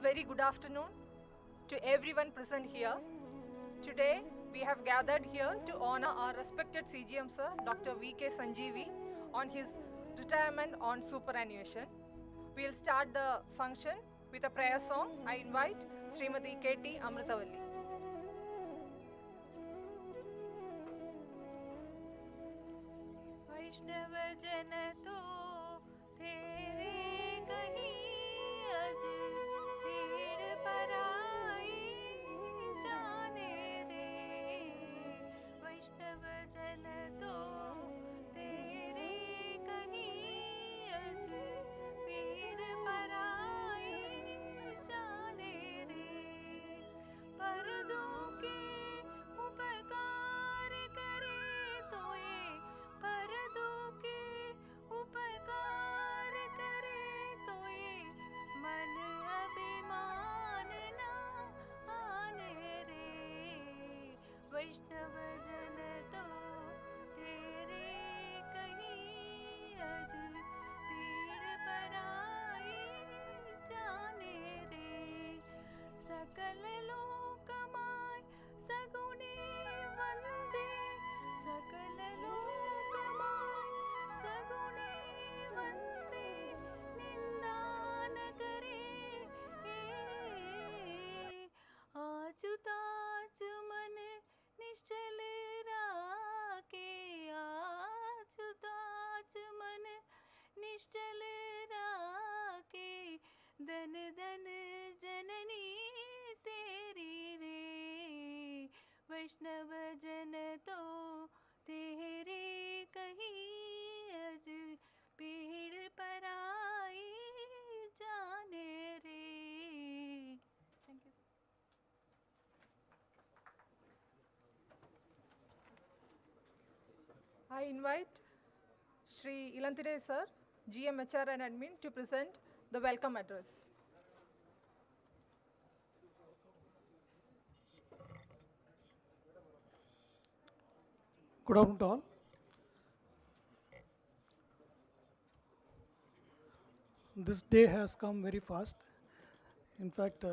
very good afternoon to everyone present here. Today, we have gathered here to honor our respected CGM sir, Dr. V.K. Sanjeevi, on his retirement on superannuation. We'll start the function with a prayer song. I invite Srimati K.T. Amritavalli. वैष्णव जन तो तेरे कहीं अज भीड़ पराई जाने रे वैष्णव जन तो तेरे कहीं अज भीड़ पराई जाने रे परदों के उपकार करे तो ये परदों के उपकार करे तो ये मन अभिमान ना आने रे वैष्णव जन तो तेरे कहीं अज पीड़ पराई जाने रे सकल लोक माय सगुने वंदे सकल लोक माय सगुने वंदे निंदा न करे आचुताच मन निश्चल राखे आचुताच मन निश्चल राखे धन धन जननी तेरी रे वैष्णव जन तो तेरे कहीं अज पीड़ पराई जाने रे thank you I invite Shri Ilantire sir, GM HR and Admin, to present the welcome address. Good afternoon to all. This day has come very fast. In fact,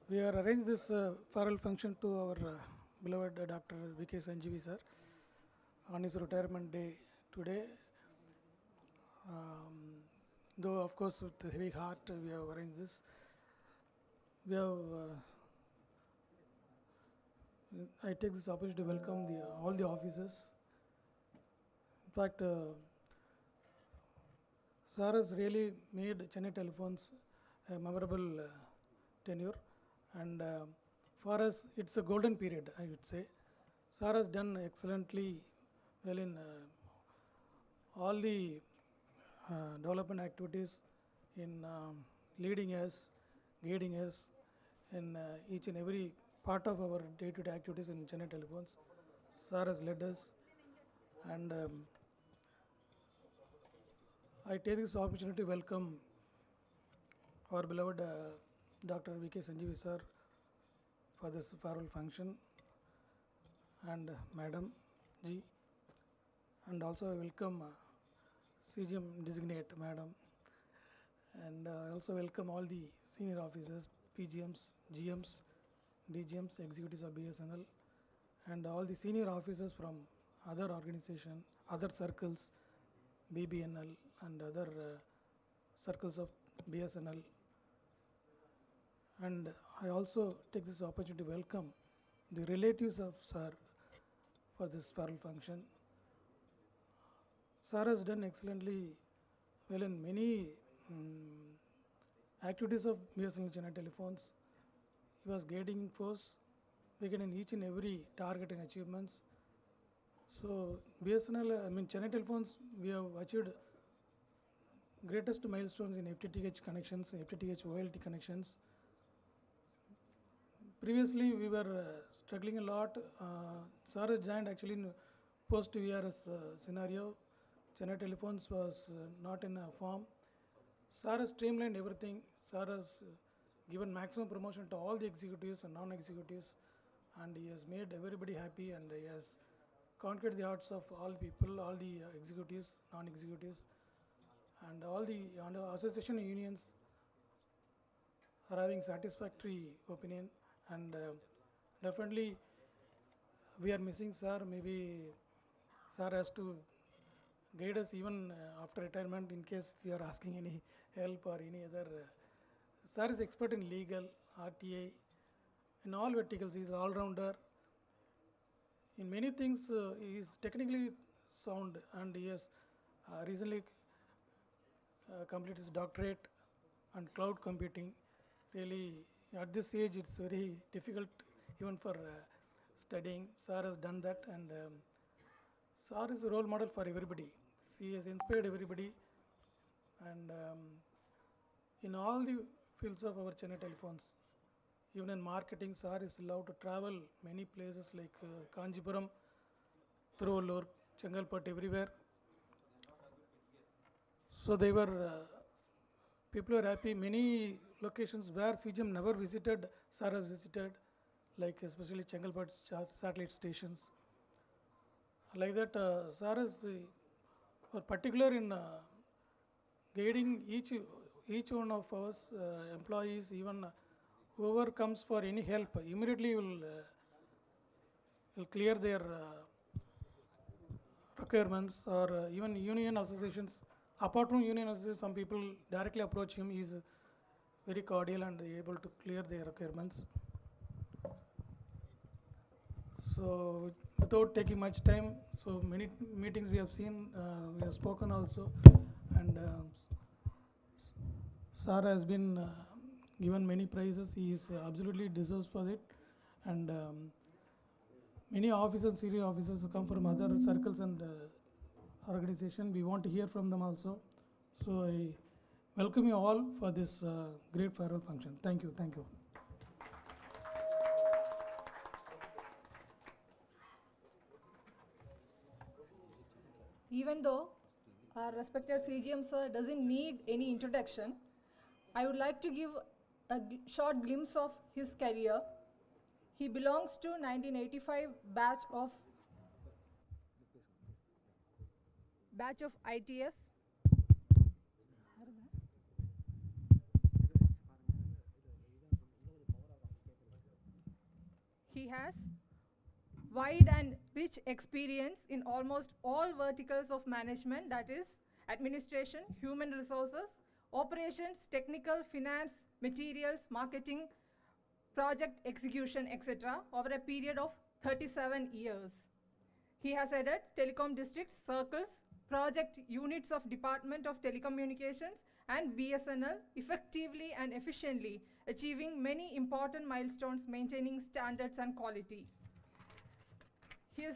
we have arranged this farewell function to our beloved Dr. V.K. Sanjeevi sir on his retirement day today. Though, of course, with heavy heart, we have arranged this. We have I take this opportunity to welcome all the officers. In fact, Sir has really made Chennai Telephones a memorable tenure, and for us, it's a golden period, I would say. Sir has done excellently well in all the development activities, in leading us, guiding us in each and every part of our day-to-day activities in Chennai Telephones. Sir has led us, and I take this opportunity to welcome our beloved Dr. V.K. Sanjeevi sir for this farewell function, and Madam Ji, and also I welcome CGM designate Madam, and I also welcome all the senior officers, PGMs, GMs, DGMs, executives of BSNL, and all the senior officers from other organizations, other circles, BBNL, and other circles of BSNL. And I also take this opportunity to welcome the relatives of Sir for this farewell function. Sir has done excellently well in many activities of BSNL Chennai Telephones. He was guiding force, in each and every target and achievements. So BSNL, Chennai Telephones, we have achieved greatest milestones in FTTH connections, FTTH OLT connections. Previously, we were struggling a lot. Sir has joined actually in post-VRS scenario. Chennai Telephones was not in a form. Sir has streamlined everything. Sir has given maximum promotion to all the executives and non-executives, and he has made everybody happy, and he has conquered the hearts of all people, all the executives, non-executives, and all the association unions. are having satisfactory opinion, and definitely we are missing sir. Maybe sir has to guide us even after retirement in case we are asking any help or any other. Sir is expert in legal, RTA, in all verticals. He is all rounder. In many things, he is technically sound, and he has recently completed his doctorate on cloud computing. Really, at this age, it's very difficult even for studying. Sir has done that, and Sir is a role model for everybody. He has inspired everybody, and in all the fields of our Chennai telephones, even in marketing, Sir is allowed to travel many places like Kanjipuram, Thiruvallur, Chengalpattu, everywhere. So they were, people were happy. Many locations where CGM never visited, Sir has visited, like especially Chengalpattu satellite stations. Like that, Sir is particular in guiding each one of us employees, even whoever comes for any help, immediately will clear their requirements, or even union associations. Apart from union associations, some people directly approach him. He is very cordial and able to clear their requirements. So without taking much time, so many meetings we have seen, we have spoken also, and Sir has been given many prizes. He is absolutely deserves for it, and many officers, senior officers who come from other circles and organization. We want to hear from them also. So I welcome you all for this great farewell function. Thank you. Thank you. Even though our respected CGM sir doesn't need any introduction, I would like to give a short glimpse of his career. He belongs to 1985 batch of ITS. He has wide and rich experience in almost all verticals of management, that is administration, human resources, operations, technical, finance, materials, marketing, project execution, etc. over a period of 37 years. He has headed telecom districts, circles, project units of Department of Telecommunications and BSNL effectively and efficiently, achieving many important milestones, maintaining standards and quality. His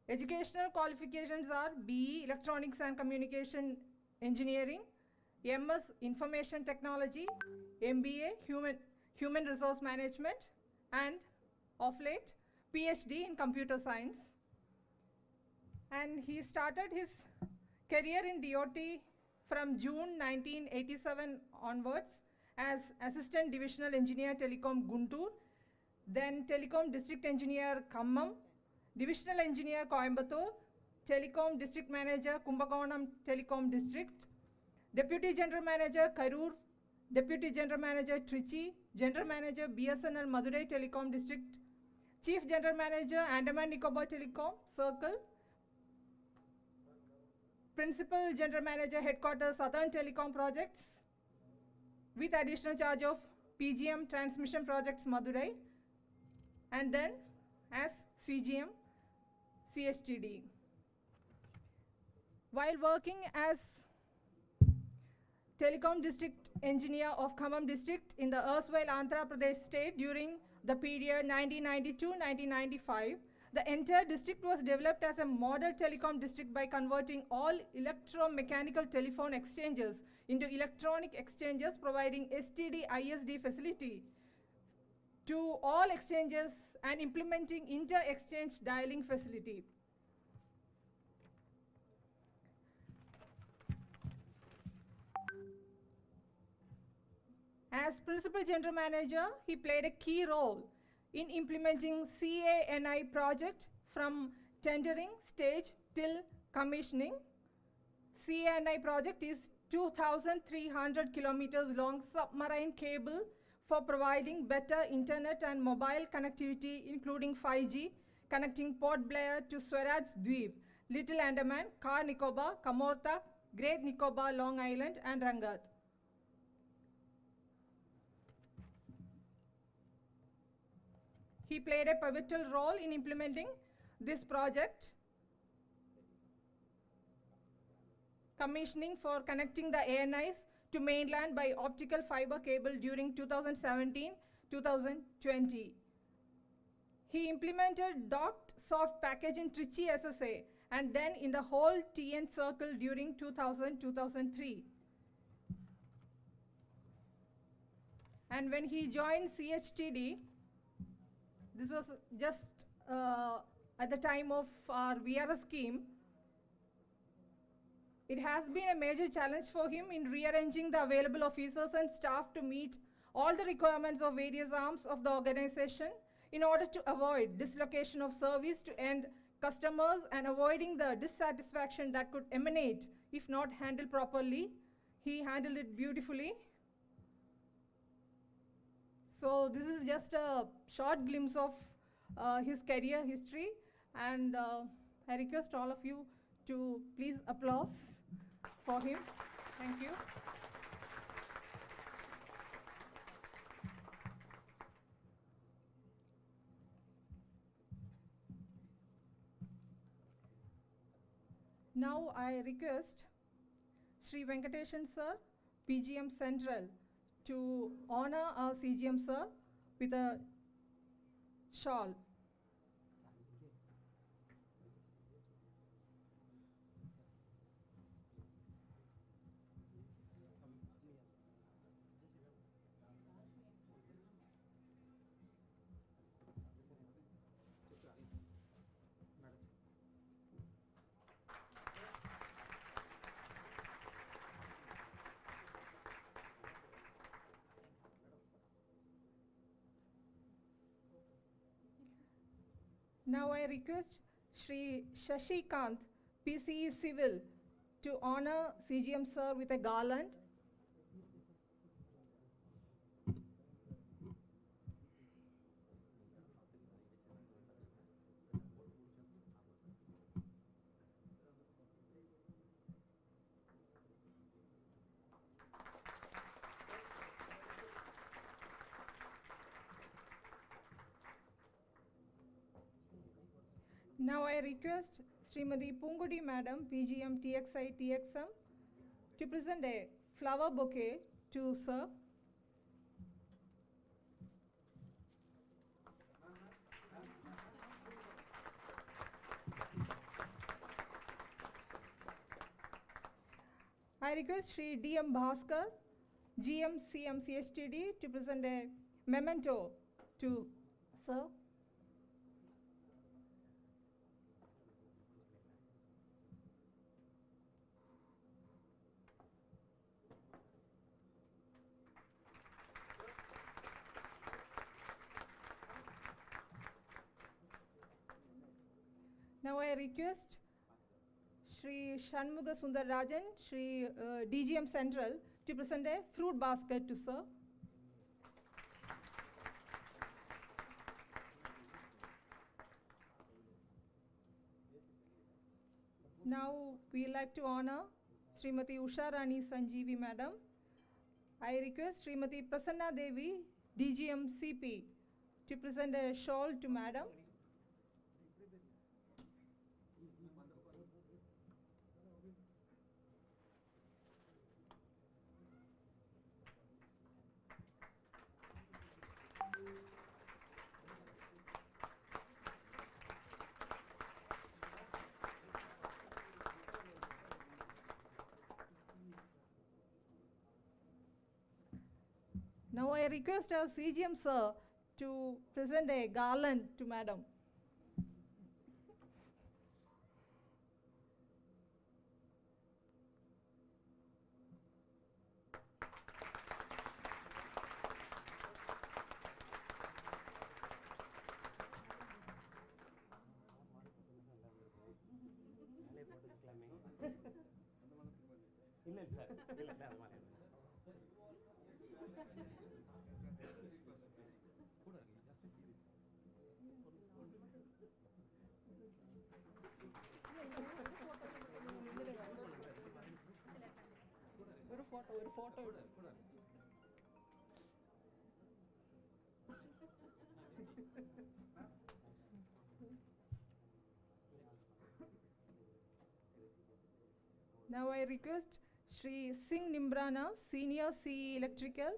educational qualifications are BE Electronics and Communication Engineering, MS Information Technology, MBA Human Resource Management, and of late PhD in Computer Science. And he started his career in DOT from June 1987 onwards as Assistant Divisional Engineer Telecom Guntur, then Telecom District Engineer Khammam, Divisional Engineer Coimbatore, Telecom District Manager Kumbakonam Telecom District, Deputy General Manager Karur, Deputy General Manager Trichy, General Manager BSNL Madurai Telecom District, Chief General Manager Andaman Nicobar Telecom Circle, Principal General Manager Headquarters Southern Telecom Projects, with additional charge of PGM Transmission Projects Madurai, and then as CGM CSTD. While working as Telecom District Engineer of Khammam District in the erstwhile Andhra Pradesh state during the period 1992-1995, the entire district was developed as a model telecom district by converting all electromechanical telephone exchanges into electronic exchanges, providing STD-ISD facility to all exchanges and implementing inter-exchange dialing facility. As Principal General Manager, he played a key role in implementing CANI project from tendering stage till commissioning. CANI project is 2,300 kilometers long submarine cable for providing better internet and mobile connectivity, including 5G, connecting Port Blair to Swaraj Dweep, Little Andaman, Car Nicobar, Kamorta, Great Nicobar, Long Island, and Rangat. He played a pivotal role in implementing this project, commissioning for connecting the ANIs to mainland by optical fiber cable during 2017-2020. He implemented docked soft package in Trichy SSA and then in the whole TN circle during 2000-2003. And when he joined CHTD, this was just at the time of our VRS scheme. It has been a major challenge for him in rearranging the available officers and staff to meet all the requirements of various arms of the organization in order to avoid dislocation of service to end customers and avoiding the dissatisfaction that could emanate if not handled properly. He handled it beautifully. So this is just a short glimpse of his career history, and I request all of you to please applause for him. Thank you. Now I request Sri Venkateshan sir, PGM Central, to honor our CGM sir with a shawl. Now I request Sri Shashikant, PCE Civil, to honor CGM sir with a garland. Now I request Srimati Pungudi Madam, PGM TXI TXM, to present a flower bouquet to sir. I request Sri DM Bhaskar, GM CM CHTD, to present a memento to sir. Now I request Sri Shanmuga Sundarajan, Sri DGM Central, to present a fruit basket to sir. Now we like to honor Srimati Usha Rani Sanjeevi Madam. I request Srimati Prasanna Devi, DGM CP, to present a shawl to Madam. Now I request our CGM sir to present a garland to Madam. Now I request Shri Singh Nimbrana, Senior CE Electrical.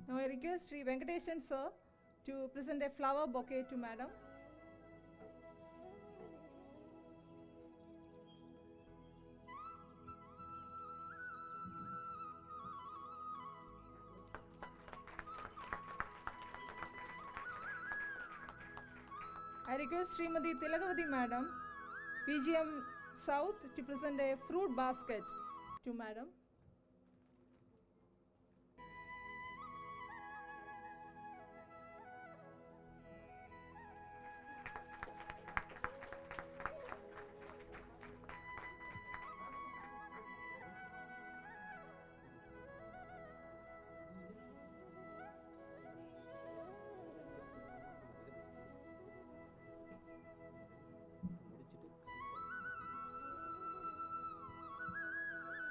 Now I request Shri Venkateshan sir to present a flower bouquet to Madam. I request Srimati Tilagavati Madam, PGM South, to present a fruit basket to Madam.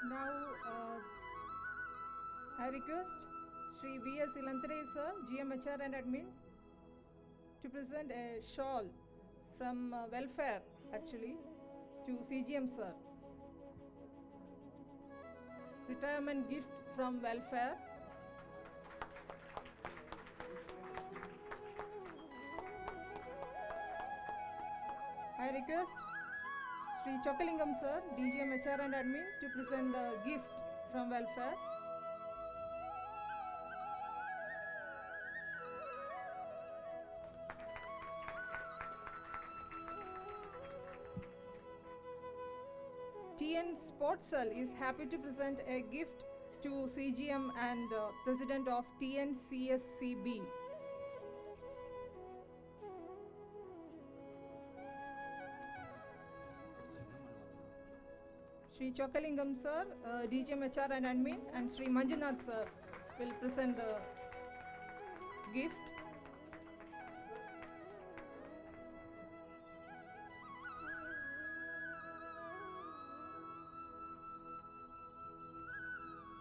Now, I request Shri V.S. Ilantare sir, GMHR and Admin, to present a shawl from welfare actually to CGM sir. Retirement gift from welfare. I request Shri Chokalingam sir, DGM HR and Admin, to present the gift from welfare. TN Sports Cell is happy to present a gift to CGM and President of TNCSCB. Shri Chokalingam sir, DGM HR and Admin, and Shri Manjunath sir will present the gift.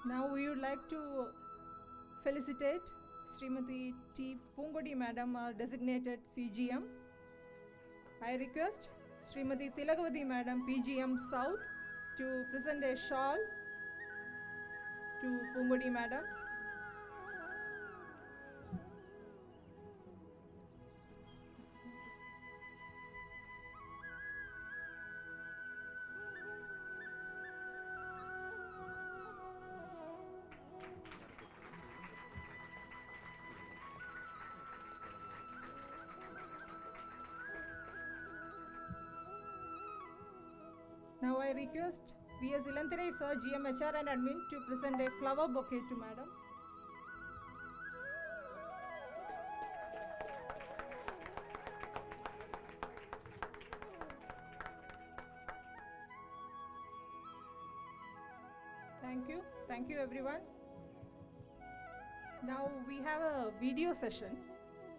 Now we would like to felicitate Srimati T. Pungodi Madam, our designated CGM. I request Srimati Tilagavati Madam, PGM South, to present a shawl to Pungodi Madam. Now I request V.S. Ilantare sir, GMHR and Admin, to present a flower bouquet to Madam. Thank you everyone. Now we have a video session,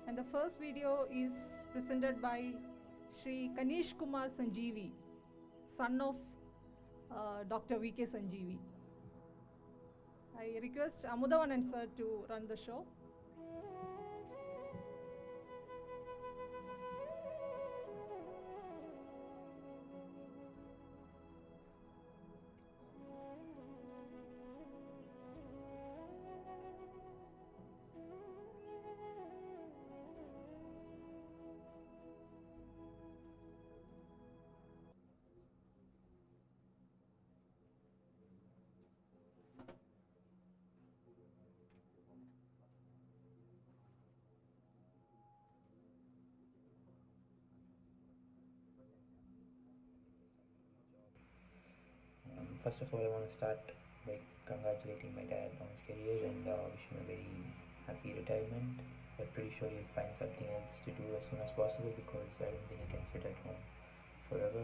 and the first video is presented by Shri Kanish Kumar Sanjeevi, son of Dr. V.K. Sanjeevi. I request Amudavanan sir to run the show. First of all, I want to start by congratulating my dad on his career and wish him a very happy retirement. I'm pretty sure he'll find something else to do as soon as possible, because I don't think he can sit at home forever.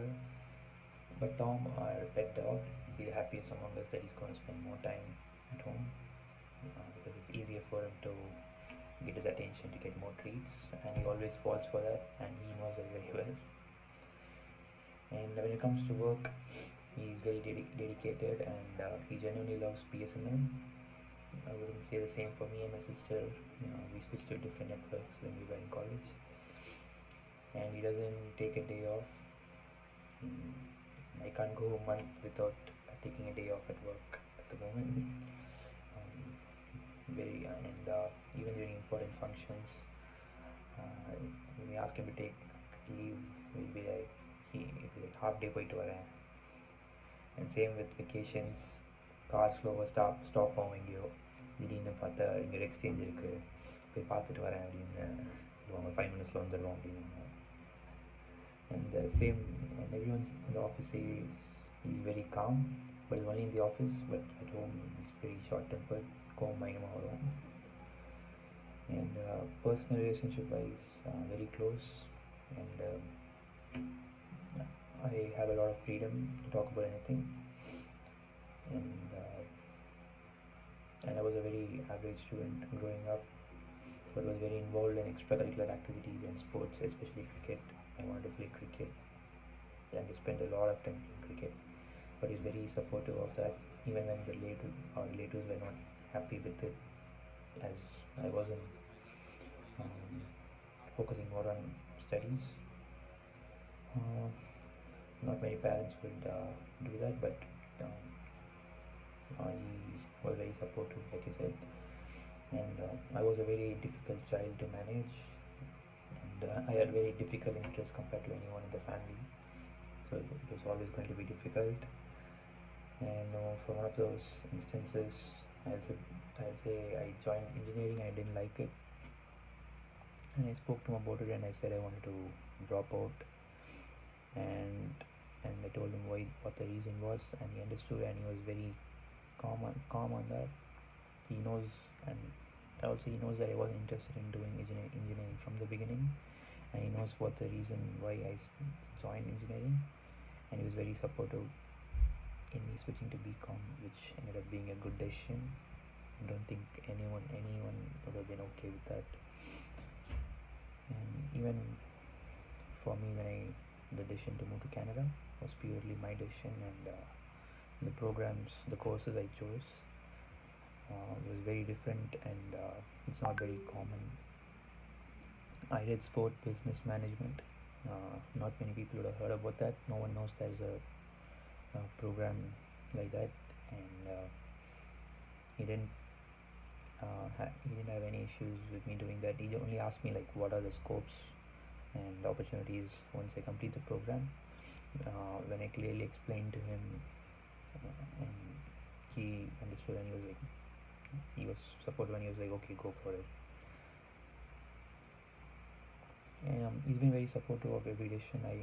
But Tom, our pet dog, will be the happiest among us that he's going to spend more time at home, because it's easier for him to get his attention, to get more treats, and he always falls for that, and he knows that very well. And when it comes to work, he's very dedicated, and he genuinely loves BSNL. I wouldn't say the same for me and my sister. We switched to different networks when we were in college, and he doesn't take a day off. I can't go a month without taking a day off at work at the moment. Even during important functions, when we ask him to take leave, he'll be like half day போயிட்டு வரேன். And same with vacations, car ஸ்லோவாக stop ஆகும் எங்கேயோ, திடீர்னு பார்த்தா இங்கே ஒரு exchange இருக்குது, போய் பார்த்துட்டு வரேன் அப்படின்னு சொல்லுவாங்க. 5 minutes வந்துடுவோம் அப்படின்னு. And same, and everyone in the office says he's very calm, but he's only in the office, but at home he's very short-tempered, பயங்கரமாக வரும். And personal relationship wise, very close, and I have a lot of freedom to talk about anything, and I was a very average student growing up, but was very involved in extracurricular activities and sports, especially cricket. I wanted to play cricket, and I spent a lot of time playing cricket, but he's very supportive of that, even when our relatives were not happy with it, as I wasn't focusing more on studies. Not many parents would do that, but he was very supportive, like you said. And I was a very difficult child to manage, and I had very difficult interests compared to anyone in the family, so it was always going to be difficult. And for one of those instances, I'll say I joined engineering. I didn't like it, and I spoke to him about it, and I said I wanted to drop out, and I told him what the reason was, and he understood, and he was very calm on that. He knows, and also he knows that I wasn't interested in doing engineering from the beginning, and he knows what the reason why I joined engineering, and he was very supportive in me switching to BCom, which ended up being a good decision. I don't think anyone would have been okay with that. And even for me, the decision to move to Canada was purely my decision, and the courses I chose was very different, and it's not very common. I did sport business management. Not many people would have heard about that. No one knows there's a program like that, and he didn't have any issues with me doing that. He only asked me like what are the scopes and opportunities once I complete the program. When I clearly explained to him, and he understood, and he was supportive, and he was like, okay, go for it. He's been very supportive of every decision I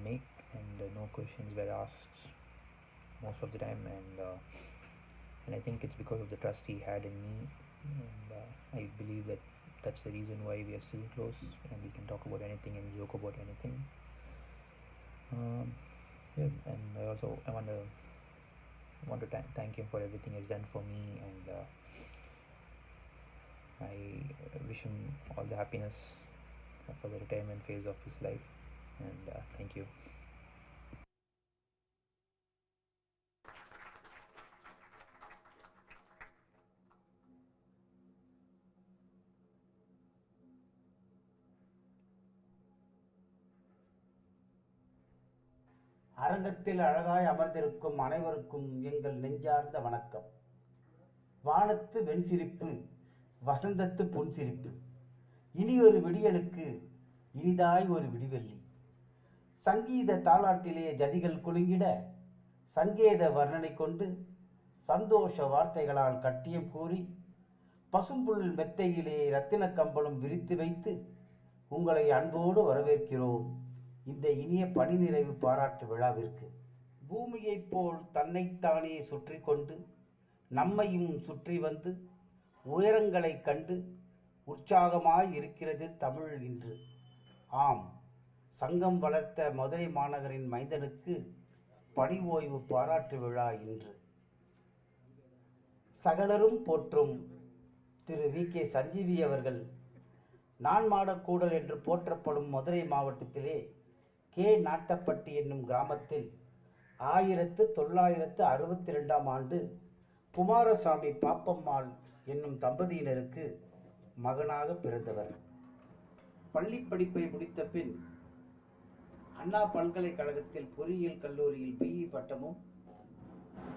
make, and no questions were asked most of the time, and I think it's because of the trust he had in me, and I believe that's the reason why we are still close, and we can talk about anything and joke about anything. And I want to thank him for everything he's done for me, and I wish him all the happiness for the retirement phase of his life, and thank you. அரங்கத்தில் அழகாய் அமர்ந்திருக்கும் அனைவருக்கும் எங்கள் நெஞ்சார்ந்த வணக்கம். வானத்து வெண்சிரிப்பு, வசந்தத்து பொன்சிரிப்பு, இனியொரு விடியலுக்கு இனிதாய் ஒரு விடிவெள்ளி. சங்கீத தாலாட்டிலே ஜதிகள் குலுங்கிட, சங்கேத வர்ணனை கொண்டு சந்தோஷ வார்த்தைகளால் கட்டியம் கூறி, பசும்புல் மெத்தையிலே இரத்தின கம்பளம் விரித்து வைத்து உங்களை அன்போடு வரவேற்கிறோம் இந்த இனிய பணி நிறைவு பாராட்டு விழாவிற்கு. பூமியைப் போல் தன்னைத்தானே சுற்றி கொண்டு நம்மையும் சுற்றி வந்து உயரங்களை கண்டு உற்சாகமாய் இருக்கிறது தமிழ் இன்று. ஆம், சங்கம் வளர்த்த மதுரை மாநகரின் மைந்தனுக்கு பணி ஓய்வு பாராட்டு விழா இன்று. சகலரும் போற்றும் திரு வி.கே. சஞ்சீவி அவர்கள் நான் மாடக்கூடல் என்று போற்றப்படும் மதுரை மாவட்டத்திலே கே. நாட்டப்பட்டி என்னும் கிராமத்தில் 1962ஆம் ஆண்டு குமாரசாமி பாப்பம்மாள் என்னும் தம்பதியினருக்கு மகனாக பிறந்தவர். பள்ளி படிப்பை முடித்த பின் அண்ணா பல்கலைக்கழகத்தில் பொறியியல் கல்லூரியில் பிஇ பட்டமும்,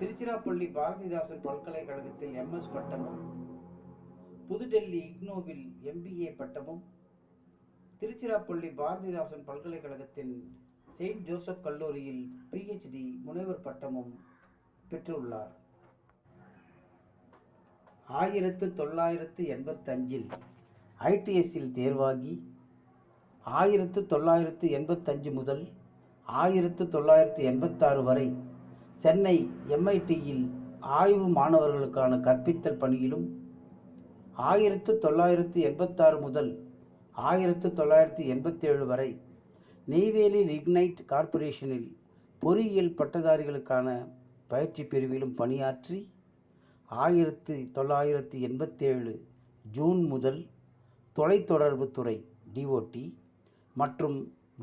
திருச்சிராப்பள்ளி பாரதிதாசன் பல்கலைக்கழகத்தில் MS பட்டமும், புதுடெல்லி இக்னோவில் MBA பட்டமும், திருச்சிராப்பள்ளி பாரதிதாசன் பல்கலைக்கழகத்தின் செயின்ட் ஜோசப் கல்லூரியில் PhD முனைவர் பட்டமும் பெற்றுள்ளார். 1985இல் ITSல் தேர்வாகி 1985 முதல் 1986 வரை சென்னை MITயில் ஆய்வு மாணவர்களுக்கான கற்பித்தல் பணியிலும், 1986 முதல் 1987 வரை நெய்வேலி லிக்னைட் கார்ப்பரேஷனில் பொறியியல் பட்டதாரிகளுக்கான பயிற்சி பிரிவிலும் பணியாற்றி 1987 ஜூன் முதல் தொலைத்தொடர்பு துறை DOT மற்றும்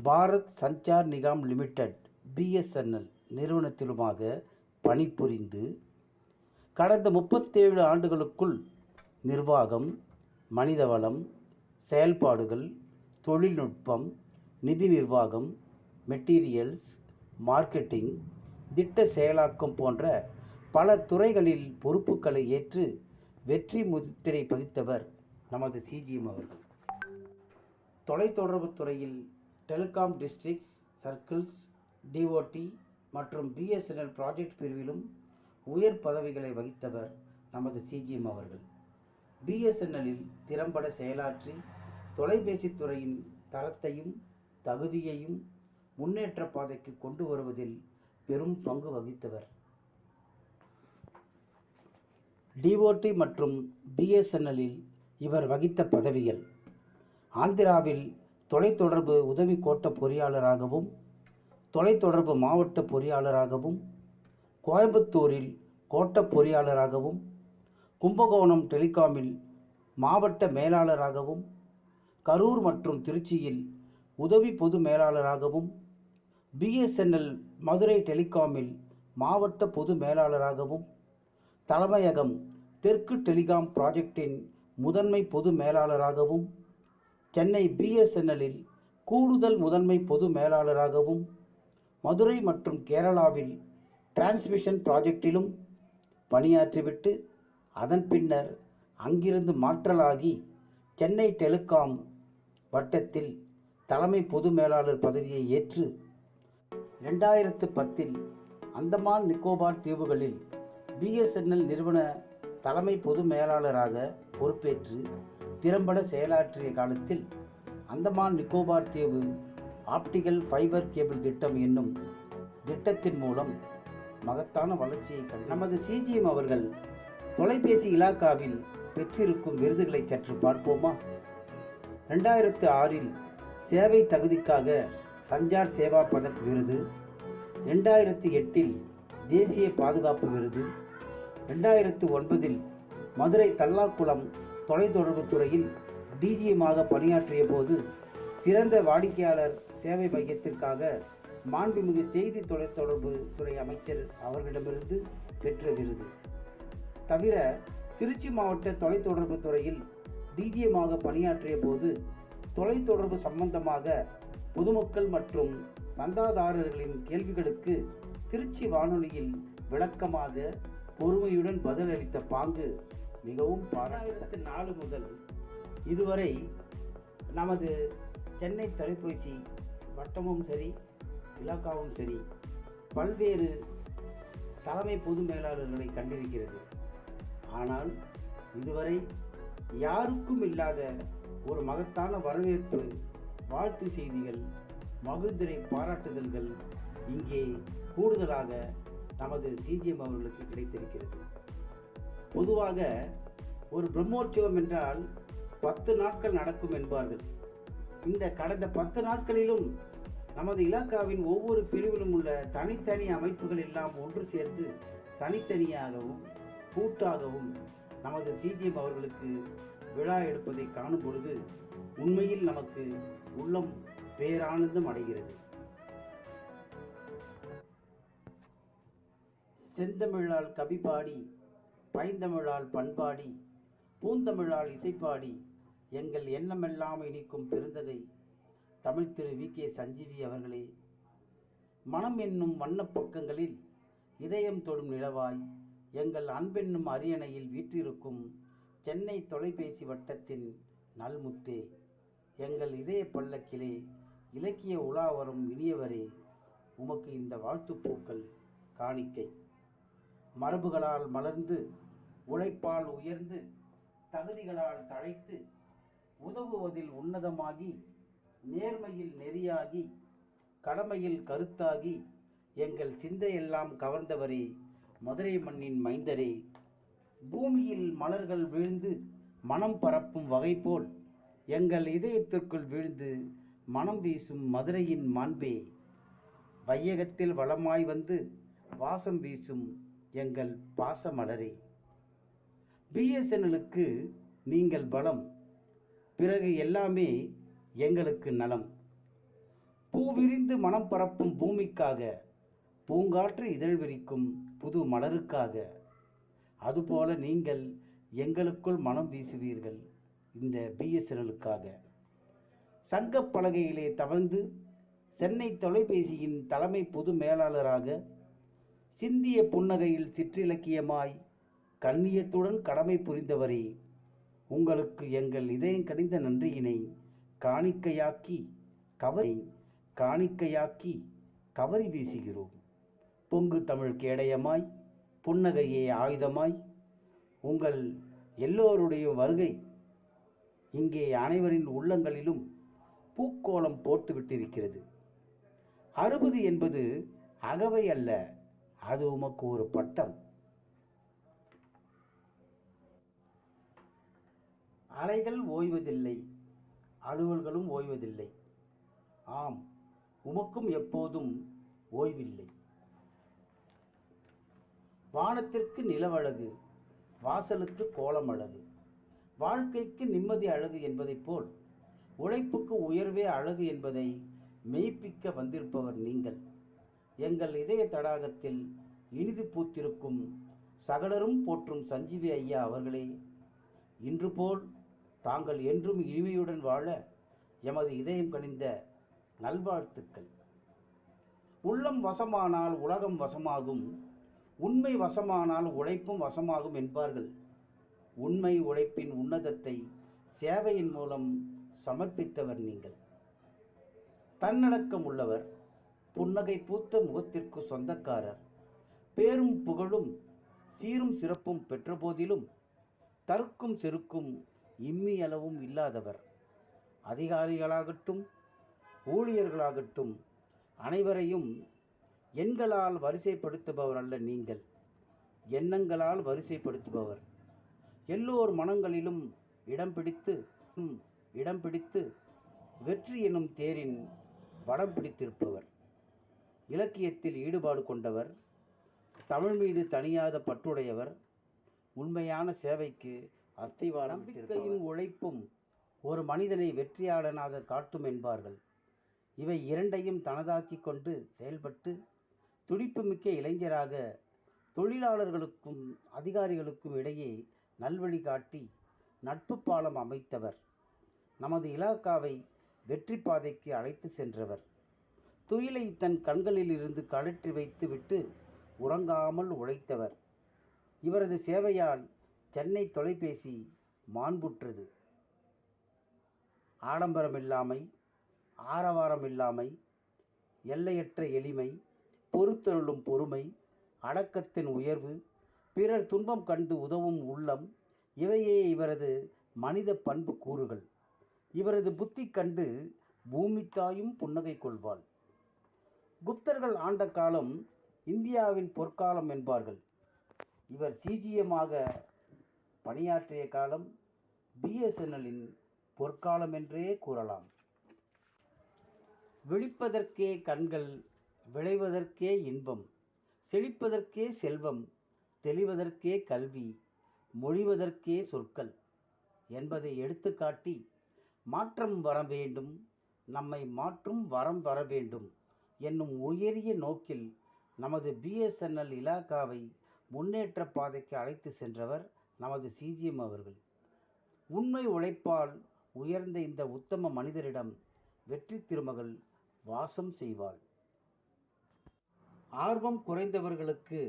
பாரத் சஞ்சார் நிகாம் லிமிடெட் BSNL நிறுவனத்திலுமாக பணிபுரிந்து கடந்த 37 ஆண்டுகளுக்குள் நிர்வாகம், மனிதவளம், செயல்பாடுகள், தொழில்நுட்பம், நிதி நிர்வாகம், மெட்டீரியல்ஸ், மார்க்கெட்டிங், திட்ட செயலாக்கம் போன்ற பல துறைகளில் பொறுப்புகளை ஏற்று வெற்றி முத்திரை பதித்தவர் நமது CGM அவர்கள். தொலைத்தொடர்பு துறையில் டெலிகாம் டிஸ்ட்ரிக்ட்ஸ், சர்க்கிள்ஸ், DOT மற்றும் BSNL ப்ராஜெக்ட் பிரிவிலும் உயர் பதவிகளை வகித்தவர் நமது CGM அவர்கள். BSNLில் திறம்பட செயலாற்றி தொலைபேசி துறையின் தரத்தையும் தகுதியையும் முன்னேற்ற பாதைக்கு கொண்டு வருவதில் பெரும் பங்கு வகித்தவர். DOT மற்றும் BSNLில் இவர் வகித்த பதவிகள்: ஆந்திராவில் தொலைத்தொடர்பு உதவி கோட்ட பொறியாளராகவும், தொலைத்தொடர்பு மாவட்ட பொறியாளராகவும், கோயம்புத்தூரில் கோட்ட பொறியாளராகவும், கும்பகோணம் டெலிகாமில் மாவட்ட மேலாளராகவும், கரூர் மற்றும் திருச்சியில் உதவி பொது மேலாளராகவும், BSNL மதுரை டெலிகாமில் மாவட்ட பொது மேலாளராகவும், தலைமையகம் தெற்கு டெலிகாம் ப்ராஜெக்டின் முதன்மை பொது மேலாளராகவும், சென்னை BSNLில் கூடுதல் முதன்மை பொது மேலாளராகவும், மதுரை மற்றும் கேரளாவில் டிரான்ஸ்மிஷன் ப்ராஜெக்டிலும் பணியாற்றிவிட்டு அதன் பின்னர் அங்கிருந்து மாற்றலாகி சென்னை டெலிகாம் வட்டத்தில் தலைமை பொது மேலாளர் பதவியை ஏற்று 2010இல் அந்தமான் நிக்கோபார் தீவுகளில் BSNL நிறுவன தலைமை பொது மேலாளராக பொறுப்பேற்று திறம்பட செயலாற்றிய காலத்தில் அந்தமான் நிக்கோபார் தீவு ஆப்டிகல் ஃபைபர் கேபிள் திட்டம் என்னும் திட்டத்தின் மூலம் மகத்தான வளர்ச்சியை கண்டு நமது CGM அவர்கள் தொலைபேசி இலாக்காவில் பெற்றிருக்கும் விருதுகளை சற்று பார்ப்போமா? 2006இல் சேவை தகுதிக்காக சஞ்சார் சேவா பதக் விருது, 2008இல் தேசிய பாதுகாப்பு விருது, 2009இல் மதுரை தல்லாக்குளம் தொலைத்தொடர்பு துறையில் DGMஆக பணியாற்றிய போது சிறந்த வாடிக்கையாளர் சேவை மையத்திற்காக மாண்புமிகு செய்தி தொலைத்தொடர்பு துறை அமைச்சர் அவர்களிடமிருந்து பெற்ற விருது. தவிர திருச்சி மாவட்ட தொலைத்தொடர்பு துறையில் DGMஆக பணியாற்றிய போது தொலைத்தொடர்பு சம்பந்தமாக பொதுமக்கள் மற்றும் சந்தாதாரர்களின் கேள்விகளுக்கு திருச்சி வானொலியில் விளக்கமாக பொறுமையுடன் பதிலளித்த பாங்கு மிகவும் 2004 முதல் இதுவரை நமது சென்னை தொலைபேசி வட்டமும் சரி இலாக்காவும் சரி பல்வேறு தலைமை பொது மேலாளர்களை கண்டிருக்கிறது. ஆனால் இதுவரை யாருக்கும் இல்லாத ஒரு மகத்தான வரவேற்பு, வாழ்த்து செய்திகள், மகிழ்ந்திரை பாராட்டுதல்கள் இங்கே கூடுதலாக நமது CGM அவர்களுக்கு கிடைத்திருக்கிறது. பொதுவாக ஒரு பிரம்மோற்சவம் என்றால் 10 நாட்கள் நடக்கும் என்பார்கள். இந்த கடந்த 10 நாட்களிலும் நமது இலாக்காவின் ஒவ்வொரு பிரிவிலும் உள்ள தனித்தனி அமைப்புகள் எல்லாம் ஒன்று சேர்ந்து தனித்தனியாகவும் கூட்டாகவும் நமது சிஜிஎம் அவர்களுக்கு விழா எடுப்பதை காணும் பொழுது உண்மையில் நமக்கு உள்ளம் பேரானந்தம் அடைகிறது. செந்தமிழால் கவி பாடி, பைந்தமிழால் பண்பாடி, பூந்தமிழால் இசைப்பாடி, எங்கள் எண்ணமெல்லாம் இனிக்கும் பெருந்தகை தமிழ் திரு வி.கே. சஞ்சீவி அவர்களே, மனம் என்னும் வண்ணப் பக்கங்களில் இதயம் தொடும் நிலவாய் எங்கள் அன்பென்னும் அரியணையில் வீற்றிருக்கும் சென்னை தொலைபேசி வட்டத்தின் நல்முத்தே, எங்கள் இதய பல்லக்கிலே இலக்கிய உலா வரும் இனியவரே, உமக்கு இந்த வாழ்த்துப்பூக்கள் காணிக்கை. மரபுகளால் மலர்ந்து, உழைப்பால் உயர்ந்து, தகுதிகளால் தழைத்து, உதவுவதில் உன்னதமாகி, நேர்மையில் நெறியாகி, கடமையில் கருத்தாகி, எங்கள் சிந்தையெல்லாம் கவர்ந்தவரே, மதுரை மண்ணின் மைந்தரே, பூமியில் மலர்கள் வீழ்ந்து மனம் பரப்பும் வகை போல் எங்கள் இதயத்திற்குள் வீழ்ந்து மனம் வீசும் மதுரையின் மாண்பே, வையகத்தில் வளமாய் வந்து வாசம் வீசும் எங்கள் பாசமலரே, பிஎஸ்என்எலுக்கு நீங்கள் பலம், பிறகு எல்லாமே எங்களுக்கு நலம். பூவிரிந்து மனம் பரப்பும் பூமிக்காக, பூங்காற்று இதழ் விரிக்கும் புது மலருக்காக, அதுபோல நீங்கள் எங்களுக்குள் மனம் வீசுவீர்கள் இந்த பிஎஸ்என்எலுக்காக. சங்கப் பலகையிலே தவழ்ந்து சென்னை தொலைபேசியின் தலைமை பொது மேலாளராக, சிந்திய புன்னகையில் சிற்றிலக்கியமாய் கண்ணியத்துடன் கடமை புரிந்தவரே, உங்களுக்கு எங்கள் இதயம் கனிந்த நன்றியினை காணிக்கையாக்கி கவரி வீசுகிறோம். பொங்கு தமிழ் கேடயமாய், புன்னகையே ஆயுதமாய், உங்கள் எல்லோருடைய வருகை இங்கே அனைவரின் உள்ளங்களிலும் பூக்கோலம் போட்டு விட்டிருக்கிறது. 60 என்பது அகவை அல்ல, அது உமக்கு ஒரு பட்டம். அலைகள் ஓய்வதில்லை, அலுவல்களும் ஓய்வதில்லை. ஆம், உமக்கும் எப்போதும் ஓய்வில்லை. வானத்திற்கு நிலவழகு, வாசலுக்கு கோலம் அழகு, வாழ்க்கைக்கு நிம்மதி அழகு என்பதைப் போல் உழைப்புக்கு உயர்வே அழகு என்பதை மெய்ப்பிக்க வந்திருப்பவர் நீங்கள். எங்கள் இதய தடாகத்தில் இனிது பூத்திருக்கும் சகலரும் போற்றும் சஞ்சீவி ஐயா அவர்களே, இன்று போல் தாங்கள் என்றும் இனிமையுடன் வாழ எமது இதயம் கனிந்த நல்வாழ்த்துக்கள். உள்ளம் வசமானால் உலகம் வசமாகும், உண்மை வசமானால் உழைப்பும் வசமாகும் என்பார்கள். உண்மை உழைப்பின் உன்னதத்தை சேவையின் மூலம் சமர்ப்பித்தவர் நீங்கள். தன்னடக்கம் உள்ளவர், புன்னகை பூத்த முகத்திற்கு சொந்தக்காரர், பேரும் புகழும் சீரும் சிறப்பும் பெற்ற போதிலும் தருக்கும் செருக்கும் இம்மி அளவும் இல்லாதவர். அதிகாரிகளாகட்டும் ஊழியர்களாகட்டும் அனைவரையும் எண்களால் வரிசைப்படுத்துபவர் அல்ல நீங்கள், எண்ணங்களால் வரிசைப்படுத்துபவர். எல்லோர் மனங்களிலும் இடம் பிடித்து வெற்றி எனும் தேரின் வடம் பிடித்திருப்பவர். இலக்கியத்தில் ஈடுபாடு கொண்டவர், தமிழ் மீது தணியாத பற்றுடையவர், உண்மையான சேவைக்கு அஸ்திவாரம். நம்பிக்கையும் உழைப்பும் ஒரு மனிதனை வெற்றியாளனாக காட்டும் என்பார்கள். இவை இரண்டையும் தனதாக்கி கொண்டு செயல்பட்டு துடிப்புமிக்க இளைஞராக தொழிலாளர்களுக்கும் அதிகாரிகளுக்கும் இடையே நல்வழி காட்டி நட்பு பாலம் அமைத்தவர். நமது இலாக்காவை வெற்றி பாதைக்கு அழைத்து சென்றவர். துயிலை தன் கண்களில் இருந்து கழற்றி வைத்து விட்டு உறங்காமல் உழைத்தவர். இவரது சேவையால் சென்னை தொலைபேசி மாண்புற்றது. ஆடம்பரமில்லாமை, ஆரவாரமில்லாமை, எல்லையற்ற எளிமை, பொறுத்தருளும் பொறுமை, அடக்கத்தின் உயர்வு, பிறர் துன்பம் கண்டு உதவும் உள்ளம், இவையே இவரது மனித பண்பு கூறுகள். இவரது புத்தி கண்டு பூமி தாயும் புன்னகை கொள்வாள். குப்தர்கள் ஆண்ட காலம் இந்தியாவின் பொற்காலம் என்பார்கள். இவர் சிஜிஎம்மாக பணியாற்றிய காலம் பிஎஸ்என்எல்லின் பொற்காலம் என்றே கூறலாம். விழிப்பதற்கே கண்கள், விளைவதற்கே இன்பம், செழிப்பதற்கே செல்வம், தெளிவதற்கே கல்வி, மொழிவதற்கே சொற்கள் என்பதை எடுத்துக்காட்டி மாற்றம் வர வேண்டும், நம்மை மாற்றும் வரம் வர வேண்டும் என்னும் உயரிய நோக்கில் நமது பிஎஸ்என்எல் இலாக்காவை முன்னேற்ற பாதைக்கு அழைத்து சென்றவர் நமது சிஜிஎம் அவர்கள். உண்மை உழைப்பால் உயர்ந்த இந்த உத்தம மனிதரிடம் வெற்றி திருமகள் வாசம் செய்வாள். ஆர்வம் குறைந்தவர்களுக்கு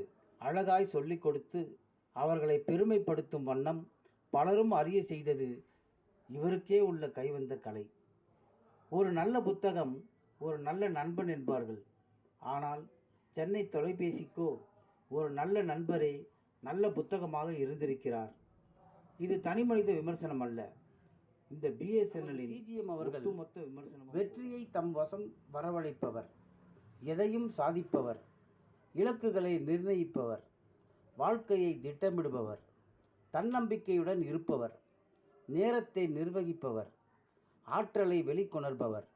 அழகாய் சொல்லிக் கொடுத்து அவர்களை பெருமைப்படுத்தும் வண்ணம் பலரும் அறிய செய்தது இவருக்கே உள்ள கைவந்த கலை. ஒரு நல்ல புத்தகம் ஒரு நல்ல நண்பன் என்பார்கள். ஆனால் சென்னை தொலைபேசிக்கோ ஒரு நல்ல நண்பரே நல்ல புத்தகமாக இருந்திருக்கிறார். இது தனிமனித விமர்சனம் அல்ல, இந்த பிஎஸ்என்எல்லின் சிஜிஎம் அவர்கள் மொத்த விமர்சனம். வெற்றியை தம் வசம் வரவழைப்பவர், எதையும் சாதிப்பவர், இலக்குகளை நிர்ணயிப்பவர், வாழ்க்கையை திட்டமிடுபவர், தன்னம்பிக்கையுடன் இருப்பவர், நேரத்தை நிர்வகிப்பவர், ஆற்றலை வெளிக்கொணர்பவர்,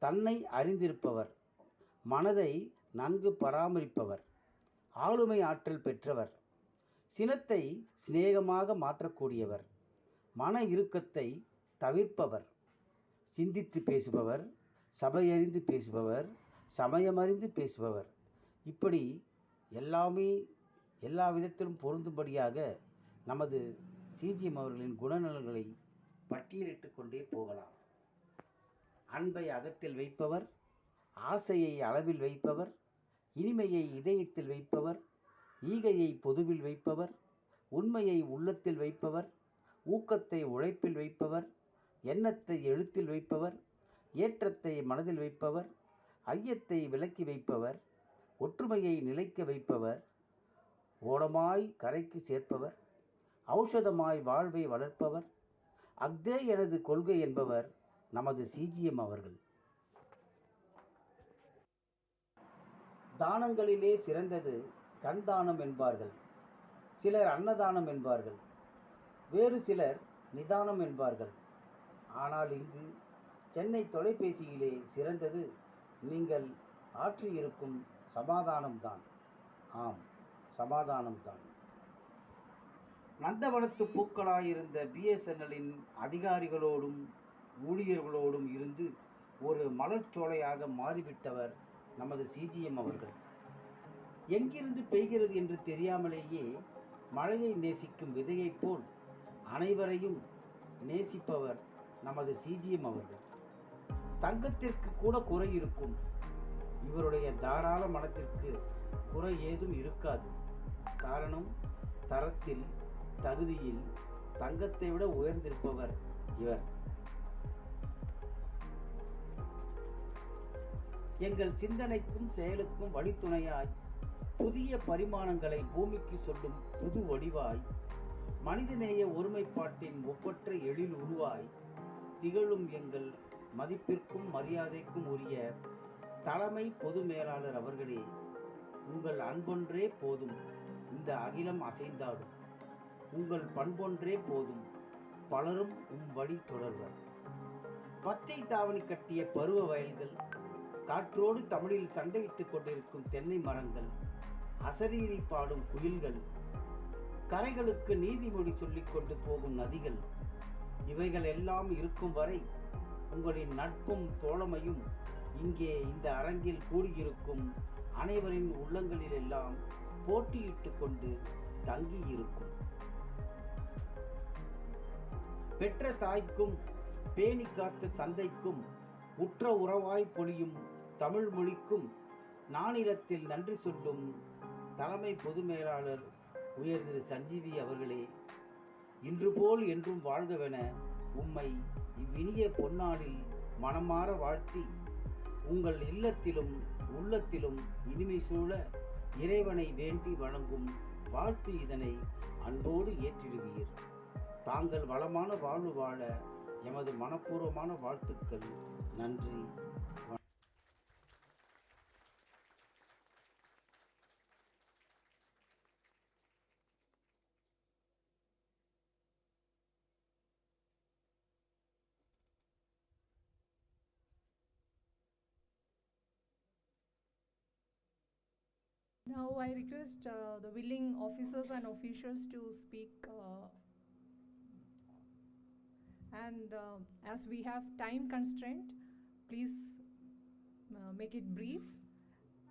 தன்னை அறிந்திருப்பவர், மனதை நன்கு பராமரிப்பவர், ஆளுமை ஆற்றல் பெற்றவர், சினத்தை சிநேகமாக மாற்றக்கூடியவர், மன இறுக்கத்தை தவிர்ப்பவர், சிந்தித்து பேசுபவர், சபையறிந்து பேசுபவர், சமயமறிந்து பேசுபவர், இப்படி எல்லாமே எல்லா விதத்திலும் பொருந்தும்படியாக நமது சிஜிஎம் அவர்களின் குணநலன்களை பட்டியலிட்டு கொண்டே போகலாம். அன்பை அகத்தில் வைப்பவர், ஆசையை அளவில் வைப்பவர், இனிமையை இதயத்தில் வைப்பவர், ஈகையை பொதுவில் வைப்பவர், உண்மையை உள்ளத்தில் வைப்பவர், ஊக்கத்தை உழைப்பில் வைப்பவர், எண்ணத்தை எழுத்தில் வைப்பவர், ஏற்றத்தை மனதில் வைப்பவர், ஐயத்தை விலக்கி வைப்பவர், ஒற்றுமையை நிலைக்க வைப்பவர், ஓடமாய் கரைக்கு சேர்ப்பவர், ஔஷதமாய் வாழ்வை வளர்ப்பவர், அக்தே எனது கொள்கை என்பவர் நமது சிஜிஎம் அவர்கள். தானங்களிலே சிறந்தது கண் தானம் என்பார்கள், சிலர் அன்னதானம் என்பார்கள், வேறு சிலர் நிதானம் என்பார்கள். ஆனால் இங்கு சென்னை தொலைபேசியிலே சிறந்தது நீங்கள் ஆற்றியிருக்கும் சமாதானம்தான். ஆம், சமாதானம்தான். நந்தவனத்து பூக்களாயிருந்த பிஎஸ்என்எல்லின் அதிகாரிகளோடும் ஊழியர்களோடும் இருந்து ஒரு மலர்ச்சோலையாக மாறிவிட்டவர் நமது சிஜிஎம் அவர்கள். எங்கிருந்து பெய்கிறது என்று தெரியாமலேயே மழையை நேசிக்கும் விதையைப் போல் அனைவரையும் நேசிப்பவர் நமது சிஜிஎம் அவர்கள். தங்கத்திற்கு கூட குறை இருக்கும், இவருடைய தாராள மனத்திற்கு குறை ஏதும் இருக்காது. காரணம், தரத்தில் தகுதியில் தங்கத்தை விட உயர்ந்திருப்பவர் இவர். எங்கள் சிந்தனைக்கும் செயலுக்கும் வழித்துணையாய் புதிய பரிமாணங்களை பூமிக்கு சொல்லும் புது வடிவாய் மனிதநேய ஒருமைப்பாட்டின் ஒப்பற்ற எழில் உருவாய் திகழும் எங்கள் மதிப்பிற்கும் மரியாதைக்கும் உரிய தலைமை பொது மேலாளர் அவர்களே, உங்கள் அன்பொன்றே போதும் இந்த அகிலம் அசைந்தாடும், உங்கள் பண்பொன்றே போதும் பலரும் வழி தொடர்வர். பச்சை தாவணி கட்டிய பருவ வயல்கள், காற்றோடு தமிழில் சண்டையிட்டுக் கொண்டிருக்கும் தென்னை மரங்கள், அசரீரி பாடும் குயில்கள், கரைகளுக்கு நீதிமொழி சொல்லிக் கொண்டு போகும் நதிகள், இவைகள் எல்லாம் இருக்கும் வரை உங்களின் நட்பும் தோழமையும் இங்கே இந்த அரங்கில் கூடியிருக்கும் அனைவரின் உள்ளங்களில் எல்லாம் போட்டியிட்டு கொண்டு தங்கியிருக்கும். பெற்ற தாய்க்கும் பேணி காத்த தந்தைக்கும் உற்ற உறவாய் பொழியும் தமிழ் மொழிக்கும் நானிலத்தில் நன்றி சொல்லும் தலைமை பொது மேலாளர் உயர் திரு சஞ்சீவி அவர்களே, இன்று போல் என்றும் வாழ்கவென உம்மை இவ்வினிய பொன்னாளில் மனமாற வாழ்த்தி, உங்கள் இல்லத்திலும் உள்ளத்திலும் இனிமை சூழ இறைவனை வேண்டி வழங்கும் வாழ்த்து இதனை அன்போடு ஏற்றிடுவீர். தாங்கள் வளமான வாழ்வு வாழ எமது மனப்பூர்வமான வாழ்த்துக்கள். நன்றி. Now I request the willing officers and officials to speak. And as we have time constraint, please make it brief.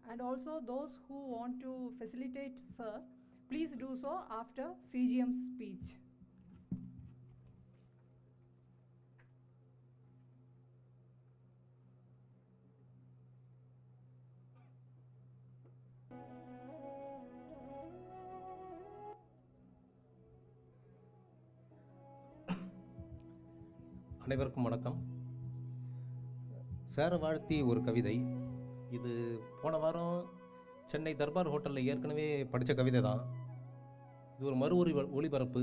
And also those who want to facilitate, sir, please do so after CGM's speech. அனைவருக்கும் வணக்கம். சேர வாழ்த்தி ஒரு கவிதை. இது போன வாரம் சென்னை தர்பார் ஹோட்டலில் ஏற்கனவே படித்த கவிதை தான். இது ஒரு மறு ஒளிபரப்பு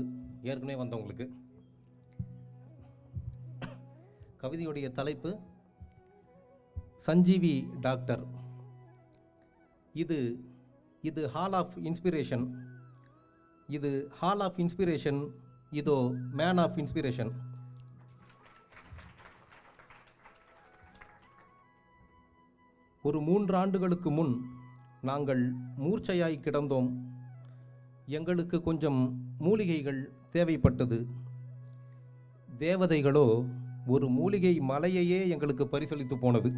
ஏற்கனவே வந்தவங்களுக்கு. கவிதையுடைய தலைப்பு சஞ்சீவி டாக்டர். இது ஹால் ஆஃப் இன்ஸ்பிரேஷன். இது ஹால் ஆஃப் இன்ஸ்பிரேஷன். இதோ மேன் ஆஃப் இன்ஸ்பிரேஷன். ஒரு 3 ஆண்டுகளுக்கு முன் நாங்கள் மூர்ச்சையாய் கிடந்தோம். எங்களுக்கு கொஞ்சம் மூலிகைகள் தேவைப்பட்டது. தேவதைகளோ ஒரு மூலிகை மலையையே எங்களுக்கு பரிசளித்து போனது.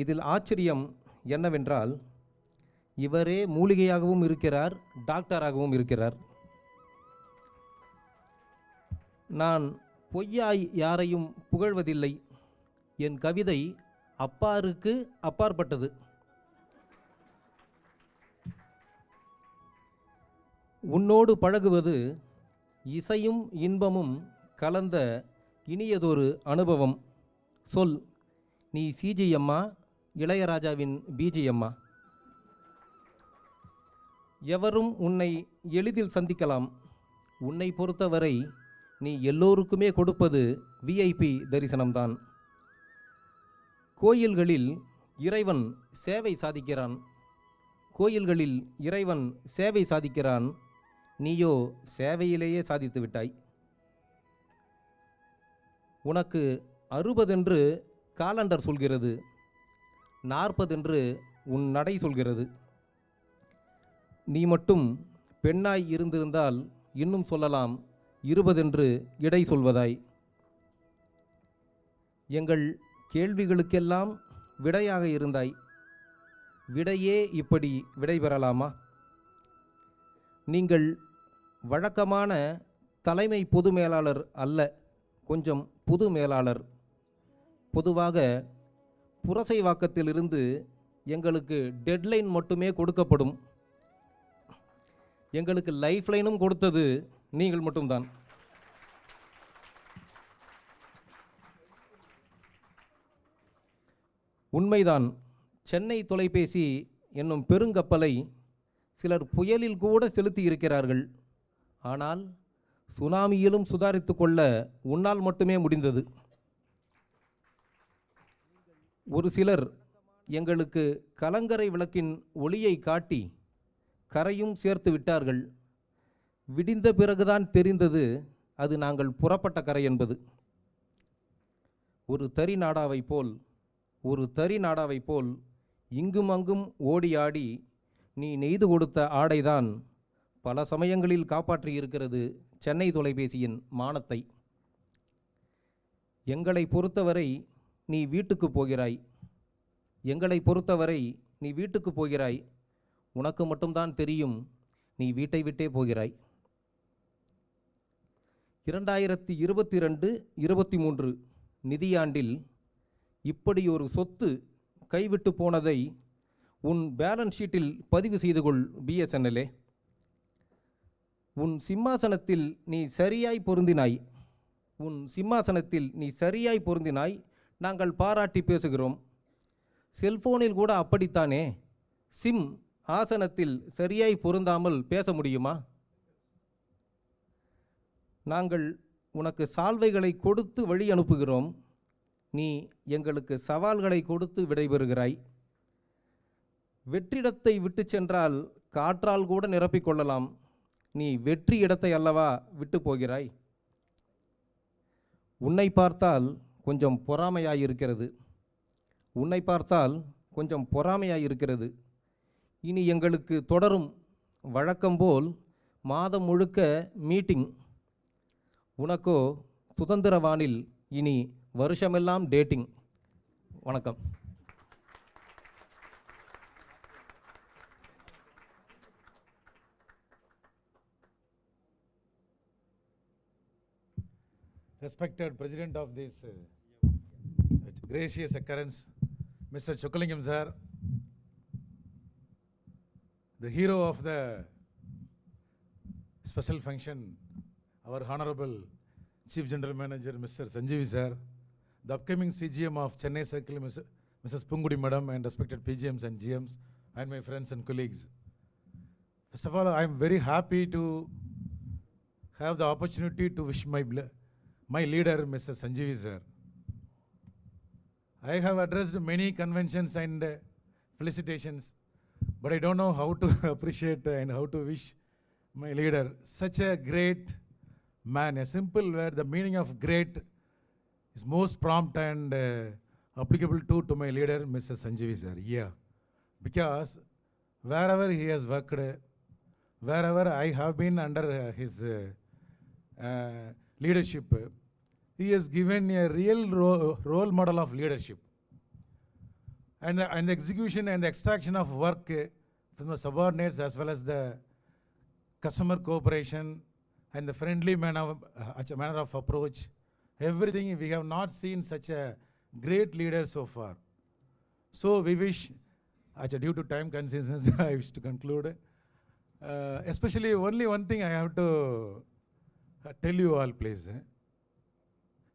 இதில் ஆச்சரியம் என்னவென்றால், இவரே மூலிகையாகவும் இருக்கிறார், டாக்டராகவும் இருக்கிறார். நான் பொய்யாய் யாரையும் புகழ்வதில்லை. என் கவிதை அப்பாருக்கு அப்பாற்பட்டது. உன்னோடு பழகுவது இசையும் இன்பமும் கலந்த இனியதொரு அனுபவம். சொல், நீ சிஜிஎம்மா, இளையராஜாவின் பிஜிஎம்மா? எவரும் உன்னை எளிதில் சந்திக்கலாம். உன்னை பொறுத்தவரை நீ எல்லோருக்குமே கொடுப்பது விஐபி தரிசனம்தான். கோயில்களில் இறைவன் சேவை சாதிக்கிறான். நீயோ சேவையிலேயே சாதித்து விட்டாய். உனக்கு 60 என்று காலண்டர் சொல்கிறது, 40 என்று உன் நடை சொல்கிறது. நீ மட்டும் பெண்ணாய் இருந்திருந்தால் இன்னும் சொல்லலாம், 20 என்று இடை சொல்வதாய். எங்கள் கேள்விகளுக்கெல்லாம் விடையாக இருந்தாய். விடையே இப்படி விடை பெறலாமா? நீங்கள் வழக்கமான தலைமை பொது மேலாளர் அல்ல, கொஞ்சம் புது மேலாளர். பொதுவாக புரசைவாக்கத்திலிருந்து எங்களுக்கு டெட்லைன் மட்டுமே கொடுக்கப்படும். எங்களுக்கு லைஃப் லைனும் கொடுத்தது நீங்கள் மட்டும்தான். உண்மைதான், சென்னை தொலைபேசி என்னும் பெருங்கப்பலை சிலர் புயலில் கூட செலுத்தி இருக்கிறார்கள். ஆனால் சுனாமியிலும் சுதாரித்து கொள்ள உன்னால் மட்டுமே முடிந்தது. ஒரு சிலர் எங்களுக்கு கலங்கரை விளக்கின் ஒளியை காட்டி கரையும் சேர்த்து விட்டார்கள். விடிந்த பிறகுதான் தெரிந்தது அது நாங்கள் புறப்பட்ட கரை என்பது. ஒரு தறி நாடாவை போல் இங்கும் அங்கும் ஓடி ஆடி நீ நெய்து கொடுத்த ஆடைதான் பல சமயங்களில் காப்பாற்றி இருக்கிறது சென்னை தொலைபேசியின் மானத்தை. எங்களை பொறுத்தவரை நீ வீட்டுக்கு போகிறாய். உனக்கு மட்டும்தான் தெரியும், நீ வீட்டை விட்டே போகிறாய். 2022-23 நிதியாண்டில் இப்படி ஒரு சொத்து கைவிட்டு போனதை உன் பேலன்ஸ் ஷீட்டில் பதிவு செய்து கொள் பிஎஸ்என்எல்ஏ. உன் சிம்மாசனத்தில் நீ சரியாய் பொருந்தினாய். நாங்கள் பாராட்டி பேசுகிறோம். செல்போனில் கூட அப்படித்தானே? சிம் ஆசனத்தில் சரியாய் பொருந்தாமல் பேச முடியுமா? நாங்கள் உனக்கு சால்வைகளை கொடுத்து வழி அனுப்புகிறோம். நீ எங்களுக்கு சவால்களை கொடுத்து விடைபெறுகிறாய். வெற்றிடத்தை விட்டு சென்றால் காற்றால் கூட நிரப்பிக்கொள்ளலாம். நீ வெற்றி இடத்தை அல்லவா விட்டு போகிறாய். உன்னை பார்த்தால் கொஞ்சம் பொறாமையாயிருக்கிறது. உன்னை பார்த்தால் கொஞ்சம் பொறாமையாக இருக்கிறது. இனி எங்களுக்கு தொடரும் வழக்கம்போல் மாதம் முழுக்க மீட்டிங். உனக்கோ சுதந்திரவானில் இனி வருஷமெல்லாம் டேட்டிங். வணக்கம். Respected President of this gracious occurrence, Mr. Chokalingam sir, the hero of the special function, our Honorable Chief General Manager, Mr. Sanjeevi sir, the upcoming CGM of Chennai Circle, Mrs. Pungudi Madam, and respected PGMs and GMs, and my friends and colleagues. First of all, I am very happy to have the opportunity to wish my leader, Mr. Sanjeevi sir. I have addressed many conventions and felicitations, but I don't know how to appreciate and how to wish my leader. Such a great man, a simple word, the meaning of great is most prompt and applicable to my leader, Mr. Sanjeevi sir. Yeah, because wherever he has worked, wherever I have been under his leadership, he has given a real role model of leadership. And the execution and the extraction of work from the subordinates as well as the customer cooperation and the friendly manner of approach, everything, we have not seen such a great leader so far. So we wish, due to time constraints, I wish to conclude. Especially only one thing I have to tell you all, please.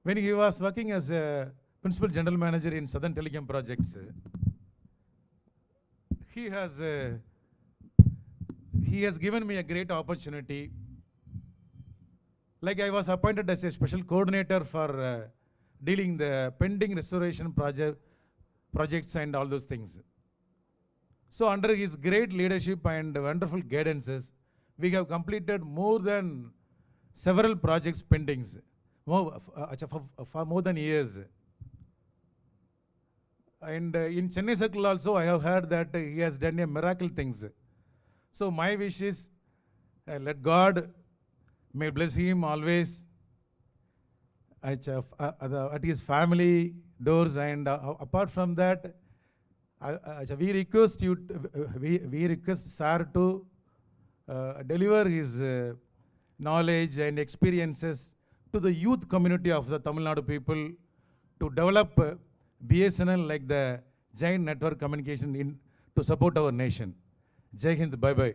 When he was working as a Principal General Manager in Southern Telecom Projects, he has given me a great opportunity. Like I was appointed as a special coordinator for dealing the pending restoration projects and all those things. So under his great leadership and wonderful guidances, we have completed more than several projects pendings for more than years. And in Chennai Circle also, I have heard that he has done a miracle things. So my wish is, let God may bless him always at his family doors. And apart from that, we request you, we request sir to deliver his knowledge and experiences to the youth community of the Tamil Nadu people to develop BSNL like the giant network communication to support our nation. Jai Hind, bye bye.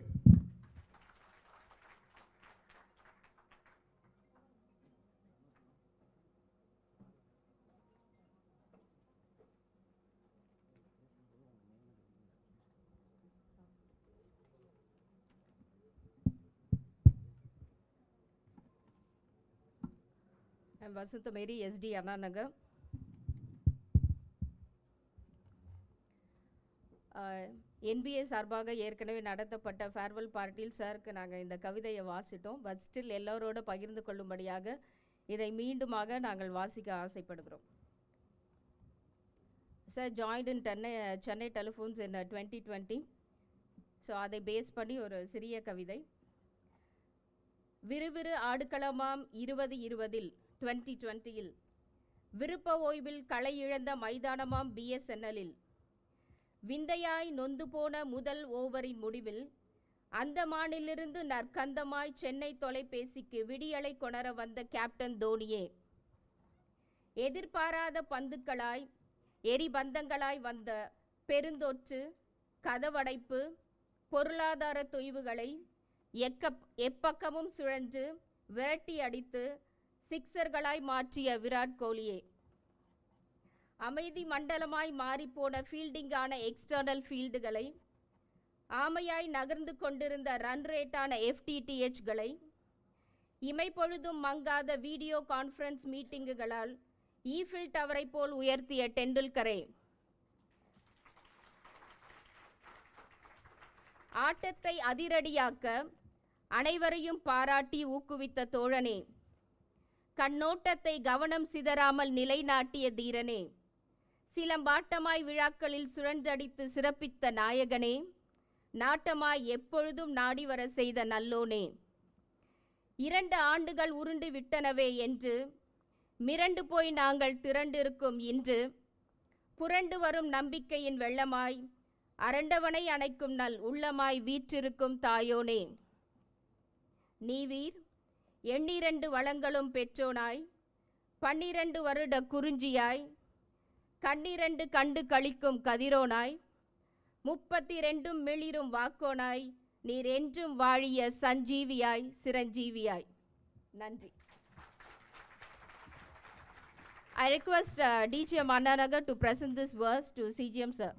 I'm Vasantha Mary, SD Anna Nagar. NBA சார்பாக ஏற்கனவே நடத்தப்பட்ட farewell பார்ட்டியில் சாருக்கு நாங்கள் இந்த கவிதையை வாசிட்டோம். But still எல்லோரோடு பகிர்ந்து கொள்ளும்படியாக இதை மீண்டுமாக நாங்கள் வாசிக்க ஆசைப்படுகிறோம். Sir joined in Chennai telephones in 2020. So அதை பேஸ் பண்ணி ஒரு சிறிய கவிதை. விறுவிறு ஆடுகளமாம் 2020 2020 விருப்ப ஓய்வில் களை இழந்த மைதானமாம் BSNL விந்தையாய் நொந்து போன முதல் ஓவரின் முடிவில் அந்தமானிலிருந்து நற்கந்தமாய் சென்னை தொலைபேசிக்கு விடியலை கொணர வந்த கேப்டன் தோனியே, எதிர்பாராத பந்துக்களாய் எரிபந்தங்களாய் வந்த பெருந்தொற்று, கதவடைப்பு, பொருளாதார தொய்வுகளை எப்பக்கமும் சுழன்று விரட்டி அடித்து சிக்ஸர்களாய் மாற்றிய விராட் கோலியே, அமைதி மண்டலமாய் மாறிப்போன ஃபீல்டிங்கான எக்ஸ்டர்னல் ஃபீல்டுகளை, ஆமையாய் நகர்ந்து கொண்டிருந்த ரன் ரேட்டான FTTHகளை, இமைப்பொழுதும் மங்காத வீடியோ கான்ஃபரன்ஸ் மீட்டிங்குகளால் ஈஃபில் டவரை போல் உயர்த்திய டெண்டுல்கரே, ஆட்டத்தை அதிரடியாக்க அனைவரையும் பாராட்டி ஊக்குவித்த தோழனே, கண்ணோட்டத்தை கவனம் சிதறாமல் நிலைநாட்டிய தீரனே, சிலம்பாட்டமாய் விழாக்களில் சுழன்றடித்து சிறப்பித்த நாயகனே, நாட்டமாய் எப்பொழுதும் நாடி வர செய்த நல்லோனே, 2 ஆண்டுகள் உருண்டு விட்டனவே என்று மிரண்டு போய் நாங்கள் திரண்டிருக்கும் இன்று, புரண்டு வரும் நம்பிக்கையின் வெள்ளமாய் அரண்டவனை அணைக்கும் நல் உள்ளமாய் வீற்றிருக்கும் தாயோனே, நீவீர் 12 வளங்களும் பெற்றோனாய், 12 வருட குறிஞ்சியாய், கண்ணிரண்டு கண்டு கழிக்கும் கதிரோனாய், 32 மிளிரும் வாக்கோனாய், நீர் என்றும் வாழிய சஞ்சீவியாய் சிரஞ்சீவியாய். நன்றி. I request DGM Annanagar to present this verse to CGM sir.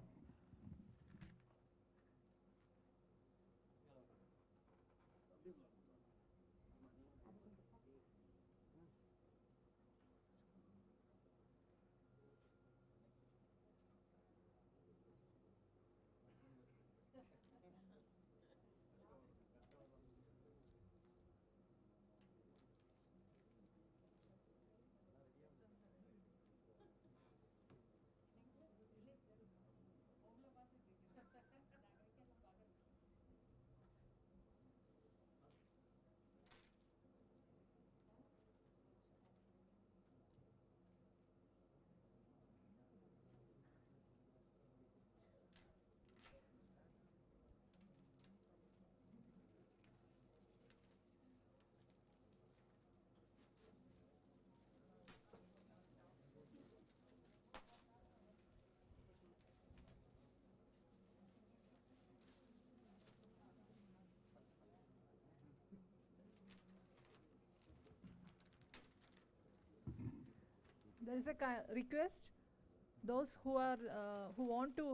There is a request. Those who want to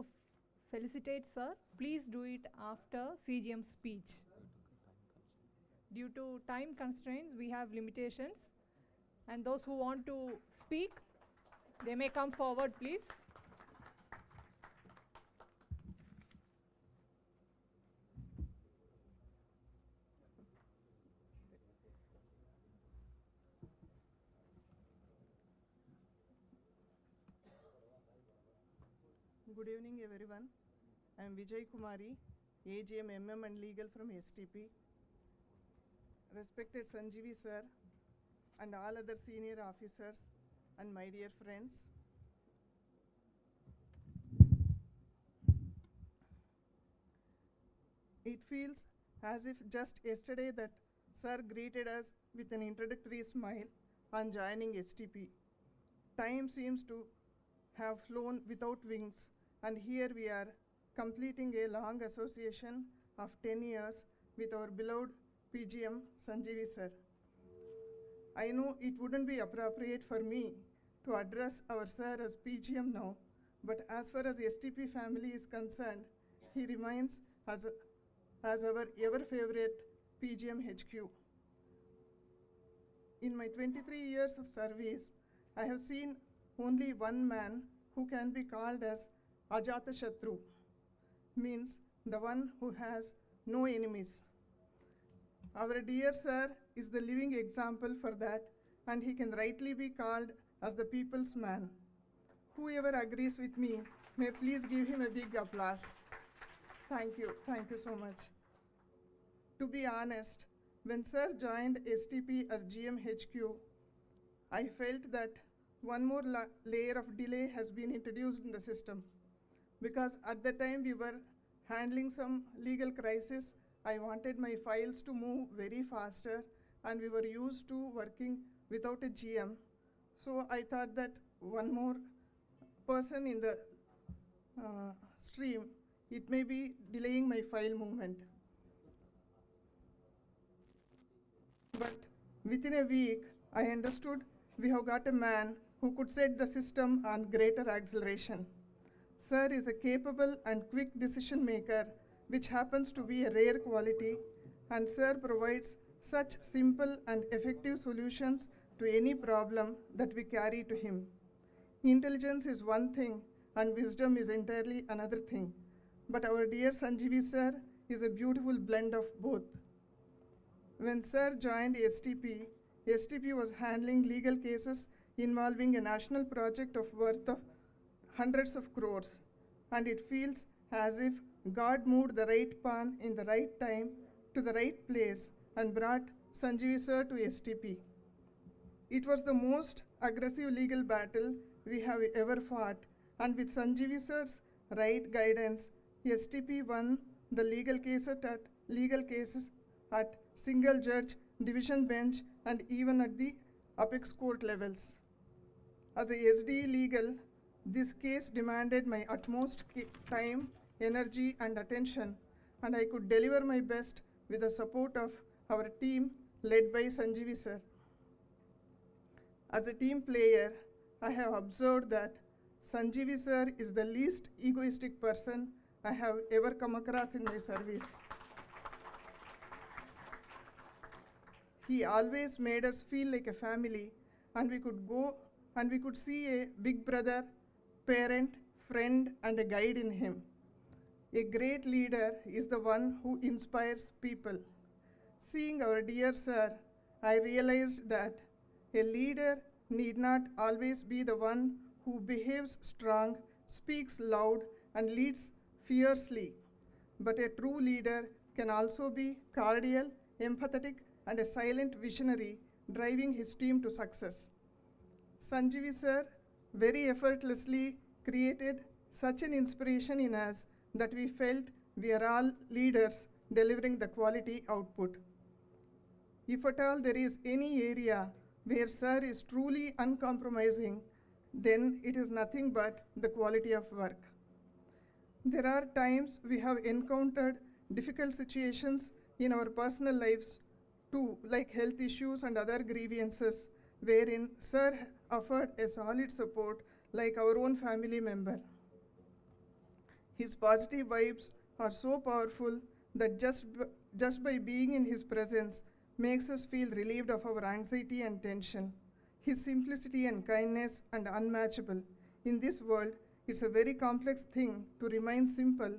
felicitate sir, please do it after CGM speech. Due to time constraints, we have limitations, and those who want to speak, they may come forward, please. Good evening everyone. I am Vijay Kumari, AGM MM and Legal from STP. Respected Sanjeevi sir and all other senior officers and my dear friends. It feels as if just yesterday that sir greeted us with an introductory smile on joining STP. Time seems to have flown without wings, and here we are completing a long association of 10 years with our beloved PGM Sanjeevi sir. I know it wouldn't be appropriate for me to address our sir as PGM now, but as far as STP family is concerned, he remains as our ever favorite PGM HQ. In my 23 years of service, I have seen only one man who can be called as Ajata Shatru, means the one who has no enemies. Our dear sir is the living example for that, and he can rightly be called as the people's man. Whoever agrees with me may please give him a big applause. Thank you so much. To be honest, when sir joined STP as GM HQ, I felt that one more layer of delay has been introduced in the system, because at the time we were handling some legal crisis. I wanted my files to move very faster, and we were used to working without a GM. So I thought that one more person in the stream, it may be delaying my file movement. But within a week, I understood we have got a man who could set the system on greater acceleration. Sir is a capable and quick decision maker, which happens to be a rare quality, and sir provides such simple and effective solutions to any problem that we carry to him. Intelligence is one thing and wisdom is entirely another thing, but our dear Sanjeevi sir is a beautiful blend of both. When sir joined STP, STP was handling legal cases involving a national project of worth of hundreds of crores, and it feels as if God moved the right pawn in the right time to the right place and brought Sanjeevi sir to STP. It was the most aggressive legal battle we have ever fought, and with Sanjeevi sir's right guidance, STP won the legal cases at single judge, division bench, and even at the apex court levels. As a SDE legal, this case demanded my utmost time, energy, and attention, and I could deliver my best with the support of our team led by Sanjeevi sir. As a team player, I have observed that Sanjeevi sir is the least egoistic person I have ever come across in my service. He always made us feel like a family, and we could see a big brother, parent, friend, and a guide in him. A great leader is the one who inspires people. Seeing our dear sir, I realized that a leader need not always be the one who behaves strong, speaks loud, and leads fiercely. But a true leader can also be cordial, empathetic, and a silent visionary, driving his team to success. Sanjeevi sir very effortlessly created such an inspiration in us that we felt we are all leaders delivering the quality output. If at all there is any area where sir is truly uncompromising, then it is nothing but the quality of work. There are times we have encountered difficult situations in our personal lives too, like health issues and other grievances, wherein sir offered a solid support like our own family member. His positive vibes are so powerful that just by being in his presence makes us feel relieved of our anxiety and tension. His simplicity and kindness are unmatchable. In this world, it's a very complex thing to remain simple,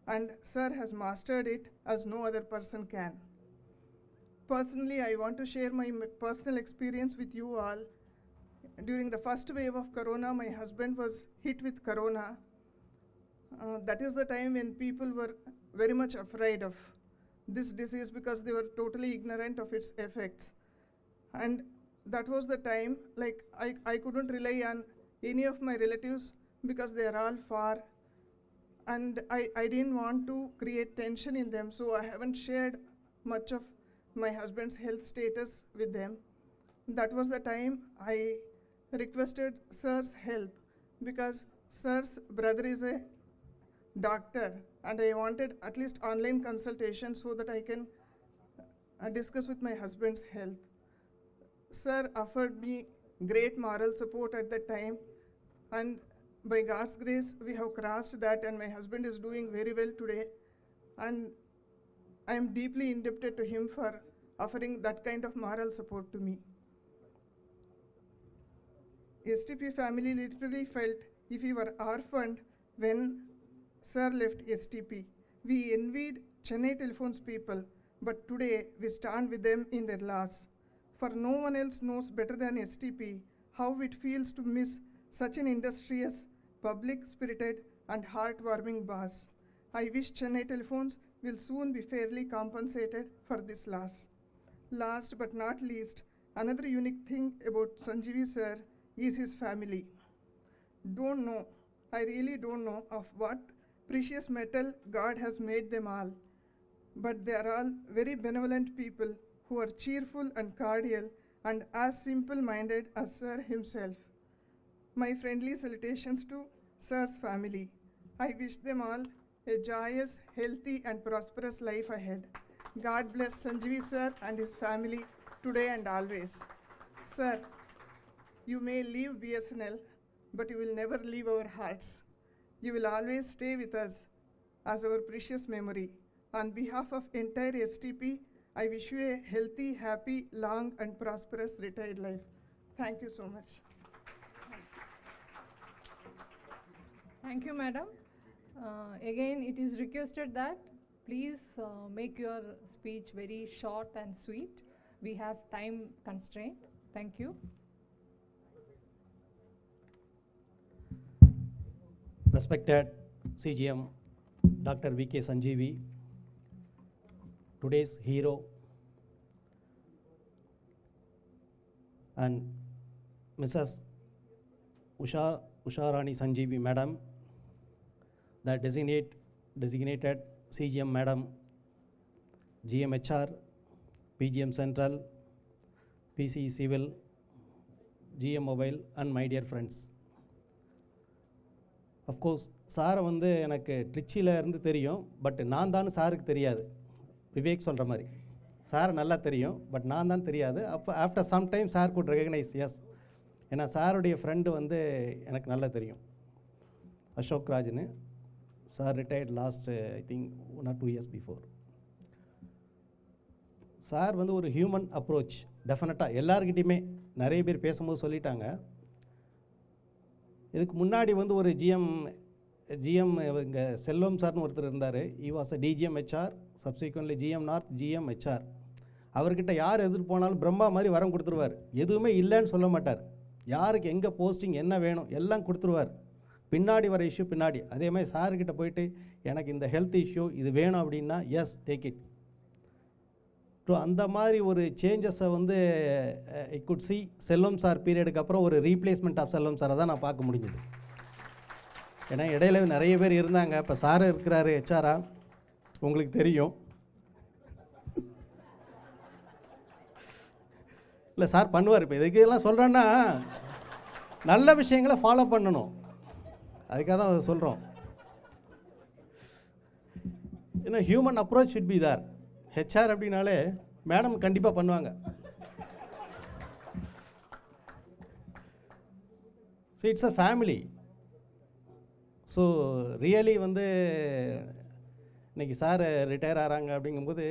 and sir has mastered it as no other person can. Personally, I want to share my personal experience with you all. During the first wave of corona, my husband was hit with corona. That is the time when people were very much afraid of this disease because they were totally ignorant of its effects. And that was the time, like, I couldn't rely on any of my relatives because they are all far. And I didn't want to create tension in them, so I haven't shared much of my husband's health status with them. That was the time I requested sir's help because sir's brother is a doctor, and I wanted at least online consultation so that I can discuss with my husband's health. Sir offered me great moral support at that time, and by God's grace, we have crossed that, and my husband is doing very well today. And I am deeply indebted to him for offering that kind of moral support to me. STP family literally felt if we were orphaned when sir left STP. We envied Chennai Telephone's people, but today we stand with them in their loss. For no one else knows better than STP how it feels to miss such an industrious, public-spirited, and heartwarming boss. I wish Chennai Telephones will soon be fairly compensated for this loss. Last but not least, another unique thing about Sanjeevi sir is his family. I really don't know of what precious metal God has made them all, but they are all very benevolent people who are cheerful and cordial and as simple-minded as sir himself. My friendly salutations to sir's family. I wish them all a joyous, healthy, and prosperous life ahead. God bless Sanjeevi sir and his family today and always. Sir, you may leave BSNL, but you will never leave our hearts. You will always stay with us as our precious memory. On behalf of entire STP, I wish you a healthy, happy, long, and prosperous retired life. Thank you so much. Thank you, madam. Again, it is requested that please make your speech very short and sweet. We have time constraint. Thank you. respected CGM Dr. V.K. Sanjeevi, today's hero, and Mrs. Usharani Sanjeevi Madam, the designated CGM Madam, GMHR, PGM Central, PCE Civil, GM Mobile, and my dear friends. Of course, சாரை வந்து எனக்கு ட்ரிச்சியில் இருந்து தெரியும், but நான் தான் சாருக்கு தெரியாது. விவேக் சொல்கிற மாதிரி சாரை நல்லா தெரியும், பட் நான் தான் தெரியாது. அப்போ after some time sir could recognise, yes, ஏன்னா சாருடைய ஃப்ரெண்டு வந்து எனக்கு நல்லா தெரியும், அசோக் ராஜ்னு. Sir retired last I think 1 or 2 years before. Sir வந்து ஒரு ஹியூமன் அப்ரோச் டெஃபினட்டாக எல்லாருக்கிட்டையுமே நிறைய பேர் பேசும்போது சொல்லிட்டாங்க. இதுக்கு முன்னாடி வந்து ஒரு ஜிஎம் இங்கே செல்வம் சார்னு ஒருத்தர் இருந்தார். He was a DGM HR, subsequently GM north, GM HR. அவர்கிட்ட யார் எதிர்த்து போனாலும் பிரம்மா மாதிரி வரம் கொடுத்துருவார், எதுவுமே இல்லைன்னு சொல்ல மாட்டார். யாருக்கு எங்கே போஸ்டிங் என்ன வேணும் எல்லாம் கொடுத்துருவார், பின்னாடி வர இஷ்யூ பின்னாடி. அதே மாதிரி சார்கிட்ட போயிட்டு எனக்கு இந்த ஹெல்த் இஷ்யூ இது வேணும் அப்படின்னா எஸ் டேக் இட். ஸோ அந்த மாதிரி ஒரு சேஞ்சஸை வந்து I could see Selvam sir பீரியடுக்கு அப்புறம் ஒரு ரீப்ளேஸ்மெண்ட் ஆஃப் செல்வம் சாரை தான் நான் பார்க்க முடிஞ்சுது. ஏன்னா இடையில நிறைய பேர் இருந்தாங்க, இப்போ சார் இருக்கிறாரு ஹெச்ஆரா, உங்களுக்கு தெரியும். இல்லை சார் பண்ணுவார். இப்போ இதுக்கு எல்லாம் சொல்கிறேன்னா நல்ல விஷயங்களை ஃபாலோ பண்ணணும், அதுக்காக தான் சொல்கிறோம். ஏன்னா human approach should be there. HR அப்படின்னாலே மேடம் கண்டிப்பாக பண்ணுவாங்க. So it's a family. So really வந்து இன்றைக்கி சார் ரிட்டையர் ஆகிறாங்க அப்படிங்கும்போது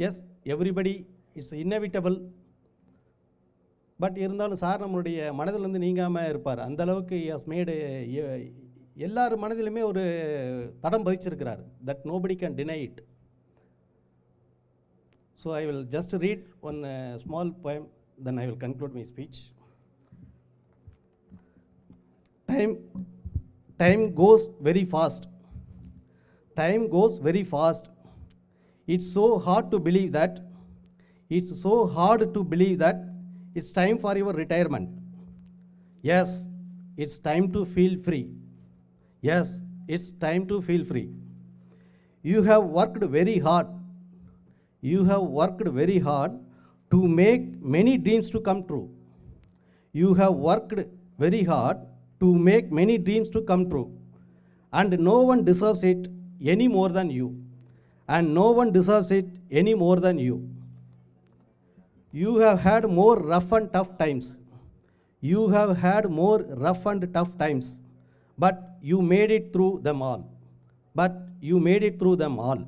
yes everybody it's inevitable. But இருந்தாலும் சார் நம்மளுடைய மனதிலேருந்து நீங்காமல் இருப்பார். அந்தளவுக்கு ஹஸ் மேடு எல்லார் மனதிலுமே ஒரு தடம் பதிச்சிருக்கிறார். That nobody can deny it. So I will just read one small poem, then I will conclude my speech. Time goes very fast. Time goes very fast. It's so hard to believe that. It's so hard to believe that it's time for your retirement. Yes, it's time to feel free. Yes, it's time to feel free. You have worked very hard. You have worked very hard to make many dreams to come true. You have worked very hard to make many dreams to come true. And no one deserves it any more than you. And no one deserves it any more than you. You have had more rough and tough times. You have had more rough and tough times. But you made it through them all. But you made it through them all.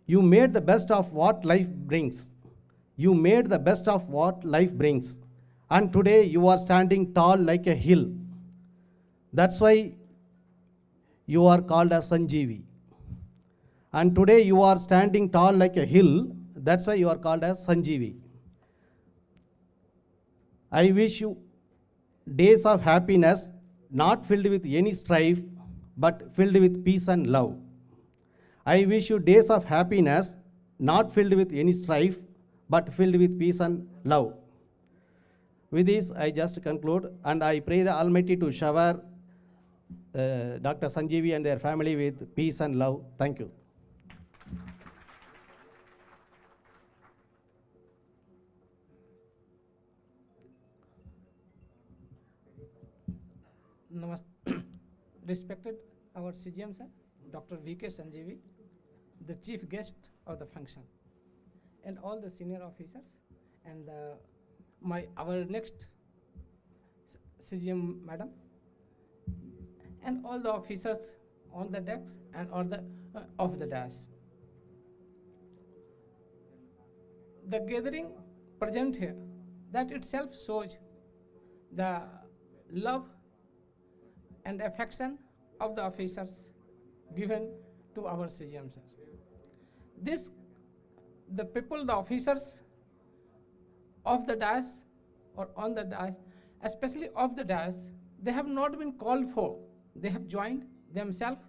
You made the best of what life brings. You made the best of what life brings. And today you are standing tall like a hill. That's why you are called as Sanjeevi. And today you are standing tall like a hill. That's why you are called as Sanjeevi. I wish you days of happiness, not filled with any strife, but filled with peace and love. I wish you days of happiness, not filled with any strife, but filled with peace and love. With this, I just conclude, and I pray the Almighty to shower Dr. Sanjeevi and their family with peace and love. Thank you. Respected our CGM sir, Dr. V.K. Sanjeevi, the chief guest of the function, and all the senior officers, and our next CGM madam, and all the officers on the decks and on the off the dais. The gathering present here, that itself shows the love and affection of the officers given to our CGM sir. The people, the officers of the dais or on the dais, especially of the dais, they have not been called for, they have joined themselves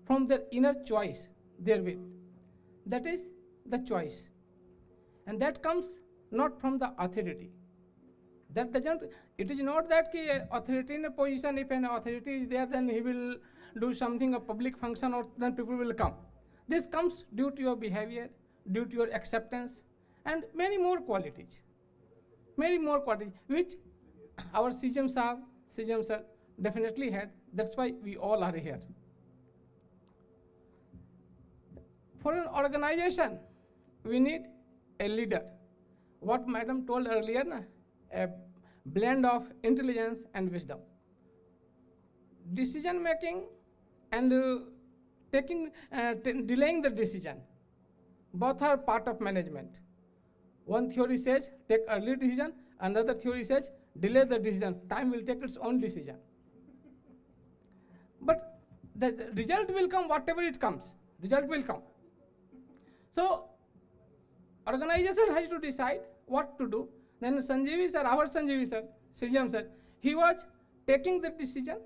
from their inner choice, their will. That is the choice. And that comes not from the authority. That doesn't, it is not that ki authority in a position, if an authority is there, then he will do something, a public function, or then people will come. This comes due to your behavior, due to your acceptance, and many more qualities. Many more qualities, which our CGM sir definitely had. That's why we all are here. For an organization, we need a leader. What madam told earlier, a blend of intelligence and wisdom. Decision making and delaying the decision, both are part of management. One theory says take early decision, another theory says delay the decision. Time will take its own decision. But the result will come, whatever it comes, result will come. So organization has to decide what to do. Then Sanjeevi sir, our Sanjeevi sir, CGM sir, he was taking the decision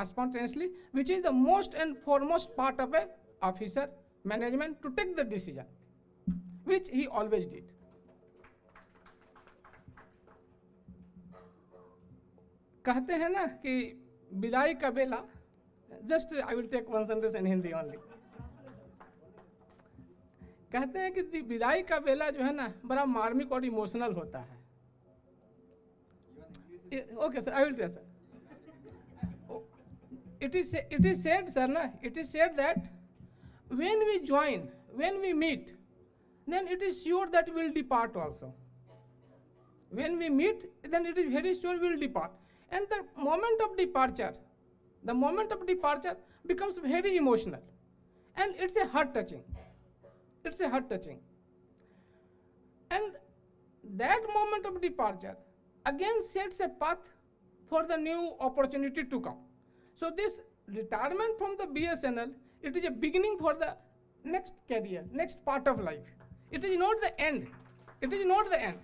spontaneously, which is the most and foremost part of a officer management, to take the decision, which he always did. कहते हैं ना कि विदाई का बेला, just I will take one sentence in Hindi only. कहते हैं कि विदाई का बेला जो है ना बड़ा मार्मिक और इमोशनल होता है. Okay sir, I will tell sir. It is said sir na, it is said that when we join, when we meet, then it is sure that we will depart also. When we meet, then it is very sure we will depart. And the moment of departure becomes very emotional, and it's a heart touching. It's a heart touching. And that moment of departure again sets a path for the new opportunity to come. So this retirement from the BSNL, it is a beginning for the next career, next part of life. It is not the end. It is not the end.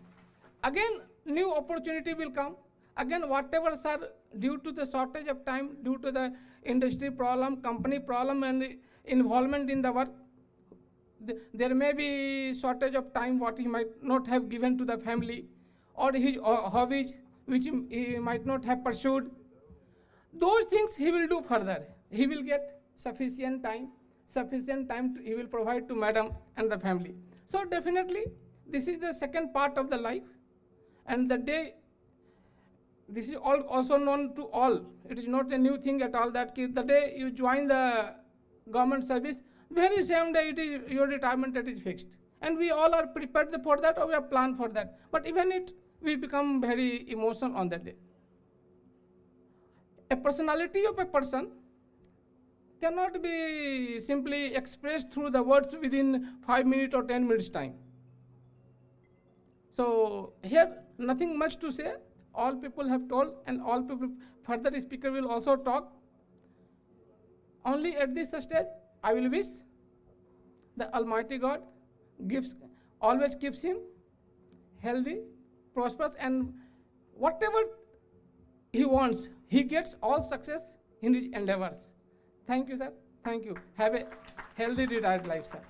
Again, new opportunity will come. Again, whatever sir, due to the shortage of time, due to the industry problem, company problem, and involvement in the work, there may be shortage of time what he might not have given to the family, or his hobbies which he might not have pursued. Those things he will do further. He will get sufficient time he will provide to madam and the family. So definitely this is the second part of the life, and the day, this is all also known to all. It is not a new thing at all that the day you join the government service, very same day it is your retirement that is fixed. And we all are prepared for that, or we have planned for that. But even we become very emotional on that day. A personality of a person cannot be simply expressed through the words within 5 minutes or 10 minutes time. So here nothing much to say. All people have told, and all people, further speaker will also talk. Only at this stage, I will wish the Almighty God always keeps him healthy, prosperous, and whatever he wants, he gets all success in his endeavors. Thank you, sir. Thank you. Have a healthy retired life, sir.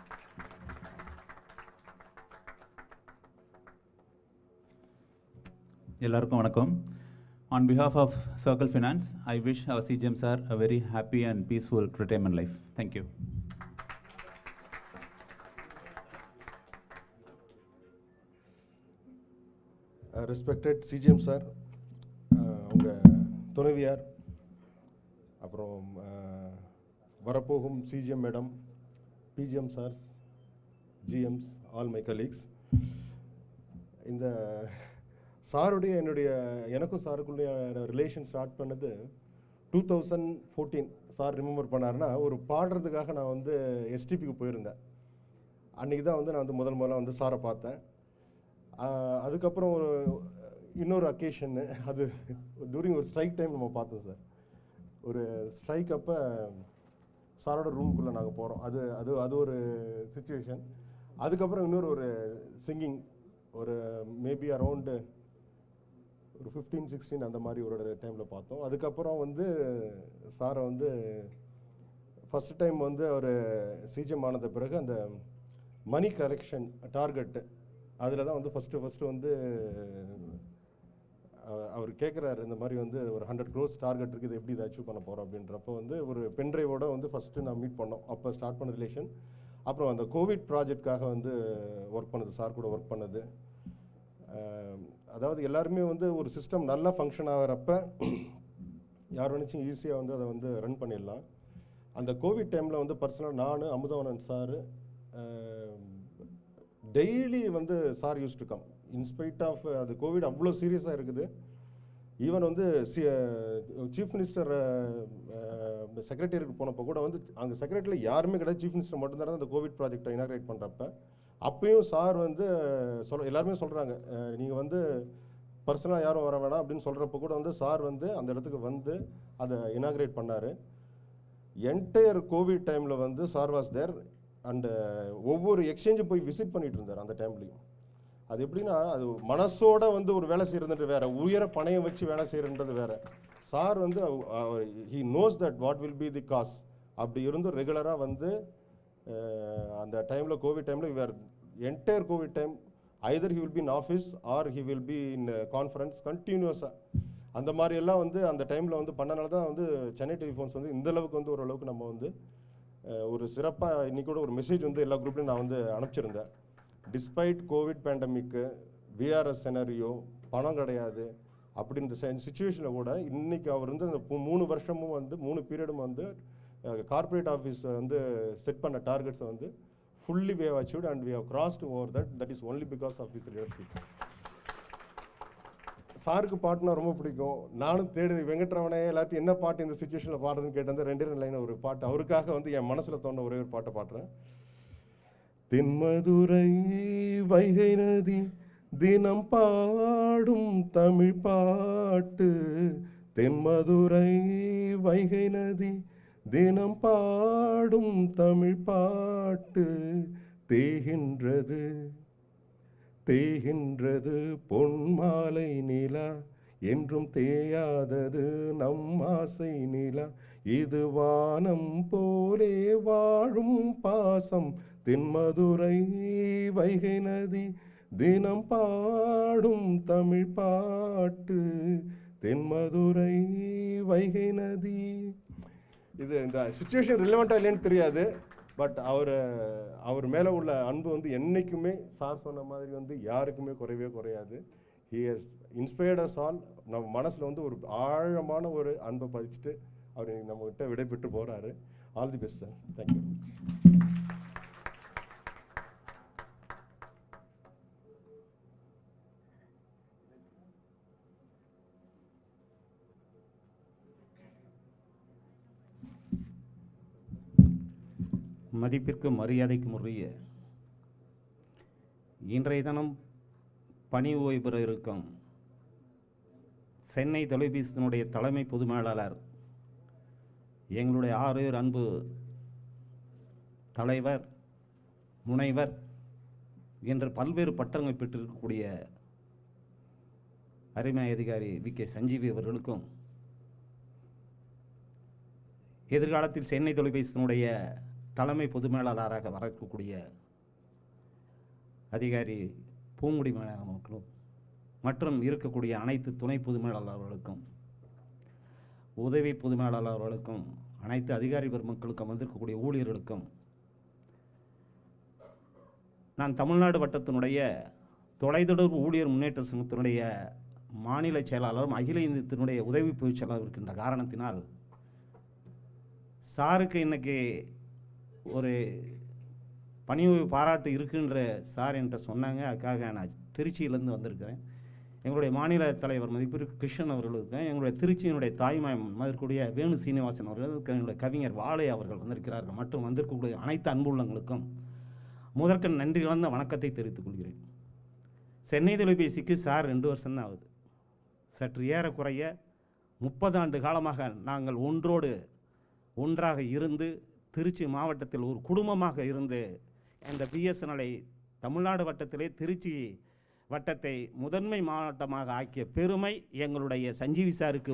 எல்லாருக்கும் வணக்கம். On behalf of Circle Finance, I wish our CGM sir a very happy and peaceful retirement life. Thank you. Respected CGM sir, உங்கள் துணைவியார், அப்புறம் வரப்போகும் CGM madam, PGM sirs, GMs, all my colleagues. இந்த சாருடைய எனக்கும் சாருக்குள்ளே relation start பண்ணது 2014. Sir remember பண்ணாருன்னா, ஒரு பாடுறதுக்காக நான் வந்து எஸ்டிபிக்கு போயிருந்தேன். அன்றைக்கி தான் நான் முதல்ல சாரை பார்த்தேன். அதுக்கப்புறம் இன்னொரு அக்கேஷன்னு, அது டூரிங் ஒரு ஸ்ட்ரைக் டைம் நம்ம பார்த்தோம் சார். ஒரு ஸ்ட்ரைக் அப்போ சாரோட ரூமுக்குள்ளே நாங்கள் போகிறோம். அது ஒரு சுச்சுவேஷன். அதுக்கப்புறம் இன்னொரு சிங்கிங், ஒரு மேபி அரவுண்டு ஒரு 15-16 அந்த மாதிரி ஒரு டைமில் பார்த்தோம். அதுக்கப்புறம் வந்து சாரை வந்து ஃபஸ்ட் டைம் வந்து அவர் சிஜிஎம் ஆனது பிறகு அந்த மணி கலெக்ஷன் டார்கெட்டு அதில் தான் வந்து ஃபஸ்ட்டு வந்து அவர் கேட்குறாரு, இந்த மாதிரி வந்து ஒரு 100 crores டார்கெட் இருக்குது, இது எப்படி இதை அச்சீவ் பண்ண போகிறோம் அப்படின்றப்போ வந்து ஒரு பென்ட்ரைவோட வந்து ஃபஸ்ட்டு நான் மீட் பண்ணோம். அப்போ ஸ்டார்ட் பண்ண ரிலேஷன். அப்புறம் அந்த கோவிட் ப்ராஜெக்ட்காக வந்து ஒர்க் பண்ணது, சார் கூட ஒர்க் பண்ணது. அதாவது எல்லாருமே வந்து ஒரு சிஸ்டம் நல்லா ஃபங்க்ஷன் ஆகிறப்ப யார் வேணுச்சும் ஈஸியாக வந்து அதை வந்து ரன் பண்ணிடலாம். அந்த கோவிட் டைமில் வந்து பர்சனலாக நான், அமுதவனன் சார் டெய்லி வந்து sir use to come in spite of அது கோவிட் அவ்வளோ சீரியஸாக இருக்குது. ஈவன் வந்து சீஃப் மினிஸ்டர் செக்ரட்டரிக்கு போனப்போ கூட வந்து அங்கே செக்ரட்டரியில் யாருமே கிடையாது, சீஃப் மினிஸ்டர் மட்டும்தான் அந்த கோவிட் ப்ராஜெக்டை இனாக்ரேட் பண்ணுறப்ப அப்பயும் சார் வந்து எல்லாருமே சொல்கிறாங்க, நீங்கள் வந்து பர்சனலாக யாரும் வர வேணாம் அப்படின்னு சொல்கிறப்ப கூட வந்து சார் வந்து அந்த இடத்துக்கு வந்து அதை இனாக்ரேட் பண்ணார். என்டையர் கோவிட் டைமில் வந்து சார் வாஸ் தேர் அண்டு ஒவ்வொரு எக்ஸ்சேஞ்சும் போய் விசிட் பண்ணிட்டு இருந்தார் அந்த டைம்லையும். அது எப்படின்னா அது மனசோட வந்து ஒரு வேலை செய்யறது வேற, உயர பணையம் வச்சு வேலை செய்யறது வேற. சார் வந்து he knows that what will be the cause. அப்படி இருந்து ரெகுலராக வந்து அந்த டைமில் கோவிட் டைமில் where entire COVID time either he will be in office or he will be in conference கண்டினியூஸாக. அந்த மாதிரி எல்லாம் வந்து அந்த டைமில் வந்து பண்ணனால தான் வந்து சென்னை டெலிஃபோன்ஸ் வந்து இந்தளவுக்கு வந்து ஓரளவுக்கு நம்ம வந்து ஒரு சிறப்பாக இன்றைக்கி கூட ஒரு மெசேஜ் வந்து எல்லா குரூப்லையும் நான் வந்து அனுப்பிச்சிருந்தேன். டிஸ்பைட் கோவிட் பேண்டமிக்கு, விஆர்எஸ் செனரியோ, பணம் கிடையாது அப்படின்ற சுச்சுவேஷனில் கூட இன்றைக்கி அவர் வந்து அந்த 3 வருஷமும் வந்து 3 பீரியடும் வந்து கார்பரேட் ஆஃபீஸ் வந்து செட் பண்ண டார்கெட்ஸை வந்து fully we have achieved and we have crossed over that is only because of his leadership. சாருக்கு பாட்டுனா ரொம்ப பிடிக்கும். நானும் தேடி வெங்கட்ரமணே எல்லாத்தையும் என்ன பாட்டு இந்த சுச்சுவேஷனில் பாடுறதுன்னு கேட்டு 2 லைன் ஒரு பாட்டு அவருக்காக வந்து என் மனசில் தோன்ற ஒரே ஒரு பாட்டை பாடுறேன். தென்மதுரை வைகை நதி தினம் பாடும் தமிழ் பாட்டு, தென்மதுரை வைகை நதி தினம் பாடும் தமிழ் பாட்டு, தேகின்றது தேகின்றது பொன்மாலை நிலா, என்றும் தேயாதது நம் ஆசை நிலா, இது வானம் போலே வாழும் பாசம், தென்மதுரை வைகை நதி தினம் பாடும் தமிழ் பாட்டு, தென்மதுரை வைகை நதி. இது இந்த சுச்சுவேஷன் ரிலவெண்ட்டாக இல்லைன்னு தெரியாது, பட் அவர் மேலே உள்ள அன்பு வந்து என்றைக்குமே சார் சொன்ன மாதிரி வந்து யாருக்குமே குறையாது. He has inspired as all. நம்ம மனசில் வந்து ஒரு ஆழமான ஒரு அன்பை பதிச்சுட்டு அவர் நம்மகிட்ட விடைபெற்று போகிறாரு. All the best sir. Thank you. மதிப்பிற்கு மரியாதைக்கு உரிய இன்றைய தினம் பணி ஓய்வு பெற இருக்கும் சென்னை தொலைபேசியினுடைய தலைமை பொது மேலாளர், எங்களுடைய ஆரோர் அன்பு தலைவர், முனைவர் என்ற பல்வேறு பட்டங்களை பெற்றிருக்கக்கூடிய அருமை அதிகாரி வி.கே. சஞ்சீவி அவர்களுக்கும், எதிர்காலத்தில் சென்னை தொலைபேசியினுடைய தலைமை பொது மேலாளராக வரக்கூடிய அதிகாரி பூங்குடி மேலாளர்களும் மற்றும் இருக்கக்கூடிய அனைத்து துணை பொது மேலாளர்களுக்கும், உதவி பொது மேலாளர்களுக்கும், அனைத்து அதிகாரி பெருமக்களுக்கும், வந்திருக்கக்கூடிய ஊழியர்களுக்கும், நான் தமிழ்நாடு வட்டத்தினுடைய தொலைத்தொடர்பு ஊழியர் முன்னேற்ற சங்கத்தினுடைய மாநில செயலாளரும் அகில இந்தியத்தினுடைய உதவி பொதுச் செயலாளர் இருக்கின்ற காரணத்தினால் சாருக்கு இன்னைக்கு ஒரு பணி ஓய்வு பாராட்டு இருக்குன்ற சார் என்கிட்ட சொன்னாங்க. அதுக்காக நான் திருச்சியிலேருந்து வந்திருக்கிறேன். எங்களுடைய மாநில தலைவர் மதிப்பிற்கு கிருஷ்ணன் அவர்களுக்கு, எங்களுடைய திருச்சியினுடைய தாய்மாமன் மதிப்பிற்குரிய வேணு சீனிவாசன் அவர்களுக்கு, எங்களுடைய கவிஞர் வாழை அவர்கள் வந்திருக்கிறார்கள் மற்றும் வந்திருக்கக்கூடிய அனைத்து அன்புள்ளங்களுக்கும் முதற்கண் நன்றி கலந்த வணக்கத்தை தெரிவித்துக் கொள்கிறேன். சென்னை தொலைபேசிக்கு சார் 2 வருஷம் தான் ஆகுது. சற்று ஏறக்குறைய 30 ஆண்டு காலமாக நாங்கள் ஒன்றாக இருந்து திருச்சி மாவட்டத்தில் ஒரு குடும்பமாக இருந்து இந்த பிஎஸ்என்எல்ஐ தமிழ்நாடு வட்டத்திலே திருச்சி வட்டத்தை முதன்மை மாவட்டமாக ஆக்கிய பெருமை எங்களுடைய சஞ்சீவி சாருக்கு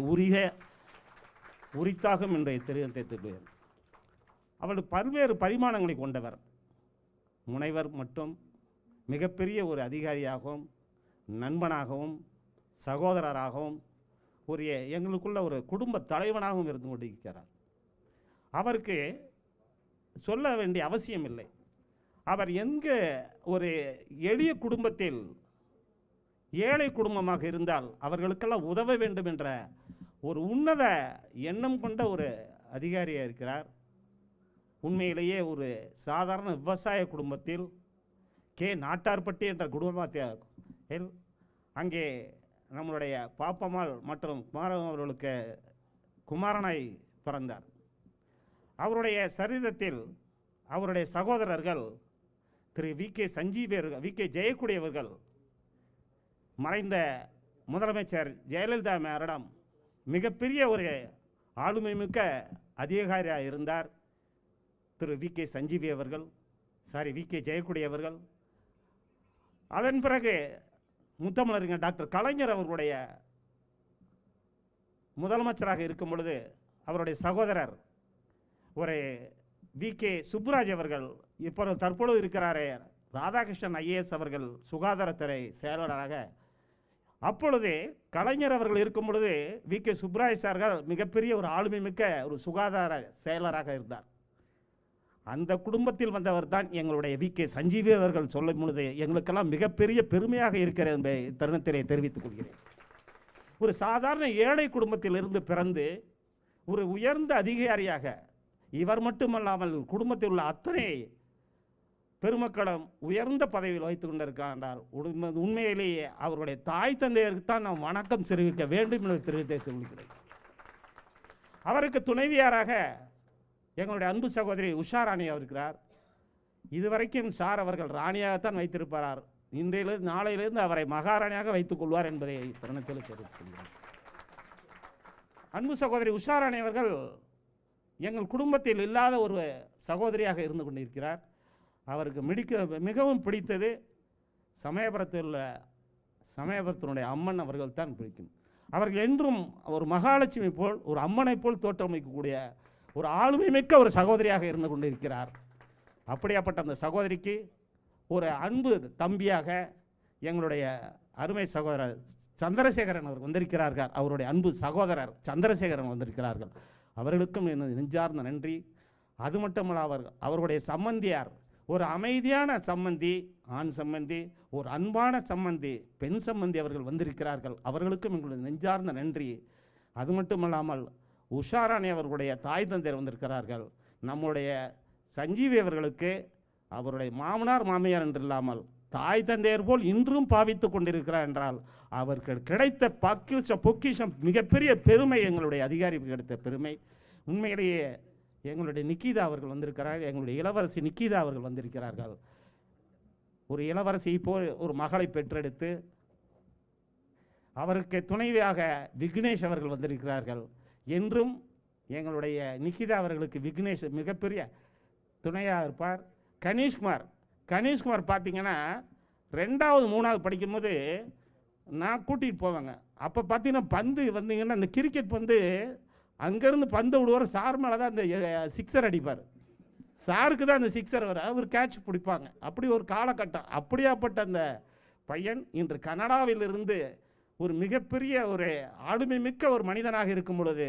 உரித்தாகும் என்ற தெரிவித்து அவர் பல்வேறு பரிமாணங்களை கொண்டவர். முனைவர் மட்டும் மிகப்பெரிய ஒரு அதிகாரியாகவும் நண்பனாகவும் சகோதரராகவும் ஒரு எங்களுக்குள்ள ஒரு குடும்ப தலைவனாகவும் இருந்து கொண்டிருக்கிறார். அவருக்கு சொல்ல வேண்டிய அவசியம் இல்லை. அவர் எங்கே ஒரு எளிய குடும்பத்தில் ஏழை குடும்பமாக இருந்தால் அவர்களுக்கெல்லாம் உதவ வேண்டும் என்ற ஒரு உன்னத எண்ணம் கொண்ட ஒரு அதிகாரியாக இருக்கிறார். உண்மையிலேயே ஒரு சாதாரண விவசாய குடும்பத்தில் நாட்டார்பட்டி என்ற குடும்பத்தில் அங்கே நம்மளுடைய பாப்பம்மாள் மற்றும் குமாரன் அவர்களுக்கு குமாரனாய் பிறந்தார். அவருடைய சரிதத்தில் அவருடைய சகோதரர்கள் திரு வி.கே. ஜெயக்குடி அவர்கள் மறைந்த முதலமைச்சர் ஜெயலலிதா மேரிடம் மிகப்பெரிய ஒரு ஆளுமை மிக்க அதிகாரியாக இருந்தார். திரு வி.கே. ஜெயக்குடி அவர்கள். அதன் பிறகு முத்தமிழறிஞர் டாக்டர் கலைஞர் அவர்களுடைய முதலமைச்சராக இருக்கும் பொழுது அவருடைய சகோதரர் ஒரு வி.கே. சுப்புராஜ் அவர்கள் தற்பொழுது இருக்கிறாரே ராதாகிருஷ்ணன் ஐஏஎஸ் அவர்கள் சுகாதாரத்துறை செயலாளராக, அப்பொழுது கலைஞர் அவர்கள் இருக்கும் பொழுது வி.கே. சுப்புராஜ் சார்கள் மிகப்பெரிய ஒரு ஆளுமை மிக்க ஒரு சுகாதார செயலராக இருந்தார். அந்த குடும்பத்தில் வந்தவர் தான் எங்களுடைய வி.கே. சஞ்சீவி அவர்கள் சொல்லும் பொழுது எங்களுக்கெல்லாம் மிகப்பெரிய பெருமையாக இருக்கிறது என்பதை தருணத்திலே தெரிவித்துக் கொள்கிறேன். ஒரு சாதாரண ஏழை குடும்பத்திலிருந்து பிறந்து ஒரு உயர்ந்த அதிகாரியாக இவர் மட்டுமல்லாமல் குடும்பத்தில் உள்ள அத்தனை பெருமக்களும் உயர்ந்த பதவியில் வைத்துக் கொண்டிருக்கிறார். உண்மையிலேயே அவருடைய தாய் தந்தையருக்கு தான் நாம் வணக்கம் தெரிவிக்க வேண்டும் என்று தெரிவித்துக் கொள்கிறேன். அவருக்கு துணைவியாராக எங்களுடைய அன்பு சகோதரி உஷா ராணி இருக்கிறார். இதுவரைக்கும் சார் அவர்கள் ராணியாகத்தான் வைத்திருப்பார். இன்றையிலிருந்து நாளையிலிருந்து அவரை மகாராணியாக வைத்துக் கொள்வார் என்பதை தருணத்தில் தெரிவித்துக் கொள்கிறேன். அன்பு சகோதரி உஷா ராணி அவர்கள் எங்கள் குடும்பத்தில் இல்லாத ஒரு சகோதரியாக இருந்து கொண்டிருக்கிறார். அவருக்கு மிகவும் பிடித்தது சமயபுரத்தினுடைய அம்மன் அவர்கள் தான் பிடிக்கும். அவர்கள் என்றும் ஒரு மகாலட்சுமி போல் ஒரு அம்மனை போல் தோற்றமைக்கக்கூடிய ஒரு ஆளுமை மிக்க ஒரு சகோதரியாக இருந்து கொண்டிருக்கிறார். அப்படியாப்பட்ட அந்த சகோதரிக்கு ஒரு அன்பு தம்பியாக எங்களுடைய அருமை சகோதரர் சந்திரசேகரன் அவர் வந்திருக்கிறார்கள். அவருடைய அன்பு சகோதரர் சந்திரசேகரன் வந்திருக்கிறார்கள். அவர்களுக்கும் எனது நெஞ்சார்ந்த நன்றி. அது மட்டுமல்ல, அவருடைய சம்பந்தியார் ஒரு அமைதியான சம்பந்தி, ஆண் சம்பந்தி, ஒரு அன்பான சம்பந்தி, பெண் சம்பந்தி அவர்கள் வந்திருக்கிறார்கள். அவர்களுக்கும் எங்களுடைய நெஞ்சார்ந்த நன்றி. அது மட்டுமல்லாமல் உஷாராணி அவர்களுடைய தாய் தந்தையர் வந்திருக்கிறார்கள். நம்முடைய சஞ்சீவி அவர்களுக்கு அவருடைய மாமனார் மாமியார் என்று இல்லாமல் தாய் தந்தையர் போல் இன்றும் பாவித்து கொண்டிருக்கிறார் என்றால் அவர்கள் கிடைத்த பொக்கிஷம் மிகப்பெரிய பெருமை, எங்களுடைய அதிகாரிக்கு கிடைத்த பெருமை. உண்மையிலேயே எங்களுடைய நிக்கிதா அவர்கள் வந்திருக்கிறார்கள். எங்களுடைய இளவரசி நிக்கிதா அவர்கள் வந்திருக்கிறார்கள். ஒரு இளவரசி போல் ஒரு மகளை பெற்றெடுத்து அவருக்கு துணைவியாக விக்னேஷ் அவர்கள் வந்திருக்கிறார்கள். என்றும் எங்களுடைய நிக்கிதா அவர்களுக்கு விக்னேஷ் மிகப்பெரிய துணையாக இருப்பார். கணேஷ்குமார் பார்த்தீங்கன்னா 2வது 3வது படிக்கும்போது நான் கூட்டிகிட்டு போவேங்க. அப்போ பார்த்தீங்கன்னா பந்து வந்தீங்கன்னா அந்த கிரிக்கெட் பந்து அங்கேருந்து பந்து விடுவார். சார் மேலே தான் அந்த சிக்ஸர் அடிப்பார். சாருக்கு தான் அந்த சிக்ஸர் வர அவர் கேட்ச் பிடிப்பாங்க. அப்படி ஒரு காலகட்டம். அப்படியாப்பட்ட அந்த பையன் இன்று கனடாவிலிருந்து ஒரு மிகப்பெரிய ஒரு ஆளுமை மிக்க ஒரு மனிதனாக இருக்கும் பொழுது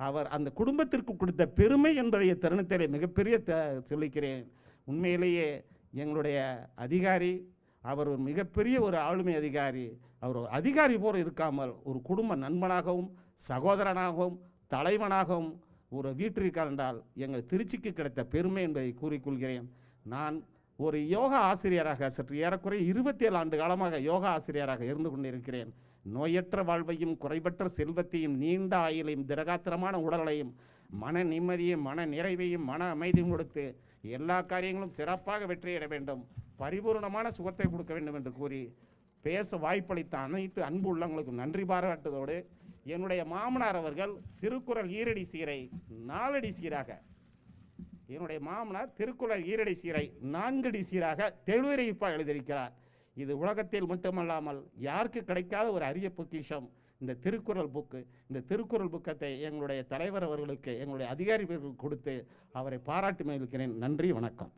அவர் அந்த குடும்பத்திற்கு கொடுத்த பெருமை என்பதை தருணத்திலே மிகப்பெரிய சொல்லிக்கிறேன். உண்மையிலேயே எங்களுடைய அதிகாரி அவர் ஒரு மிகப்பெரிய ஒரு ஆளுமை அதிகாரி. அவர் ஒரு அதிகாரி போல் இருக்காமல் ஒரு குடும்ப நண்பனாகவும் சகோதரனாகவும் தலைவனாகவும் ஒரு வீட்டிற்கு என்றால் எங்கள் திருச்சிக்கு கிடைத்த பெருமை என்பதை கூறிக்கொள்கிறேன். நான் ஒரு யோகா ஆசிரியராக சற்று ஏறக்குறைய 27 ஆண்டு காலமாக யோகா ஆசிரியராக இருந்து கொண்டிருக்கிறேன். நோயற்ற வாழ்வையும் குறைபற்ற செல்வத்தையும் நீண்ட ஆயுளையும் திரகாத்திரமான உடலையும் மன நிம்மதியும் மன நிறைவையும் மன அமைதியும் கொடுத்து எல்லா காரியங்களும் சிறப்பாக வெற்றியிட வேண்டும், பரிபூர்ணமான சுகத்தை கொடுக்க வேண்டும் என்று கூறி பேச வாய்ப்பளித்த அனைத்து அன்பு உள்ளவங்களுக்கும் நன்றி பாராட்டுவதோடு என்னுடைய மாமனார் அவர்கள் திருக்குறள் ஈரடி சீரை 4 அடி சீராக, என்னுடைய மாமனார் திருக்குறள் ஈரடி சீரை 4 அடி சீராக தெளிவுரைப்பாக எழுதியிருக்கிறார். இது உலகத்தில் மட்டுமல்லாமல் யாருக்கு கிடைக்காத ஒரு அரிய பொக்கிஷம் இந்த திருக்குறள் புக்கு. இந்த திருக்குறள் புக்கத்தை எங்களுடைய தலைவர் அவர்களுக்கு, எங்களுடைய அதிகாரிகளுக்கு கொடுத்து அவரை பாராட்டி மகிழ்கிறேன். நன்றி, வணக்கம்.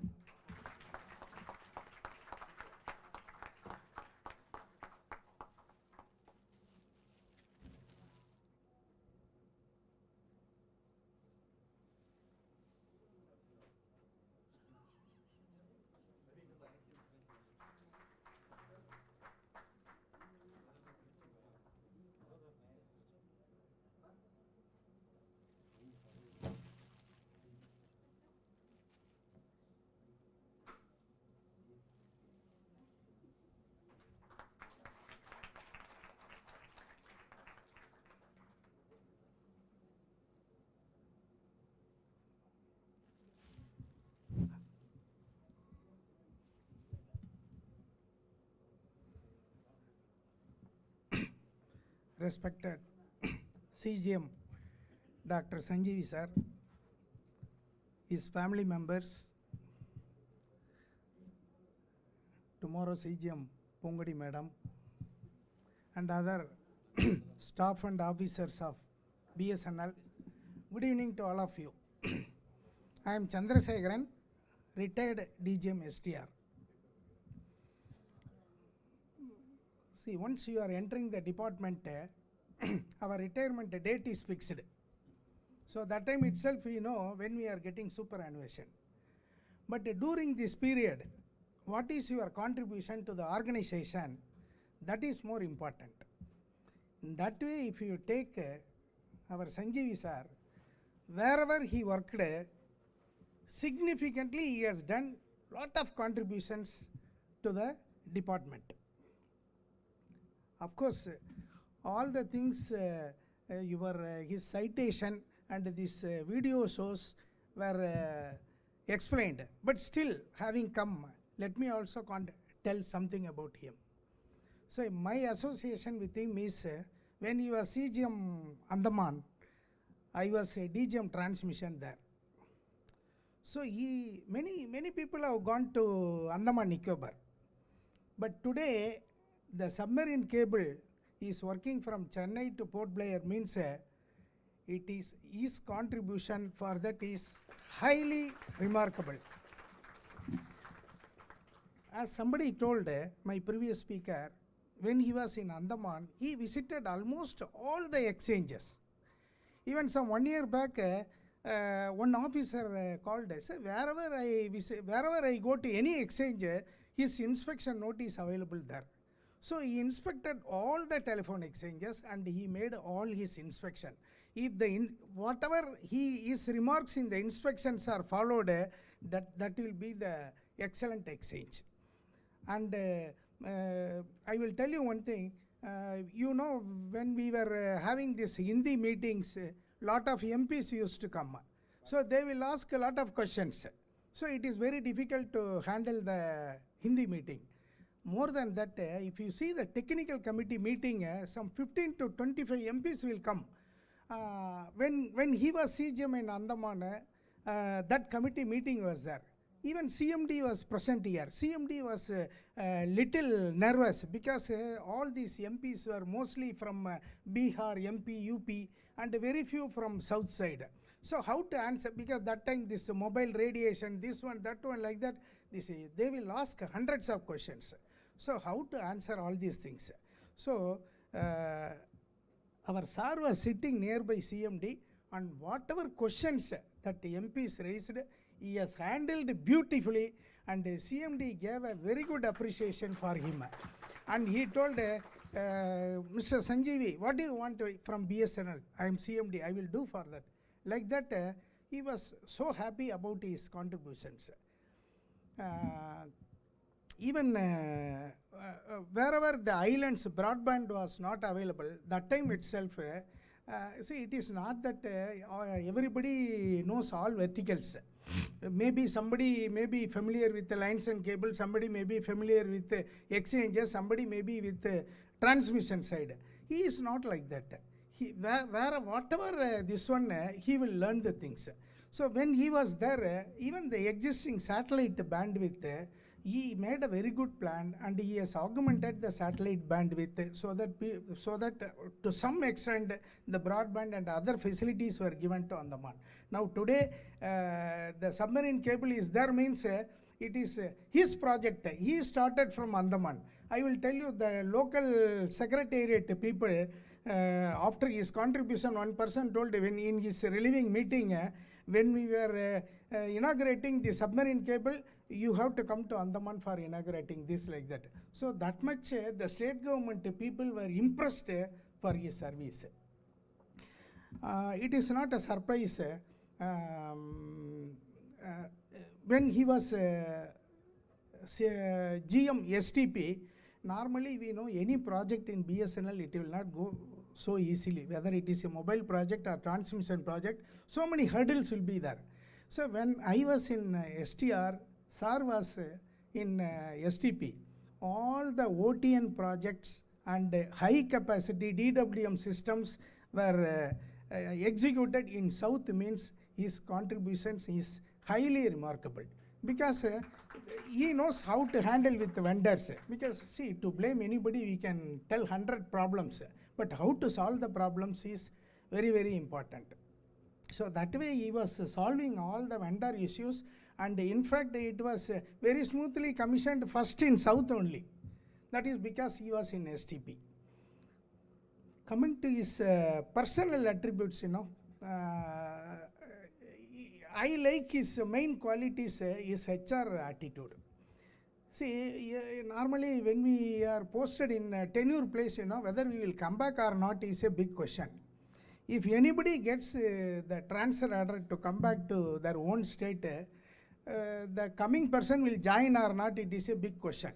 Respected CGM Dr. Sanjeevi sir, his family members, tomorrow CGM Pongadi madam, and other staff and officers of BSNL, good evening to all of you. I am Chandrasekharan, retired DGM STR. See, once you are entering the department, our retirement date is fixed. So that time itself, you know, when we are getting superannuation. But during this period, what is your contribution to the organization? That is more important. In that way, if you take our Sanjeevi sir, wherever he worked, significantly he has done lot of contributions to the department. Of course, all the things, his citation and this video shows were explained. But still, having come, let me also tell something about him. So my association with him is when he was CGM Andaman, I was a DGM transmission there. So many people have gone to Andaman Nicobar. But today, the submarine cable is working from Chennai to Port Blair, means it is his contribution for that is highly remarkable. As somebody told my previous speaker, when he was in Andaman, he visited almost all the exchanges. Even some 1 year back, one officer called us, wherever I go to any exchange, his inspection note is available there. So he inspected all the telephone exchanges and he made all his inspection. If whatever his remarks in the inspections are followed, that will be the excellent exchange. And I will tell you one thing, you know, when we were having these Hindi meetings, lot of MPs used to come. So they will ask a lot of questions. So it is very difficult to handle the Hindi meeting. More than that, if you see the technical committee meeting, some 15 to 25 MPs will come. When he was CGM in Andaman, that committee meeting was there. Even CMD was present here. CMD was little nervous because all these MPs were mostly from Bihar, MP, UP, and very few from south side. So how to answer, because that time this mobile radiation, this one, that one, like that, they will ask hundreds of questions. So how to answer all these things? So our sir was sitting nearby CMD, and whatever questions that the MPs raised, he has handled beautifully, and CMD gave a very good appreciation for him. And he told Mr. Sanjeevi, what do you want from BSNL? I am CMD, I will do for that. Like that, he was so happy about his contributions. Even wherever the islands broadband was not available, that time itself, see, it is not that everybody knows all verticals. Maybe somebody may be familiar with the lines and cables, somebody may be familiar with the exchanges, somebody may be with the transmission side. He is not like that. Whatever this one, he will learn the things. So when he was there, even the existing satellite bandwidth, he made a very good plan, and he has augmented the satellite bandwidth so that to some extent the broadband and other facilities were given to Andaman. Now today the submarine cable is there means it is his project. He started from Andaman. I will tell you, the local secretariat people, after his contribution, one person told when in his relieving meeting, when we were inaugurating the submarine cable, you have to come to Andaman for inaugurating this, like that. So that much the state government people were impressed for his service. It is not a surprise. When he was GM STP, normally we know any project in BSNL, it will not go so easily, whether it is a mobile project or transmission project, so many hurdles will be there. So when I was in STR, Sir was in STP, all the OTN projects and high capacity DWM systems were executed in South, means his contributions is highly remarkable, because he knows how to handle with the vendors. Because see, to blame anybody, we can tell 100 problems, but how to solve the problems is very, very important. So that way he was solving all the vendor issues, and in fact it was very smoothly commissioned first in South only. That is because he was in STP. Coming to his personal attributes, I like his main qualities, his HR attitude. See, normally when we are posted in a tenure place, whether we will come back or not is a big question. If anybody gets the transfer order to come back to their own state, the coming person will join or not, it is a big question.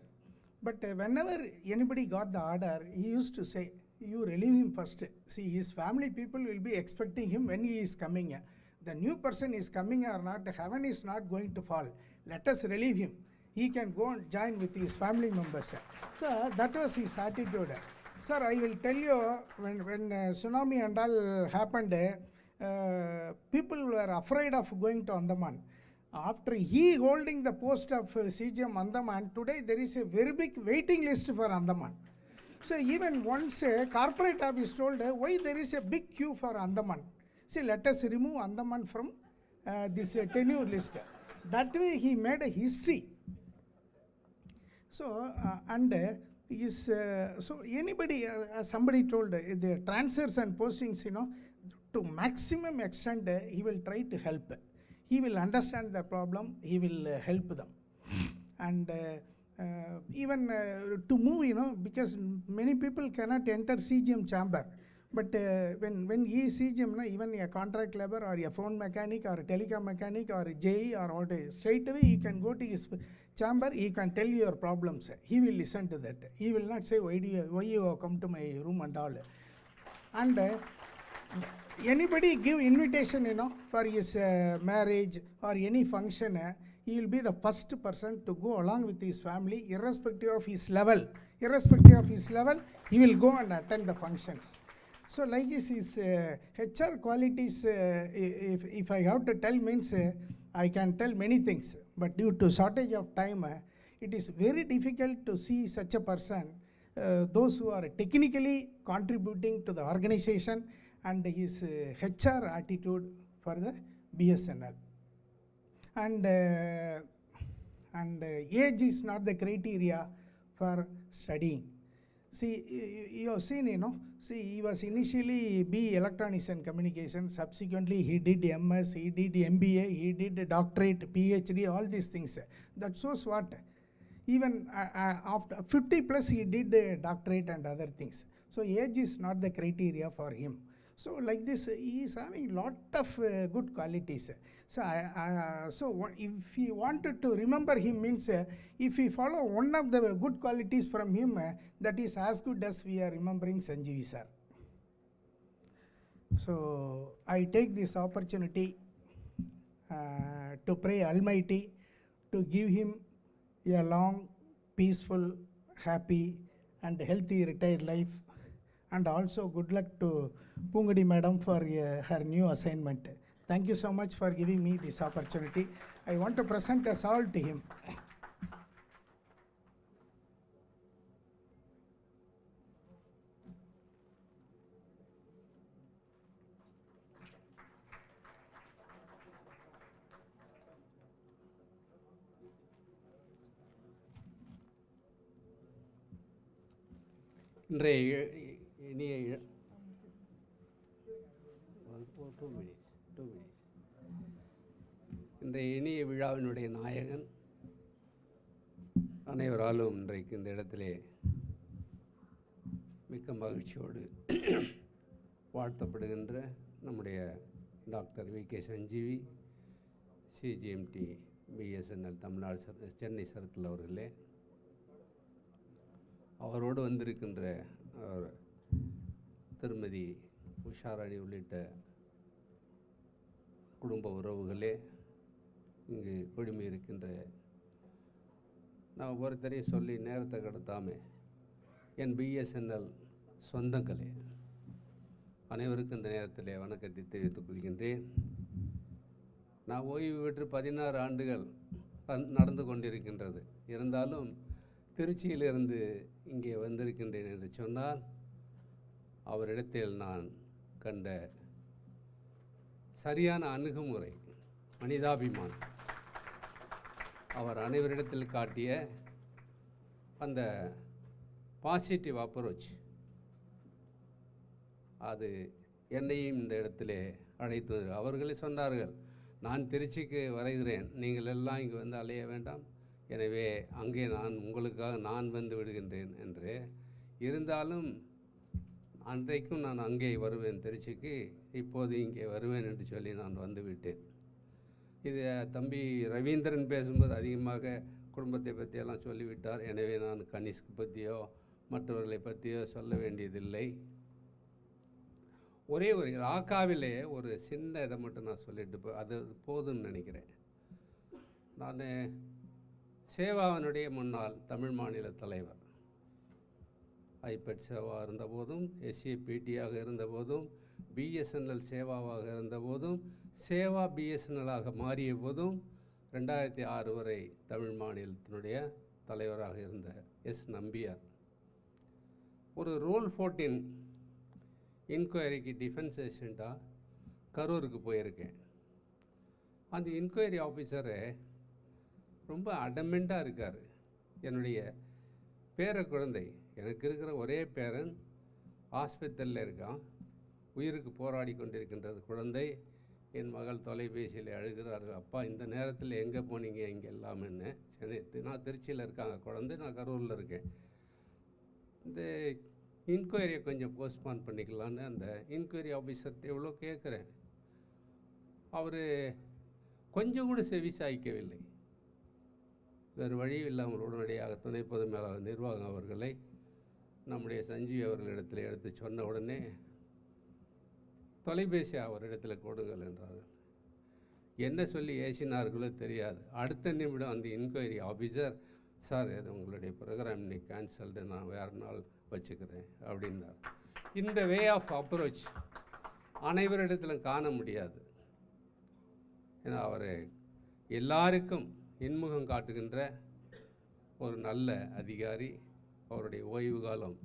But whenever anybody got the order, he used to say, you relieve him first. See, his family people will be expecting him when he is coming. The new person is coming or not, heaven is not going to fall. Let us relieve him. He can go and join with his family members. So that was his attitude. Sir, I will tell you, when tsunami and all happened, people were afraid of going to Andaman. After he holding the post of CGM Andaman, today there is a very big waiting list for Andaman. So even once corporate office told, why there is a big queue for Andaman? See, let us remove Andaman from this tenure list. That way he made a history. So, so anybody, somebody told, the transfers and postings, to maximum extent, he will try to help. He will understand the problem, he will help them. And even to move, because many people cannot enter CGM chamber. But when he is CGM, even a contract labor or a phone mechanic or a telecom mechanic or a JE or what, straight away you can go to his chamber, he can tell you your problems. He will listen to that. He will not say, why you come to my room and all. And anybody give invitation, for his marriage or any function, he will be the first person to go along with his family, irrespective of his level. Irrespective of his level, he will go and attend the functions. So like his HR qualities, if I have to tell, means I can tell many things, but due to shortage of time, it is very difficult to see such a person, those who are technically contributing to the organization, and his HR attitude for the BSNL. And age is not the criteria for studying. See, you have seen, see, he was initially B Electronics and Communication, subsequently he did MS, he did MBA, he did doctorate, PhD, all these things. That shows what? Even after 50 plus he did doctorate and other things. So age is not the criteria for him. So like this, he is having lot of good qualities. So, so if he wanted to remember him, means if we follow one of the good qualities from him, that is as good as we are remembering Sanjeevi sir. So I take this opportunity to pray Almighty to give him a long, peaceful, happy and healthy retired life, and also good luck to Pungadi madam for her new assignment. Thank you so much for giving me this opportunity. I want to present us all to him. இன்றைய இனிய இன்றைய இனிய விழாவினுடைய நாயகன், அனைவராலும் இன்றைக்கு இந்த இடத்திலே மிக்க மகிழ்ச்சியோடு வாழ்த்தப்படுகின்ற நம்முடைய doctor VK Sanjeevi, CGMT BSNL Tamil Nadu Chennai circle அவர்களே, அவரோடு வந்திருக்கின்ற அவர் திருமதி உஷாராணி உள்ளிட்ட குடும்ப உறவுகளே, இங்கு குழுமி இருக்கின்ற நான் ஒவ்வொருத்தரையும் சொல்லி நேரத்தை கடத்தாமல் என் பிஎஸ்என்எல் சொந்தங்களே, அனைவருக்கும் இந்த நேரத்தில் வணக்கத்தை தெரிவித்துக் கொள்கின்றேன். நான் ஓய்வு பெற்று 16 ஆண்டுகள் நடந்து கொண்டிருக்கின்றது. இருந்தாலும் திருச்சியிலிருந்து இங்கே வந்திருக்கின்றேன் என்று சொன்னால் அவரிடத்தில் நான் கண்ட சரியான அணுகுமுறை, மனிதாபிமானம், அவர் அனைவரிடத்தில் காட்டிய அந்த பாசிட்டிவ் அப்ரோச், அது என்னையும் இந்த இடத்திலே அழைத்து அவர்களே சொன்னார்கள், நான் திருச்சிக்கு வரைகிறேன், நீங்கள் எல்லாம் இங்கே வந்து அலைய வேண்டாம், எனவே அங்கே நான் உங்களுக்காக நான் வந்து விடுகின்றேன் என்று. இருந்தாலும் அன்றைக்கும் நான் அங்கே வருவேன் திருச்சிக்கு, இப்போது இங்கே வருவேன் என்று சொல்லி நான் வந்துவிட்டேன். இது தம்பி ரவீந்திரன் பேசும்போது அதிகமாக குடும்பத்தை பற்றியெல்லாம் சொல்லிவிட்டார். எனவே நான் கனிஷ்க்கு பற்றியோ மற்றவர்களை பற்றியோ சொல்ல வேண்டியதில்லை. ஒரே ஒரு ஆக்காவிலே ஒரு சின்ன இதை மட்டும் நான் சொல்லிட்டு அது போதும்னு நினைக்கிறேன். நான் சேவாவினுடைய முன்னாள் தமிழ் மாநில தலைவர், ஐபெட் சேவா இருந்தபோதும், எஸ்ஏபிடியாக இருந்தபோதும், பிஎஸ்என்எல் சேவாவாக இருந்தபோதும், சேவா பிஎஸ்என்எல்லாக மாறிய போதும் 2006 வரை தமிழ் மாநிலத்தினுடைய தலைவராக இருந்த நம்பியார் ஒரு ரோல் 14 இன்கொயரிக்கு டிஃபென்ஸ் ஏஜெண்ட்டாக கரூருக்கு போயிருக்கேன். அந்த இன்கொயரி ஆஃபீஸரு ரொம்ப அடமெண்ட்டாக இருக்கார். என்னுடைய பேர குழந்தை, எனக்கு இருக்கிற ஒரே பேரன் ஆஸ்பத்திரியில் இருக்கான், உயிருக்கு போராடி கொண்டிருக்கின்றது குழந்தை. என் மகள் தொலைபேசியில் அழுகிறார்கள், அப்பா இந்த நேரத்தில் எங்கே போனீங்க இங்கே எல்லாமேன்னு. சென்னை, நான் திருச்சியில் இருக்காங்க குழந்தை, நான் கரூரில் இருக்கேன். இந்த இன்கொயரியை கொஞ்சம் போஸ்ட்பான் பண்ணிக்கலான்னு அந்த இன்கொயரி ஆஃபீஸர்கிட்ட எவ்வளோ கேட்குறேன். அவர் கொஞ்சம் கூட செவி சாய்க்கவில்லை. வேறு வழி இல்லாமல் உடனடியாக துணை பொது மேலாளர் நிர்வாகம் அவர்களை நம்முடைய சஞ்சீவி அவர்களிடத்தில் எடுத்து சொன்ன உடனே தொலைபேசி அவரிடத்தில் கொடுங்கள் என்றார்கள். என்ன சொல்லி ஏசினார்களோ தெரியாது. அடுத்த நிமிடம் அந்த இன்கொயரி ஆஃபீஸர், சார் இது உங்களுடைய ப்ரோக்ராம் இன்னைக்கு கேன்சல்டு, நான் வேறு நாள் வச்சுக்கிறேன் அப்படின்னார். இந்த வே ஆஃப் அப்ரோச் அனைவரிடத்திலும் காண முடியாது. ஏன்னா அவர் எல்லாருக்கும் இன்முகம் காட்டுகின்ற ஒரு நல்ல அதிகாரி. அவருடைய ஓய்வு காலம்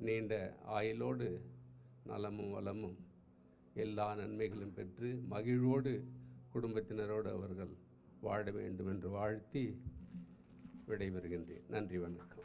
நீண்ட ஆயுளோடு நலமும் வளமும் எல்லா நன்மைகளும் பெற்று மகிழ்வோடு குடும்பத்தினரோடு அவர்கள் வாழ வேண்டும் என்று வாழ்த்தி விடைபெறுகின்றேன். நன்றி, வணக்கம்.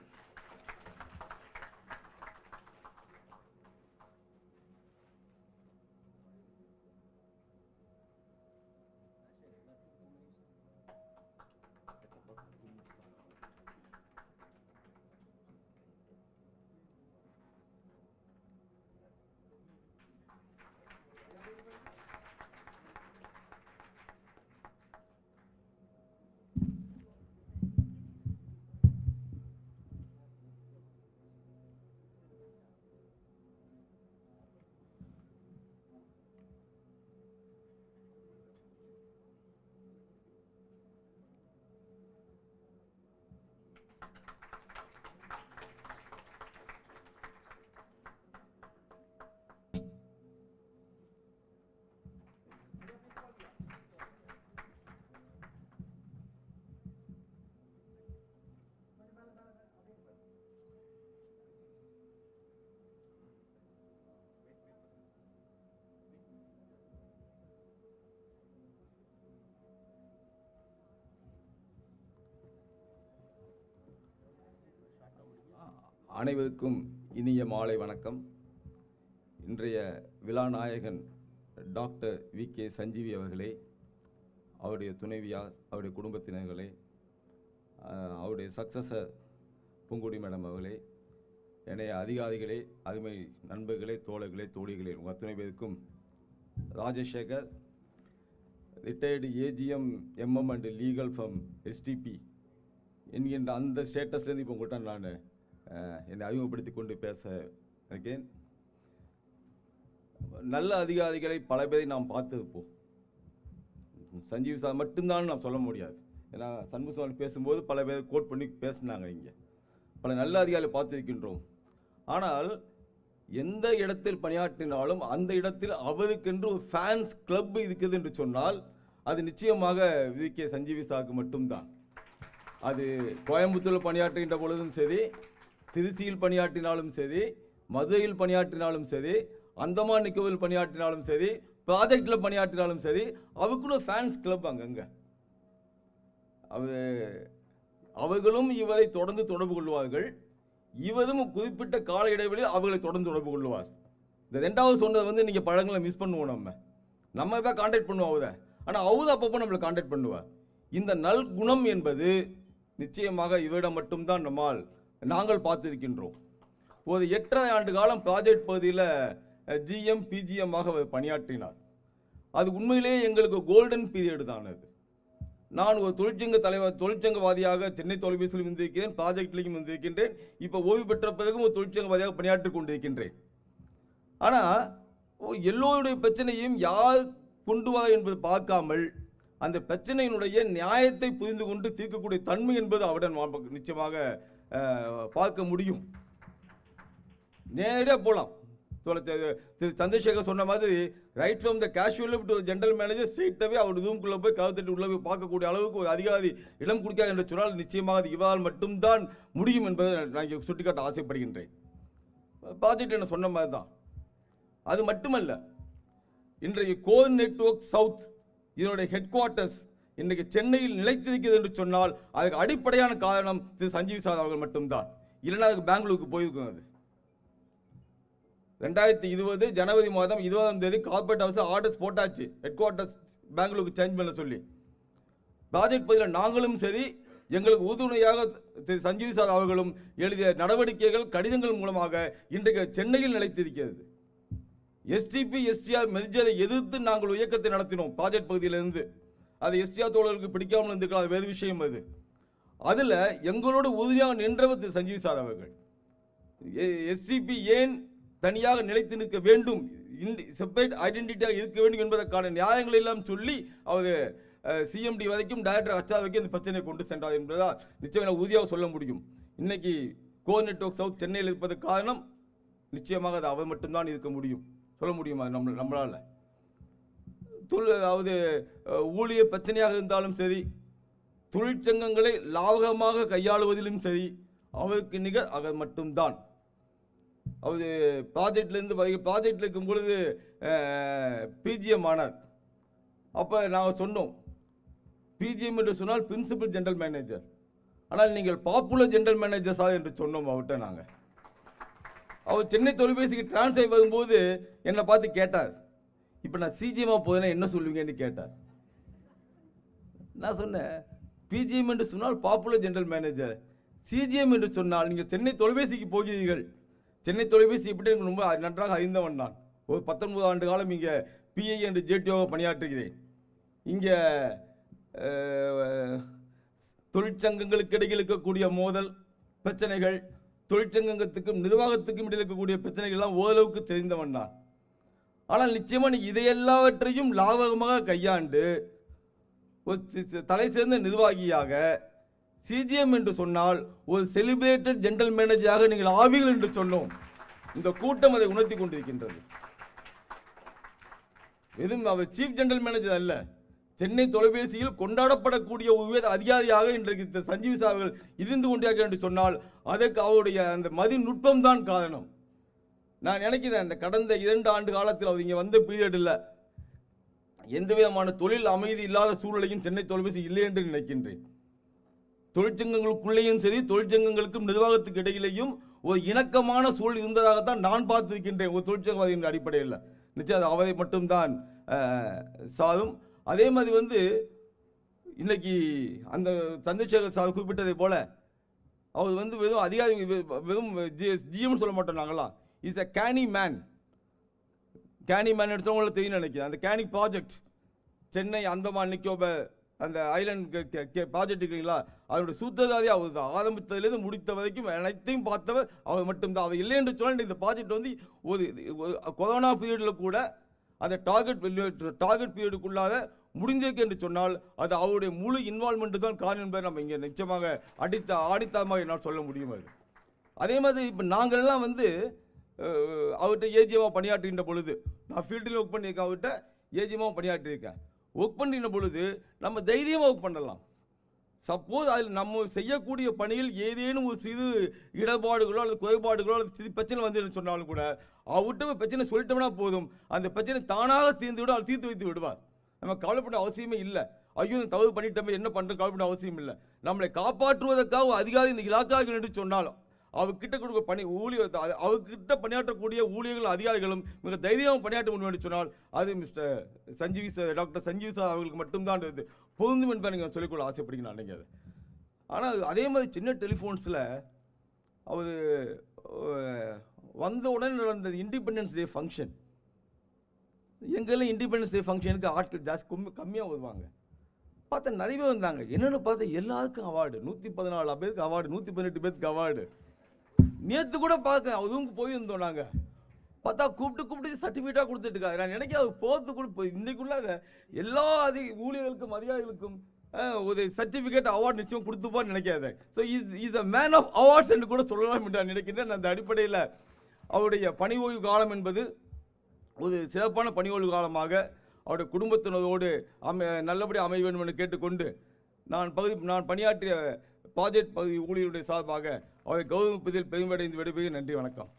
அனைவருக்கும் இனிய மாலை வணக்கம். இன்றைய விழாநாயகன் டாக்டர் வி.கே. சஞ்சீவி அவர்களே, அவருடைய துணைவியார், அவருடைய குடும்பத்தினர்களே, அவருடைய சக்சஸர் பூங்குடி மேடம் அவர்களே, என்னைய அதிகாரிகளே, அருமை நண்பர்களே, தோழர்களே, தோழிகளே, உங்கள் அத்தனை பேருக்கும் Rajasekar, retired AGM MM and legal from SDP என்கின்ற அந்த ஸ்டேட்டஸ்லேருந்து இப்போ உங்கள்கிட்ட நான் என்னை அறிமுகப்படுத்தி கொண்டு பேச இருக்கேன். நல்ல அதிகாரிகளை பல பேரை நாம் பார்த்துருப்போம். சஞ்சீவ் சார் மட்டும்தான் நாம் சொல்ல முடியாது. ஏன்னா சண்முகசாமி பேசும்போது பல பேர் கோட் பண்ணி பேசினாங்க. இங்கே பல நல்ல அதிகாரிகளை பார்த்துருக்கின்றோம். ஆனால் எந்த இடத்தில் பணியாற்றினாலும் அந்த இடத்தில் அவருக்கென்று ஒரு ஃபேன்ஸ் கிளப் இருக்குது என்று சொன்னால் அது நிச்சயமாக வி.கே. சஞ்சீவி சாருக்கு மட்டும்தான். அது கோயம்புத்தூரில் பணியாற்றுகின்ற பொழுதும் சரி, திருச்சியில் பணியாற்றினாலும் சரி, மதுரையில் பணியாற்றினாலும் சரி, அந்தமான் நிக்கோபாரில் பணியாற்றினாலும் சரி, ப்ராஜெக்டில் பணியாற்றினாலும் சரி, அவருக்குள்ள ஃபேன்ஸ் கிளப் அங்கங்கே. அவர்களும் இவரை தொடர்ந்து தொடர்பு கொள்வார்கள். இவரும் குறிப்பிட்ட கால இடைவெளியில் அவர்களை தொடர்ந்து தொடர்பு கொள்வார். இந்த ரெண்டாவது சொன்னது நீங்கள் பழங்களை மிஸ் பண்ணுவோம். நம்ம இப்போ கான்டாக்ட் பண்ணுவோம் அவரை, ஆனால் அவரு அப்பப்போ நம்மளை கான்டாக்ட் பண்ணுவார். இந்த நல் குணம் என்பது நிச்சயமாக இவரிடம் மட்டும்தான் நாங்கள் பார்த்திருக்கின்றோம். ஒரு 8.5 ஆண்டு காலம் ப்ராஜெக்ட் பகுதியில் ஜிஎம் பிஜிஎம்மாக அவர் பணியாற்றினார். அது உண்மையிலேயே எங்களுக்கு கோல்டன் பீரியட் தான். அது நான் ஒரு தொழிற்சங்கவாதியாக சென்னை தொலைபேசியில் இருந்திருக்கிறேன், ப்ராஜெக்ட்லையும் இருந்திருக்கின்றேன். இப்போ ஓய்வு பெற்ற பிறகும் ஒரு தொழிற்சங்கவாதியாக பணியாற்றி கொண்டிருக்கின்றேன். ஆனால் எல்லோருடைய பிரச்சனையும் யார் கொண்டு வா என்பது பார்க்காமல் அந்த பிரச்சனையினுடைய நியாயத்தை புரிந்து கொண்டு தீர்க்கக்கூடிய தன்மை என்பது அவருடன் நிச்சயமாக பார்க்க முடியும். நேரடியாக போகலாம். திரு சந்திரசேகர் சொன்ன மாதிரி right from the casual to general manager ஸ்ட்ரெயிட்டாகவே அவர் ரூம்குள்ளே போய் கவுத்தட்டு உள்ள போய் பார்க்கக்கூடிய அளவுக்கு ஒரு அதிகாரி இடம் கொடுக்காது என்று சொன்னால் நிச்சயமாக அது இவரால் மட்டும்தான் முடியும் என்பதை நான் இங்கே சுட்டிக்காட்ட ஆசைப்படுகின்றேன். ப்ராஜெக்ட் என்ன சொன்ன மாதிரி தான். அது மட்டுமல்ல, இன்றைக்கு கோர் நெட்வொர்க் சவுத் இதனுடைய ஹெட் குவார்ட்டர்ஸ் இன்றைக்கு சென்னையில் நிலைத்திருக்கிறது என்று சொன்னால் அதுக்கு அடிப்படையான காரணம் திரு சஞ்சீவி சார் அவர்கள் மட்டும்தான். இல்லைன்னா அதுக்கு பெங்களூருக்கு போயிருக்கும். அது 2020 ஜனவரி மாதம் 20ஆம் தேதி கார்பரேட் ஹவுஸ் ஆர்டர்ஸ் போட்டாச்சு, ஹெட் குவார்ட்டர்ஸ் பெங்களூருக்கு சேஞ்ச் பண்ண சொல்லி. ப்ராஜெக்ட் பகுதியில் நாங்களும் சரி, எங்களுக்கு உறுதுணையாக திரு சஞ்சீவி சார் அவர்களும் எழுதிய நடவடிக்கைகள் கடிதங்கள் மூலமாக இன்றைக்கு சென்னையில் நிலைத்திருக்கிறது. எஸ்டிபி எஸ்டிஆர் மெர்ஜரை எதிர்த்து நாங்கள் இயக்கத்தை நடத்தினோம் ப்ராஜெக்ட் பகுதியிலிருந்து. அது எஸ்டிஆர் தோழர்களுக்கு பிடிக்காமல் இருந்திருக்கலாம், வேறு விஷயம் அது. அதில் எங்களோட உறுதியாக நின்றவர் திரு சஞ்சீவி சார் அவர்கள். எஸ்டிபி ஏன் தனியாக நிலைத்து நிற்க வேண்டும், செப்பரேட் ஐடென்டிட்டியாக இருக்க வேண்டும் என்பதற்கான நியாயங்களை எல்லாம் சொல்லி அவர் சிஎம்டி வரைக்கும் டைரக்டர் அச்சா வரைக்கும் இந்த பிரச்சனையை கொண்டு சென்றார் என்பதால் நிச்சயம் உறுதியாக சொல்ல முடியும். இன்னைக்கு கோர் நெட்வொர்க் சவுத் சென்னையில் இருப்பதற்கு காரணம் நிச்சயமாக அது அவர் மட்டும்தான் இருக்க முடியும். சொல்ல முடியுமா நம்மளால்? அதாவது ஊழிய பிரச்சனையாக இருந்தாலும் சரி, தொழிற்சங்கங்களை லாபகமாக கையாளுவதிலும் சரி, அவருக்கு நிகர் அவர் மட்டும்தான். அவர் ப்ராஜெக்டில் இருக்கும் பொழுது பிஜிஎம் ஆனார். அப்போ நாங்கள் சொன்னோம், பிஜிஎம் என்று சொன்னால் பிரின்சிபல் ஜெனரல் மேனேஜர், ஆனால் நீங்கள் பாப்புலர் ஜெனரல் மேனேஜர் சார் என்று சொன்னோம் அவர்கிட்ட. நாங்கள் அவர் சென்னை தொலைபேசிக்கு டிரான்ஸ்ஃபர் வரும்போது என்னை பார்த்து கேட்டார், இப்போ நான் சிஜிஎம்மாக போதுன்னா என்ன சொல்லுவீங்கன்னு கேட்டார். நான் சொன்னேன், பிஜிஎம் என்று சொன்னால் பாப்புலர் ஜெனரல் மேனேஜர், சிஜிஎம் என்று சொன்னால் நீங்கள் சென்னை தொலைபேசிக்கு போகிறீர்கள். சென்னை தொலைபேசி எப்படி எனக்கு ரொம்ப நன்றாக அறிந்தவன் நான். ஒரு 19 ஆண்டு காலம் இங்கே பிஐ என்று ஜேடிஓவாக பணியாற்றுகிறேன். இங்கே தொழிற்சங்கங்களுக்கு இடையில் இருக்கக்கூடிய மோதல் பிரச்சனைகள், தொழிற்சங்கத்துக்கும் நிர்வாகத்துக்கும் இடையில் இருக்கக்கூடிய பிரச்சனைகள்லாம் ஓரளவுக்கு தெரிந்தவன் நான். ஆனால் நிச்சயமாக நீங்கள் இதையெல்லாவற்றையும் லாபகமாக கையாண்டு ஒரு தலை சேர்ந்த நிர்வாகியாக சிஜிஎம் என்று சொன்னால் ஒரு செலிபிரேட்டட் ஜெனரல் மேனேஜராக நீங்கள் ஆவீர்கள் என்று சொன்னோம். இந்த கூட்டம் அதை உணர்த்தி கொண்டிருக்கின்றது. எதுவும் அவர் சீஃப் ஜெனரல் மேனேஜர் அல்ல, சென்னை தொலைபேசியில் கொண்டாடப்படக்கூடிய உயர் அதிகாரியாக இன்றைக்கு சஞ்சீவி சார் அவர்கள் இருந்து கொண்டிருக்கிறார் என்று சொன்னால் அதற்கு அவருடைய அந்த மதிநுட்பம் தான் காரணம். நான் நினைக்கிறேன், அந்த கடந்த 2 ஆண்டு காலத்தில் அவர் இங்கே வந்த பீரியடில் எந்த விதமான தொழில் அமைதி இல்லாத சூழ்நிலையும் சென்னை தொலைபேசி இல்லை என்று நினைக்கின்றேன். தொழிற்சங்கங்களுக்குள்ளேயும் சரி, தொழிற்சங்கங்களுக்கும் நிர்வாகத்துக்கு இடையிலேயும் ஒரு இணக்கமான சூழல் இருந்ததாகத்தான் நான் பார்த்திருக்கின்றேன் ஒரு தொழிற்சங்கவாதியின் அடிப்படையில். நிச்சயம் அது அவரை மட்டும்தான் சாரும். அதே மாதிரி இன்னைக்கு அந்த சந்திரசேகர் சார் குறிப்பிட்டதை போல அவர் வெறும் அதிகாரி, வெறும் ஜிஎம் சொல்ல மாட்டோம் நாங்களாம். Is a CANI man. CANI man எடுத்தவங்களுக்கு தெரியும் நினைக்கிறேன். அந்த கேனி ப்ராஜெக்ட் சென்னை அந்தமான் நிக்கோபார் அந்த ஐலண்ட் ப்ராஜெக்ட் இருக்குங்களா, அதனுடைய சூத்திரதாரி அவர் தான். ஆரம்பித்ததுலேருந்து முடித்த வரைக்கும் அனைத்தையும் பார்த்தவர் அவர் மட்டும்தான். அவர் இல்லை என்று சொன்னால் இந்த ப்ராஜெக்ட் ஒரு கொரோனா பீரியடில் கூட அந்த டார்கெட் பீரியடுக்குள்ளாக முடிந்திருக்கு என்று சொன்னால் அது அவருடைய முழு இன்வால்மெண்ட் தான் காரணம் என்பதை நம்ம இங்கே நிச்சயமாக ஆணித்தரமாக என்னால் சொல்ல முடியும். அது அதே மாதிரி இப்போ நாங்கள்லாம் அவர்கிட்ட ஏஜிஎமாக பணியாற்றுகின்ற பொழுது, நான் ஃபீல்டில் ஒர்க் பண்ணியிருக்கேன், அவர்கிட்ட ஏஜிஎமாக பணியாற்றியிருக்கேன். ஒர்க் பண்ணுற பொழுது நம்ம தைரியமாக ஒர்க் பண்ணலாம். சப்போஸ் அதில் நம்ம செய்யக்கூடிய பணியில் ஏதேனும் ஒரு சிறு இடர்பாடுகளோ அல்லது குறைபாடுகளோ அல்லது சிறு பிரச்சனை வந்து சொன்னாலும் கூட அவர்கிட்ட பிரச்சனை சொல்லிட்டோம்னா போதும், அந்த பிரச்சனை தானாக தீர்ந்துவிடும், அவர் தீர்த்து வைத்து விடுவார். நம்ம கவலைப்பட அவசியமே இல்லை. ஐயோ தவறு பண்ணிட்டோமே என்ன பண்ணுறது கவலைப்பட அவசியம் இல்லை. நம்மளை காப்பாற்றுவதற்காக ஒரு அதிகாரி இந்த இலாக்காக என்று சொன்னாலும் அவர்கிட்ட கொடுக்க பணி ஊழியர், அவர்கிட்ட பணியாற்றக்கூடிய ஊழியர்கள் அதிகாரிகளும் மிக தைரியமாக பணியாற்ற முடியும் என்று சொன்னால் அது mister Sanjeevi sir, doctor Sanjeevi sir அவர்களுக்கு மட்டும்தான் பொருந்தும் என்பதை நீங்கள் சொல்லிக்கொள்ள ஆசைப்படுங்க நான் நினைக்கிறேன். ஆனால் அதே மாதிரி சின்ன டெலிஃபோன்ஸில் அவர் வந்த உடனே நடந்த இண்டிபெண்டன்ஸ் டே ஃபங்க்ஷன், எங்கெல்லாம் இண்டிபெண்டன்ஸ் டே ஃபங்க்ஷனுக்கு ஆட்கள் ஜாஸ்தி கம்மியாக வருவாங்க. பார்த்தா நிறைய பேர் வந்தாங்க. என்னென்னு பார்த்தா எல்லாருக்கும் அவார்டு, 114 பேருக்கு அவார்டு, 118 பேருக்கு அவார்டு. நேற்று கூட பார்க்க அதுவும் போயிருந்தோம். நாங்கள் பார்த்தா கூப்பிட்டு சர்டிஃபிகேட்டாக கொடுத்துட்டு இருக்காங்க. நான் நினைக்க அது போகிறது கூட இன்னைக்குள்ள எல்லா ஊழியர்களுக்கும் அதிகாரிகளுக்கும் ஒரு சர்டிஃபிகேட் அவார்டு நிச்சயம் கொடுத்துப்பான்னு நினைக்காத. So is a man of awards என்று கூட சொல்லலாம் என்று நான் நினைக்கின்றேன். அந்த அடிப்படையில் அவருடைய பணி ஓய்வு காலம் என்பது ஒரு சிறப்பான பணி ஓய்வு காலமாக அவருடைய குடும்பத்தினரோடு நல்லபடி அமைய வேண்டும் என்று கேட்டுக்கொண்டு நான் பணியாற்றிய ப்ராஜெக்ட் பகுதி ஊழியருடைய சார்பாக அவரை கௌரவிப்பதில் பெருமையடைந்து விடைபெறுகிறேன். நன்றி, வணக்கம்.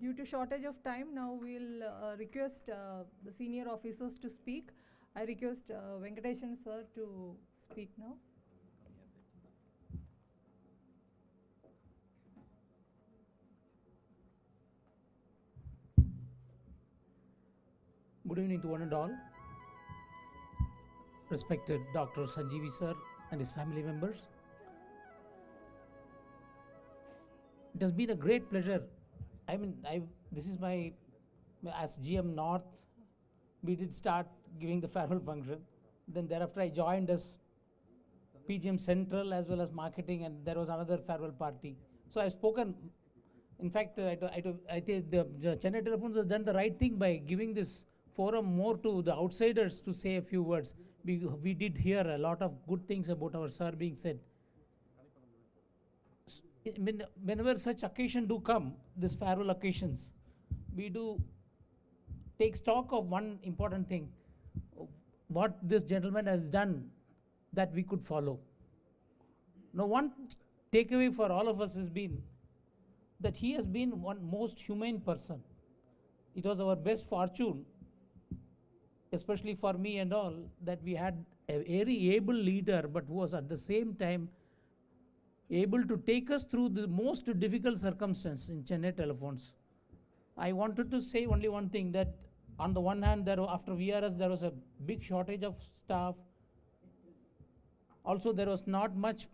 Due to shortage of time, now we'll request the senior officers to speak. I request Venkateshan sir to speak now. Good evening to one and all. Respected Dr. Sanjeevi sir and his family members. It has been a great pleasure. This is as GM North, we did start giving the farewell function. Then thereafter I joined as PGM Central as well as marketing, and there was another farewell party. So I've spoken. In fact, I think the Chennai Telephones has done the right thing by giving this forum more to the outsiders to say a few words. We did hear a lot of good things about our sir being said. Whenever such occasion do come, these farewell occasions, we do take stock of one important thing, what this gentleman has done that we could follow. Now, one takeaway for all of us has been that he has been one most humane person. It was our best fortune, especially for me and all, that we had a very able leader, but who was at the same time able to take us through the most difficult circumstances in Chennai Telephones. I wanted to say only one thing, that on the one hand, after VRS, there was a big shortage of staff. Also, there was not much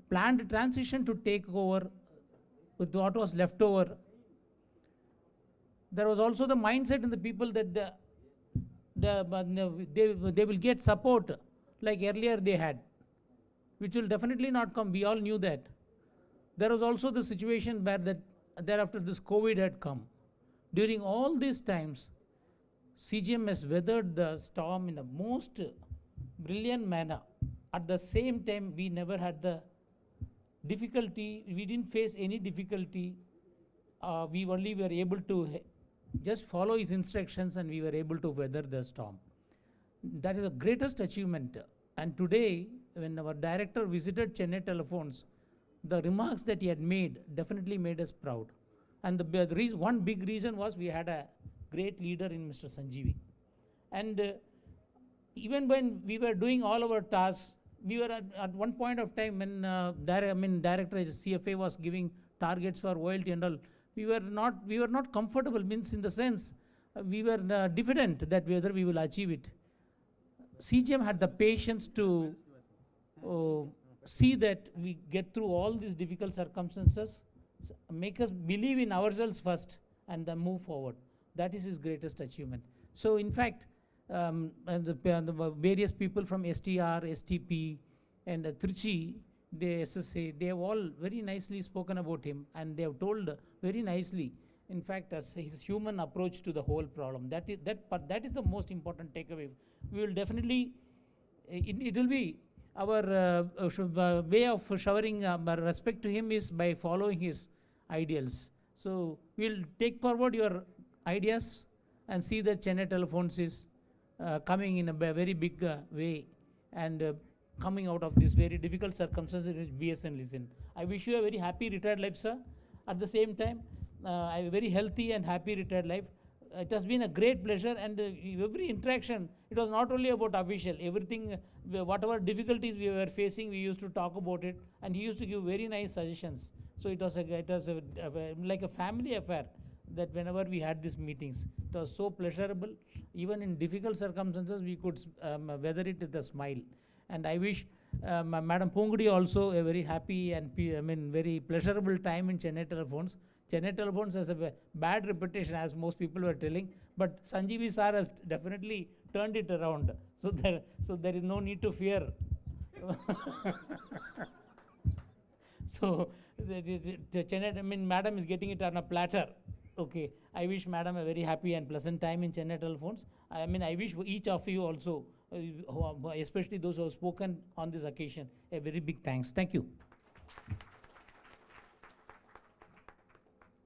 planned transition to take over with what was left over. There was also the mindset in the people that they will get support like earlier they had, which will definitely not come. We all knew that. There was also the situation where thereafter this COVID had come. During all these times, CGM has weathered the storm in a most brilliant manner. At the same time, we never had the difficulty, we didn't face any difficulty. We only were able to just follow his instructions, and we were able to weather the storm. That is the greatest achievement. And today, when our director visited Chennai Telephones, the remarks that he had made definitely made us proud. And one big reason was we had a great leader in Mr. Sanjeevi. And even when we were doing all our tasks, we were at one point of time when director CFA was giving targets for OLT and all, we were not comfortable, means in the sense we were diffident that whether we will achieve it. CGM had the patience to see that we get through all these difficult circumstances, make us believe in ourselves first and then move forward. That is his greatest achievement. So in fact, and the various people from STR, STP and Trichy, the SSA, they have all very nicely spoken about him, and they have told very nicely, in fact, as his human approach to the whole problem. That is the most important takeaway. We will definitely, it will be our way of showering respect to him is by following his ideals. So we'll take forward your ideas and see that Chennai Telephones is coming in a very big way and coming out of this very difficult circumstances which BSNL is in. I wish you a very happy retired life, sir. At the same time, a very healthy and happy retired life. It has been a great pleasure, and every interaction, it was not only about official, everything, whatever difficulties we were facing, we used to talk about it, and he used to give very nice suggestions. So it was like a family affair, that whenever we had these meetings, it was so pleasurable. Even in difficult circumstances, we could weather it with a smile. And I wish Madam Pongudi also a very happy and very pleasurable time in Chennai Telephones. Chennai Telephones has a bad reputation, as most people were telling, but Sanjeevi sir has definitely turned it around. So there is no need to fear. So the Chennai, Madam is getting it on a platter. Okay, I wish Madam a very happy and pleasant time in Chennai Telephones. I wish each of you also, especially those who have spoken on this occasion, a very big thanks. Thank you.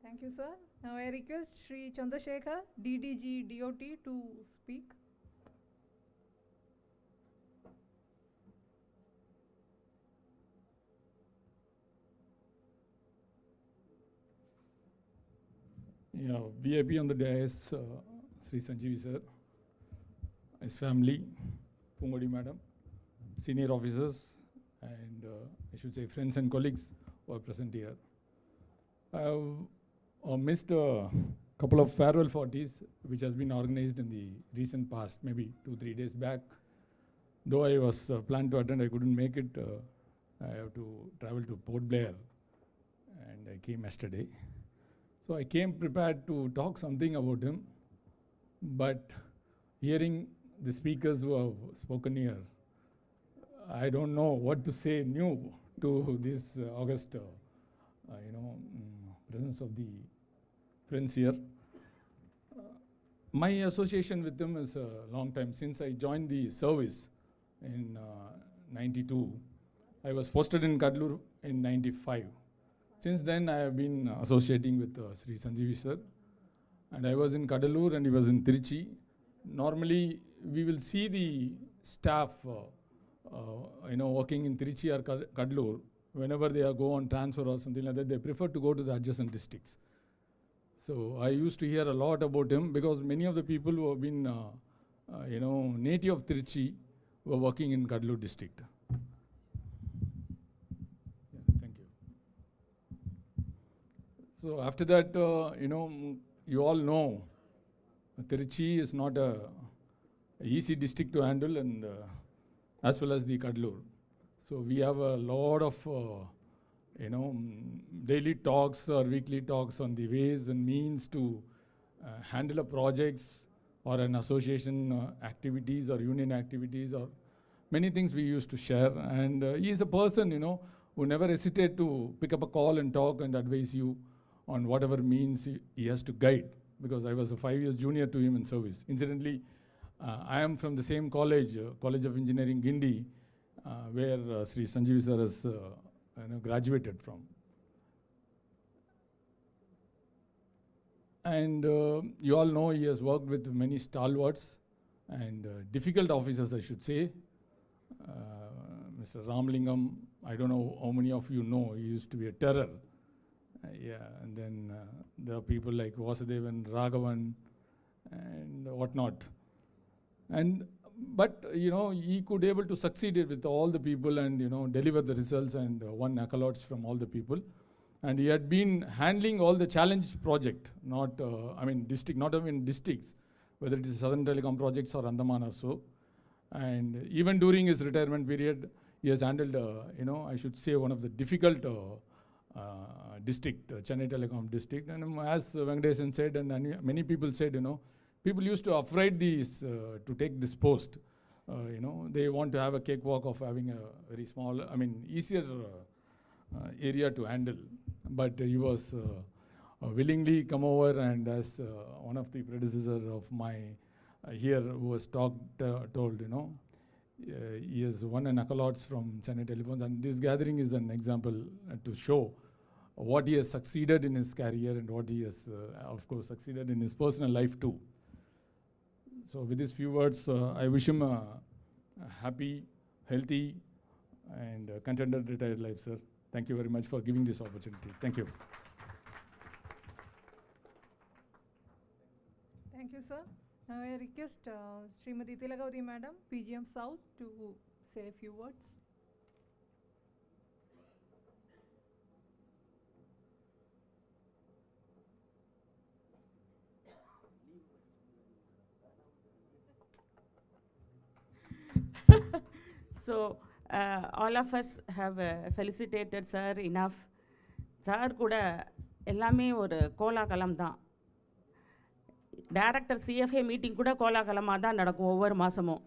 Thank you, sir. Now I request Shri Chandrasekhar, DDG DOT, to speak. Yeah, VIP on the dais, Sri Sanjeevi sir, his family, Pungodi madam, senior officers, and I should say friends and colleagues who are present here. I have missed a couple of farewell parties which has been organized in the recent past, maybe 2-3 days back. Though I was planned to attend, I couldn't make it. I have to travel to Port Blair, and I came yesterday. So I came prepared to talk something about him, but hearing the speakers who have spoken here, I don't know what to say new to this august, presence of the friends here. My association with him is a long time. Since I joined the service in 92, I was posted in Kadlur in 95. Since then, I have been associating with Sri Sanjeevi sir, and I was in Kadalur and he was in Trichy. Normally, we will see the staff, working in Trichy or Kadalur. Whenever they go on transfer or something like that, they prefer to go to the adjacent districts. So I used to hear a lot about him because many of the people who have been, native of Trichy were working in Kadalur district. So after that, you all know, Trichy is not a easy district to handle, and as well as the Kadalur. So we have a lot of, daily talks or weekly talks on the ways and means to handle a projects or an association activities or union activities, or many things we used to share. And he is a person, who never hesitate to pick up a call and talk and advise you on whatever means he has to guide, because I was a 5 years junior to him in service. Incidentally, I am from the same college, College of Engineering, Guindy, where Sri Sanjeevi sir has graduated from. And you all know he has worked with many stalwarts and difficult officers, I should say. Mr. Ramlingam, I don't know how many of you know, he used to be a terror. Yeah, and then there are people like Vasudevan, Raghavan, and whatnot. But he could able to succeed it with all the people and deliver the results and won accolades from all the people. And he had been handling all the challenge project, not even districts, whether it is Southern Telecom projects or Andaman or so. And even during his retirement period, he has handled, I should say, one of the difficult district, Chennai Telecom district. And as Venkatesan said, and many people said, people used to afraid these to take this post. They want to have a cakewalk of having a very small, easier area to handle. But he was willingly come over, and as one of the predecessors of my here who was told, he has won an accolades from Chennai Telephones, and this gathering is an example to show what he has succeeded in his career and what he has, of course, succeeded in his personal life too. So with these few words, I wish him a happy, healthy, and contented retired life, sir. Thank you very much for giving this opportunity. Thank you. Thank you, sir. Now I request Srimati Tilagavati Madam, PGM South, to say a few words. So, all of us have felicitated sir enough. Sir கூட எல்லாமே ஒரு கோலாகலம் தான். Director CFA meeting கூட கோலாகலமாக தான் நடக்கும் ஒவ்வொரு மாதமும்.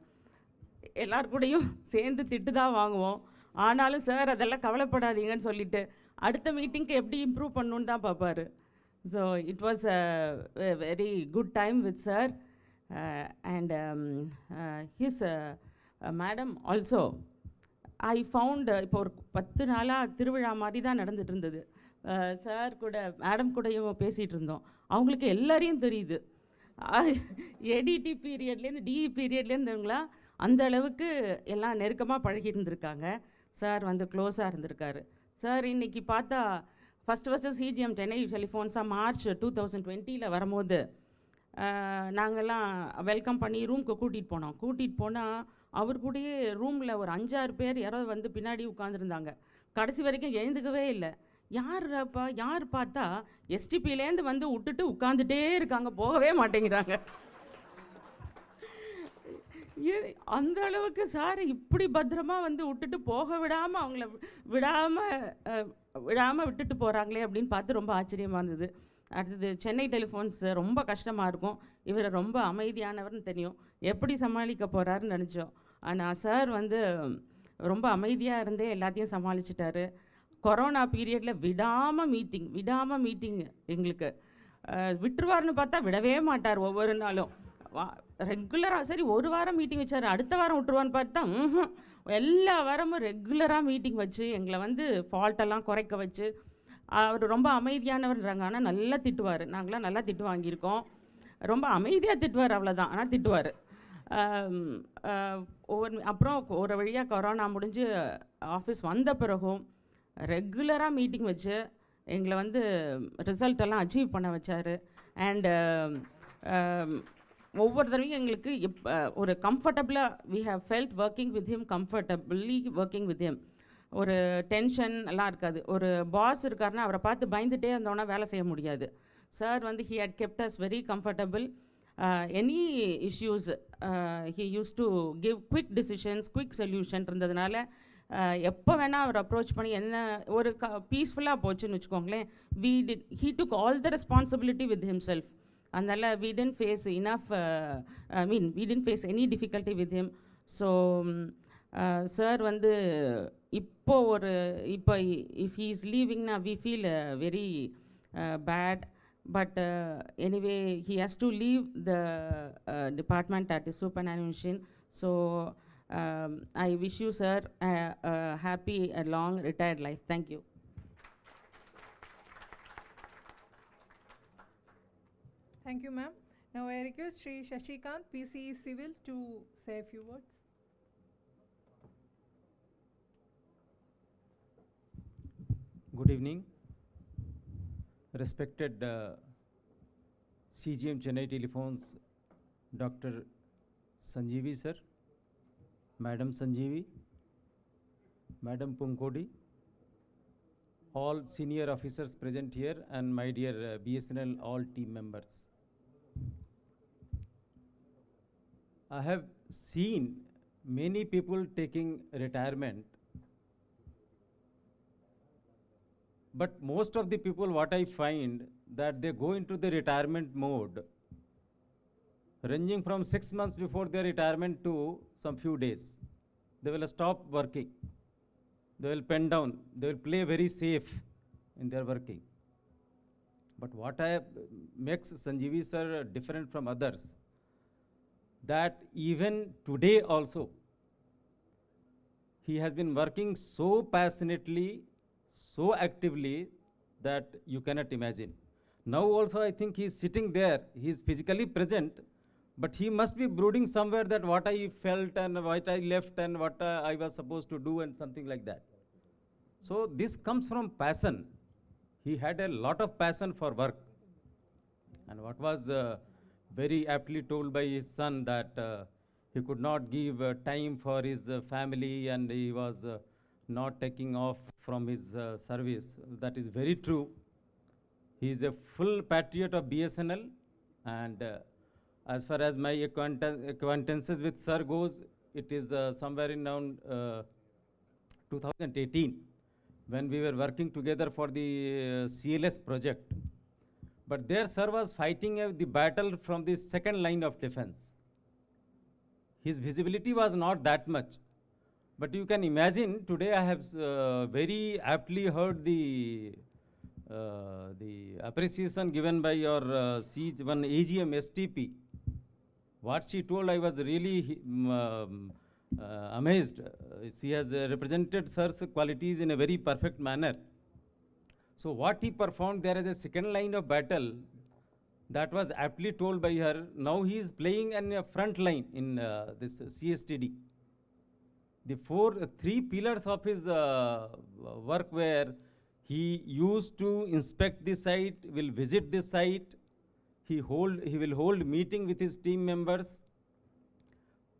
எல்லார் கூடயும் சேர்ந்து திட்டு தான் வாங்குவோம். ஆனாலும் சார் அதெல்லாம் கவலைப்படாதீங்கன்னு சொல்லிட்டு அடுத்த மீட்டிங்க்கு எப்படி இம்ப்ரூவ் பண்ணணுன்னு தான் பார்ப்பார். So it was a very good time with sir. And his madam also I found இப்போ ஒரு 10 நாளாக திருவிழா மாதிரி தான் நடந்துகிட்டு இருந்தது. சார் கூட மேடம் கூடயும் பேசிகிட்டு இருந்தோம். அவங்களுக்கு எல்லாரையும் தெரியுது. ஏடிடி பீரியட்லேருந்து டிஇ பீரியட்லேருந்துங்களாம் அந்த அளவுக்கு எல்லாம் நெருக்கமாக பழகி இருந்திருக்காங்க. சார் வந்து க்ளோஸாக இருந்திருக்காரு. சார் இன்றைக்கி பார்த்தா ஃபஸ்ட்டு சிஜிஎம் சென்னை டெலிஃபோன்ஸாக மார்ச் 2020 வரும்போது நாங்கள்லாம் வெல்கம் பண்ணி ரூமுக்கு கூட்டிகிட்டு போனால் அவர் கூடயே ரூமில் ஒரு 5-6 பேர் யாரோ வந்து பின்னாடி உட்காந்துருந்தாங்க. கடைசி வரைக்கும் எழுந்துக்கவே இல்லை. யார் பார்த்தா எஸ்டிபிலேருந்து வந்து விட்டுட்டு உட்காந்துட்டே இருக்காங்க, போகவே மாட்டேங்கிறாங்க. அந்த அளவுக்கு சார் இப்படி பத்திரமா வந்து விட்டுட்டு போக விடாமல் அவங்கள விடாமல் விட்டுட்டு போகிறாங்களே அப்படின்னு பார்த்து ரொம்ப ஆச்சரியமாக இருந்தது. அடுத்தது சென்னை டெலிஃபோன்ஸ் ரொம்ப கஷ்டமாக இருக்கும். இவர் ரொம்ப அமைதியானவர்னு தெரியும். எப்படி சமாளிக்க போகிறாருன்னு நினச்சோம். ஆனால் சார் வந்து ரொம்ப அமைதியாக இருந்தே எல்லாத்தையும் சமாளிச்சிட்டாரு. கொரோனா பீரியடில் விடாமல் மீட்டிங் எங்களுக்கு விட்டுருவார்னு பார்த்தா விடவே மாட்டார். ஒவ்வொரு நாளும் ரெகுலராக சரி ஒரு வாரம் மீட்டிங் வச்சார், அடுத்த வாரம் விட்டுருவான்னு பார்த்தா எல்லா வாரமும் ரெகுலராக மீட்டிங் வச்சு எங்களை வந்து ஃபால்ட்டெல்லாம் குறைக்க வச்சு அவர் ரொம்ப அமைதியானவர்ன்றாங்க. ஆனால் நல்லா திட்டுவார். நாங்களாம் நல்லா திட்டு வாங்கியிருக்கோம். ரொம்ப அமைதியாக திட்டுவார், அவ்வளோதான். ஆனால் திட்டுவார். அப்புறம் ஒரு வழியாக கொரோனா முடிஞ்சு ஆஃபீஸ் வந்த பிறகும் ரெகுலராக மீட்டிங் வச்சு எங்களை வந்து ரிசல்ட்டெல்லாம் அச்சீவ் பண்ண வச்சார். அண்டு ஒவ்வொரு தடவையும் எங்களுக்கு ஒரு கம்ஃபர்டபுளாக we have felt working with him, comfortably working with him. ஒரு டென்ஷன் எல்லாம் இருக்காது. ஒரு பாஸ் இருக்காருன்னா அவரை பார்த்து பயந்துகிட்டே இருந்தோன்னா வேலை செய்ய முடியாது. சார் வந்து he had kept us very comfortable. Any issues he use to give quick decisions, quick solution இருந்ததுனால எப்போ வேணால் அவர் அப்ரோச் பண்ணி என்ன ஒரு பீஸ்ஃபுல்லாக போச்சுன்னு வச்சுக்கோங்களேன். He took all the responsibility with himself. அதனால் we didn't face any difficulty with him. So sir வந்து இப்போ if he is leaving now we feel very bad, but anyway he has to leave the department at his superannuation. So I wish you sir a happy long retired life. Thank you. Thank you, ma'am. Now I request Sri Shashikant, PCE Civil, to say a few words. Good evening. Respected CGM Chennai Telephones, Dr. Sanjeevi sir, Madam Sanjeevi, Madam Punkodi, all senior officers present here, and my dear BSNL all team members. I have seen many people taking retirement, but most of the people, what I find, that they go into the retirement mode ranging from 6 months before their retirement to some few days. They will stop working. They will pen down. They will play very safe in their working. But what makes Sanjeevi sir different from others, that even today also, he has been working so passionately, so actively, that you cannot imagine. Now also I think he is sitting there, he is physically present, but he must be brooding somewhere that what I felt and what I left and what I was supposed to do and something like that. So this comes from passion. He had a lot of passion for work. And what was very aptly told by his son, that he could not give time for his family, and he was not taking off from his service. That is very true. He is a full patriot of BSNL, and as far as my acquaintances with sir goes, it is somewhere in around 2018, when we were working together for the CLS project. But there sir was fighting the battle from the second line of defense. His visibility was not that much. But you can imagine, today I have very aptly heard the appreciation given by your one AGM STP. What she told, I was really amazed. She has represented sir's qualities in a very perfect manner. So what he performed there as a second line of battle, that was aptly told by her. Now he is playing in a front line in this CSTD. The three pillars of his work were: he used to inspect the site, will visit the site, he will hold meeting with his team members,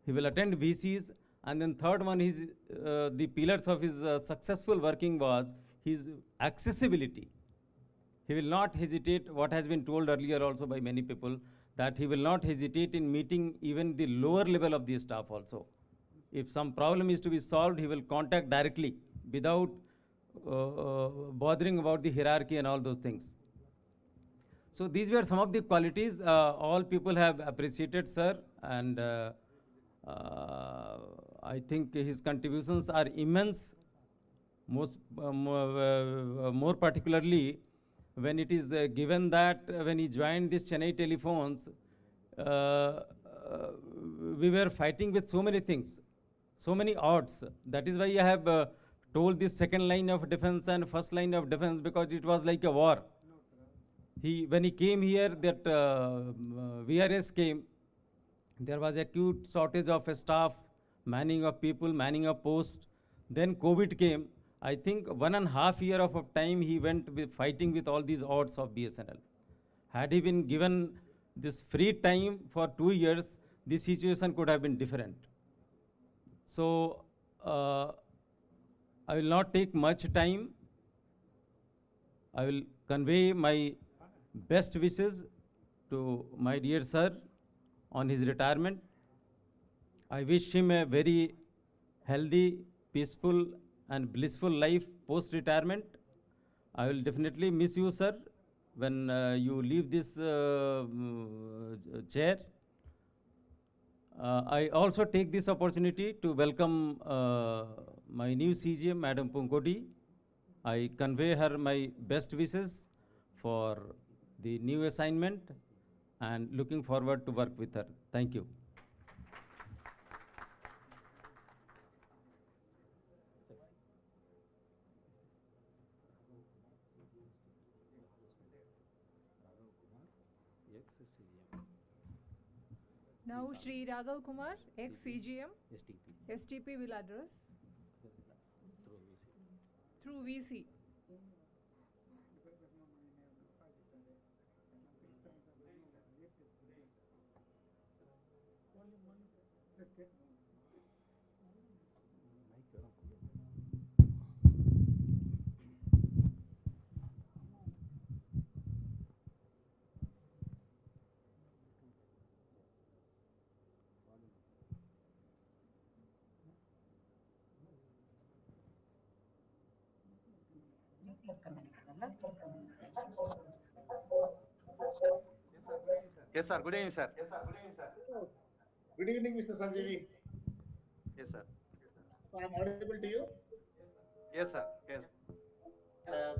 he will attend VCs, and then third one is the pillars of his successful working was his accessibility. He will not hesitate, what has been told earlier also by many people, that he will not hesitate in meeting even the lower level of the staff also. If some problem is to be solved, he will contact directly without bothering about the hierarchy and all those things. So these were some of the qualities all people have appreciated, sir, and I think his contributions are immense, more particularly when it is given that when he joined this Chennai Telephones, we were fighting with so many things, so many odds. That is why I have told this second line of defense and first line of defense, because it was like a war. When he came here, that VRS came, there was acute shortage of staff, manning of people, manning of posts. Then COVID came. I think 1.5 years of time he went fighting with all these odds of BSNL. Had he been given this free time for 2 years, the situation could have been different. So I will not take much time. I will convey my best wishes to my dear sir on his retirement. I wish him a very healthy, peaceful and blissful life post-retirement. I will definitely miss you, sir, when you leave this chair. I also take this opportunity to welcome my new CGM, Madam Punkodi. I convey her my best wishes for the new assignment and looking forward to work with her. Thank you. Now Shri Raghav Kumar, ex-CGM, STP will address through VC. Yes, sir. Good evening, sir. Good evening, Mr. Sanjeevi. Yes, sir. I'm audible to you. Yes, sir. Yes.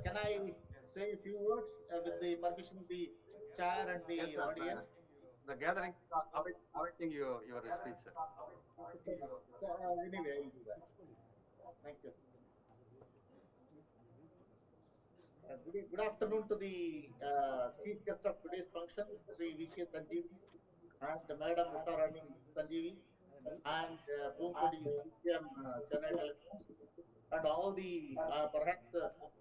Can I say a few words with the permission of the chair and the Yes, sir. audience? The gathering is awaiting your speech, sir. Thank you so much. Anyway, I will do that. Thank you. Good afternoon to the chief guest of today's function, Sri V.K. Sanjeevi and Madam Uttarani Sanjeevi and Poonkodi CGM Chennai Telecoms and all the perhaps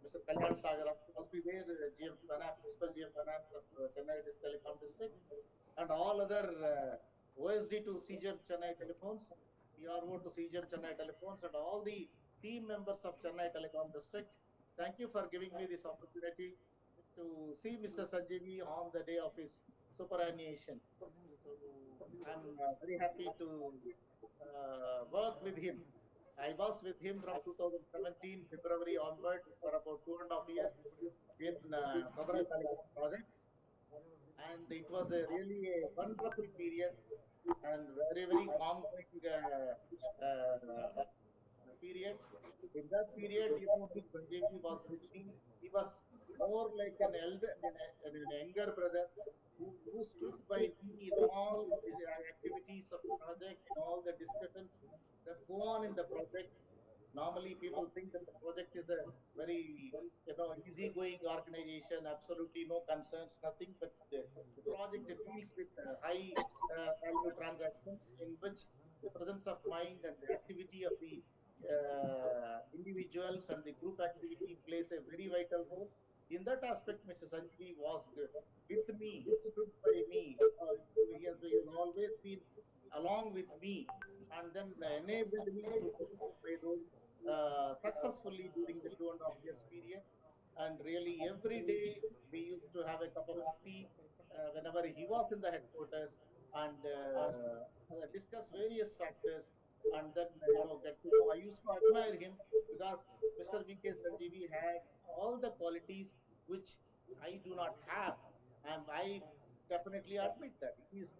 Mr. Kalyan Sagar must be there, GM Finance, Principal GM Finance of Chennai Telecom District and all other OSD to CGM Chennai Telephones, PRO to CGM Chennai Telephones and all the team members of Chennai Telecom District. Thank you for giving me this opportunity to see Mr. Sanjeevi on the day of his superannuation. So I'm very happy to work with him. I was with him from 2017 February onward for about 2.5 years in Mobile Telecom projects, and it was really a wonderful period and very ongoing period. In that period, Sanjeevi was with me. He was more like an elder, an younger brother who stood by me in all the activities of the project, in all the discussions that go on in the project. Normally, people think that the project is a very easygoing organization, absolutely no concerns, nothing. But the project deals with high value transactions in which the presence of mind and the activity of the individuals and the group activity plays a very vital role. In that aspect, Mr. Sanjeevi was with me, stood by me. He has always been along with me and then enabled me to perform my role successfully during the 2.5 years period. And really, every day we used to have a cup of tea whenever he was in the headquarters and discuss various factors. And then, get to know. I used to admire him because Mr. V.K. Sanjeevi had all the qualities which I do not have. And I definitely admit that he is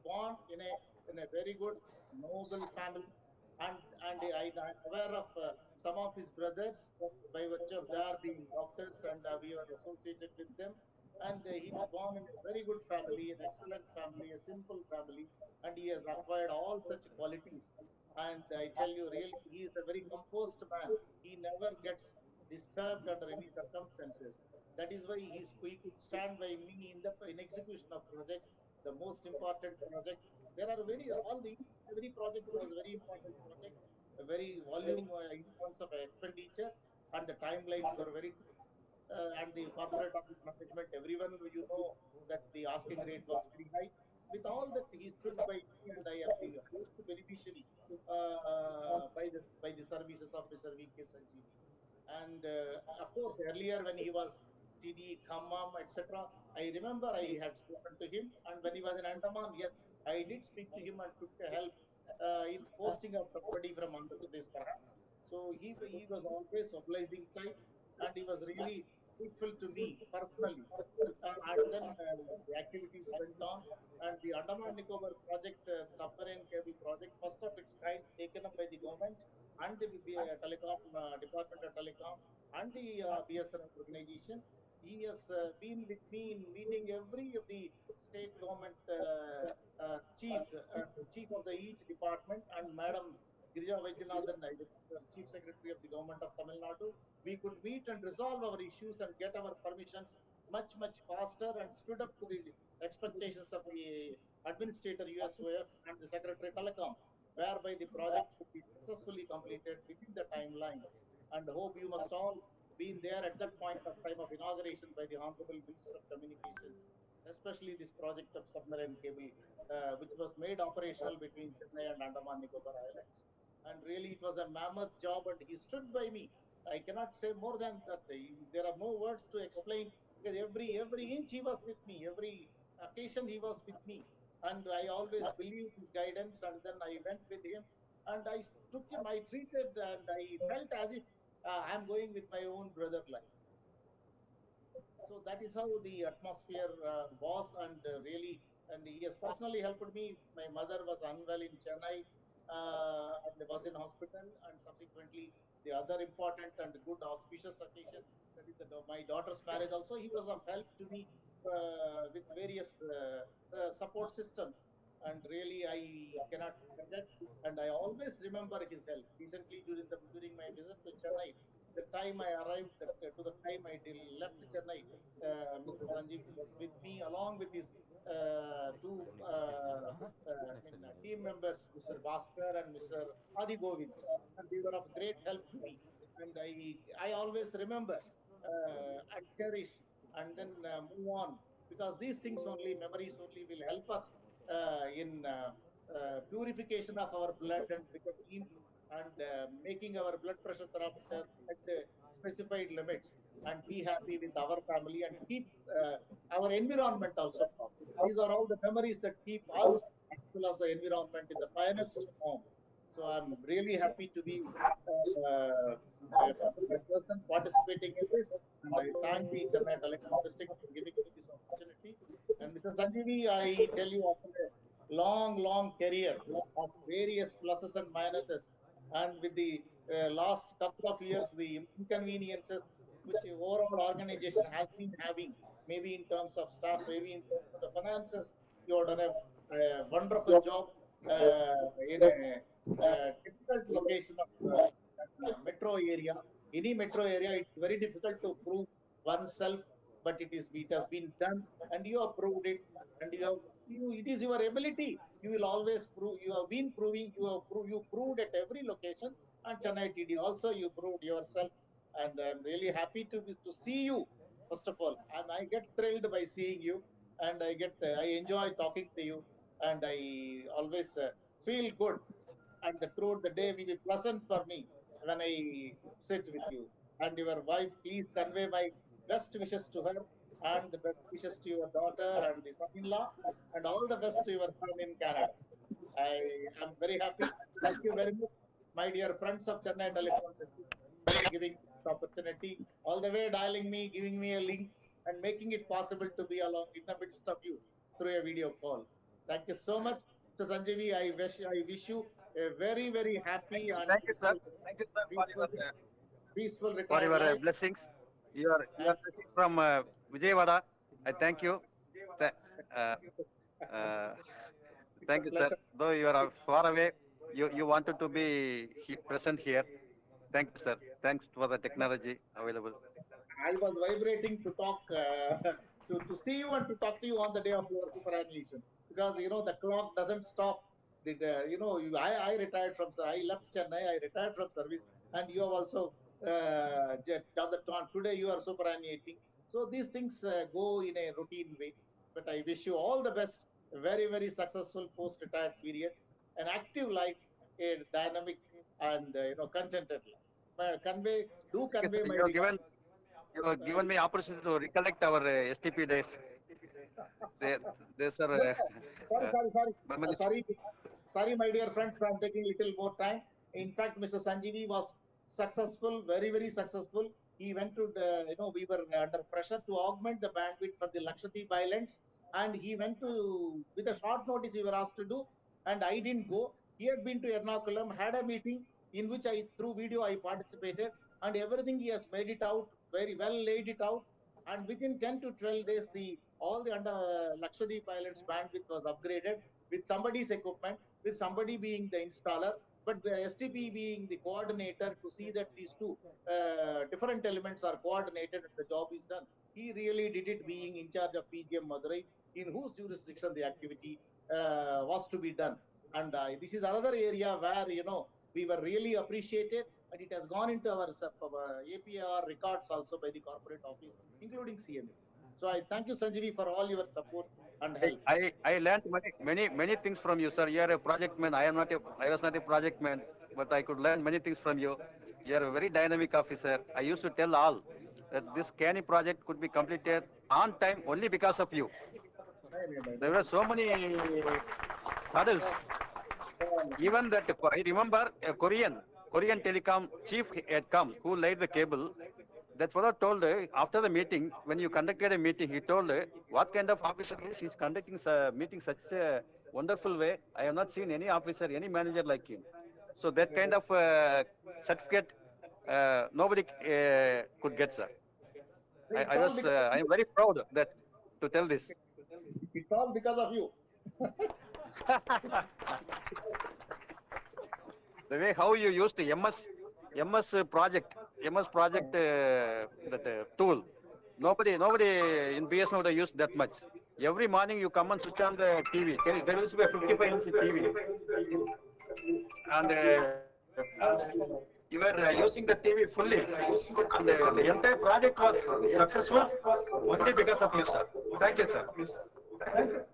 born in a very good noble family, and I'm aware of some of his brothers by virtue of their being doctors, and we were associated with them. And he was born in a very good family, an excellent family, a simple family, and he has acquired all such qualities. And I tell you, really, he is a very composed man. He never gets disturbed under any circumstances. That is why he could stand by me in execution of projects. The most important project. There are every project was a very important project, a very volume in terms of expenditure, and the timelines were very and the corporate office management, everyone that the asking rate was very high. With all that, he stood by me, and I am the highest beneficiary by the services of Mr. V.K. Sanjeevi. And of course, earlier when he was TD, Khammam, etc., I remember I had spoken to him. And when he was in Andaman, yes, I did speak to him and took the help in posting of somebody from Andhra Pradesh, perhaps. So he was always obliging type, and he was really grateful to me personally. And then the activities went on, and the Andaman Nicobar project, the submarine cable project, first of its kind, taken up by the government and the telecom department of telecom and the BSNL organization. He has been with me in meeting every of the state government chief of the each department, and Madam Girija Vaidyanathan, Chief Secretary of the Government of Tamil Nadu. We could meet and resolve our issues and get our permissions much faster, and stood up to the expectations of the administrator USOF and the Secretary Telecom, whereby the project could be successfully completed within the timeline. And hope you must all been there at that point of time of inauguration by the Honorable Minister of Communications. especially this project of submarine cable, which was made operational between Chennai and Andaman Nicobar Islands. And really, it was a mammoth job, and he stood by me. I cannot say more than that. There are no words to explain, because every inch he was with me, every occasion he was with me, and I always believed his guidance. And then I went with him, and I took him. I treated, and I felt as if I'm going with my own brother life. So that is how the atmosphere was, and really, and he has personally helped me. My mother was unwell in Chennai, and was in hospital, and subsequently the other important and good auspicious occasion, that is my daughter's marriage also, he was of help to me with various support systems, and really I cannot forget, and I always remember his help. Recently, during my visit to Chennai, the time I arrived, to the time I left Chennai, Mr. Sanjeevi was with me along with his two team members, Mr. Bhaskar and Mr. Adi Govind, and they were of great help to me. And I always remember and cherish, and then move on, because these things only, memories only, will help us in purification of our blood and becoming, and making our blood pressure parameter at the specified limits, and be happy with our family, and keep our environment also proper. These are all the memories that keep us as well as the environment in the finest form. So I'm really happy to be a person participating in this, and I thank the Chennai Telecom District for giving me this opportunity. And Mr. Sanjeevi, I tell you, after a long career of various pluses and minuses, and with the last couple of years, the inconveniences which overall organization has been having, maybe in terms of staff, maybe in terms of the finances, you have done a wonderful job in a difficult location of metro area. Any metro area, it's very difficult to prove oneself, but it has been done, and you have proved it, and it is your ability. You will always prove. You have been proving. You proved at every location, and Chennai TD also you proved yourself, and I'm really happy to see you. First of all, and I get thrilled by seeing you, and I enjoy talking to you, and I always feel good, and throughout the day will be pleasant for me when I sit with you. And your wife, please convey my best wishes to her, and the best wishes to your daughter and the son-in-law, and all the best to your son in Canada. I am very happy. Thank you very much, my dear friends of Chennai Telecom, for giving this opportunity, all the way dialing me, giving me a link, and making it possible to be along in the midst of you through a video call. Thank you so much, Mr. Sanjeevi. I wish you a very happy and Thank you, sir. Thank you, sir, peaceful for retired your life. blessings. You are blessing from Vijayawada. I thank you. Th- uh, uh, It's a Thank you, sir. pleasure. Though you are far away, you wanted to be present here. Thank you, sir. Thanks for the technology available. I was vibrating to talk, to see you and to talk to you on the day of your superannuation, because the clock doesn't stop. I retired from, I left Chennai, I retired from service, and you have also done the turn. Today you are superannuating. So these things go in a routine way. But I wish you all the best, a very successful post-retired period, an active life, a dynamic and contented life. Yes, Convey sir. my regards. You have given me opportunity to recollect our STP days. They, these No, are sorry, sorry, sorry. memories. Sorry, my dear friends, I'm taking a little more time. In fact, Mr. Sanjeevi was successful, very successful. He went to we were under pressure to augment the bandwidth for the Lakshadweep Islands, and he went to, with a short notice, we were asked to do, and I didn't go. He had been to Ernakulam, had a meeting in which through video, I participated, and everything he has made it out, very well laid it out, and within 10 to 12 days, all the under Lakshadweep Islands bandwidth was upgraded with somebody's equipment, with somebody being the installer, but the STP being the coordinator to see that these two different elements are coordinated and the job is done. He really did it, being in charge of PGM Madurai, in whose jurisdiction the activity was to be done. And this is another area where we were really appreciated, and it has gone into our APR records also by the corporate office, including CMA. So I thank you, Sanjeevi, for all your support and help. I learned many things from you, sir. You are a project man. I was not a project man, but I could learn many things from you. You are a very dynamic officer. I used to tell all that this CANI project could be completed on time only because of you. There were so many hurdles. Even that, I remember a Korean telecom chief had come who laid the cable. That fellow told after the meeting, when you conducted a meeting, he told what kind of officer is he's conducting a meeting such a wonderful way. I have not seen any officer, any manager like him. So that kind of certificate nobody could get, sir. I am very proud that to tell this. It's all because of you. The way how you used MS project tool. Nobody in BSNL would use that much. Every morning you come and switch on the TV. There used to be a 55-inch TV, and you were using the TV fully, and the entire project was successful only because of you, sir. Thank you, sir.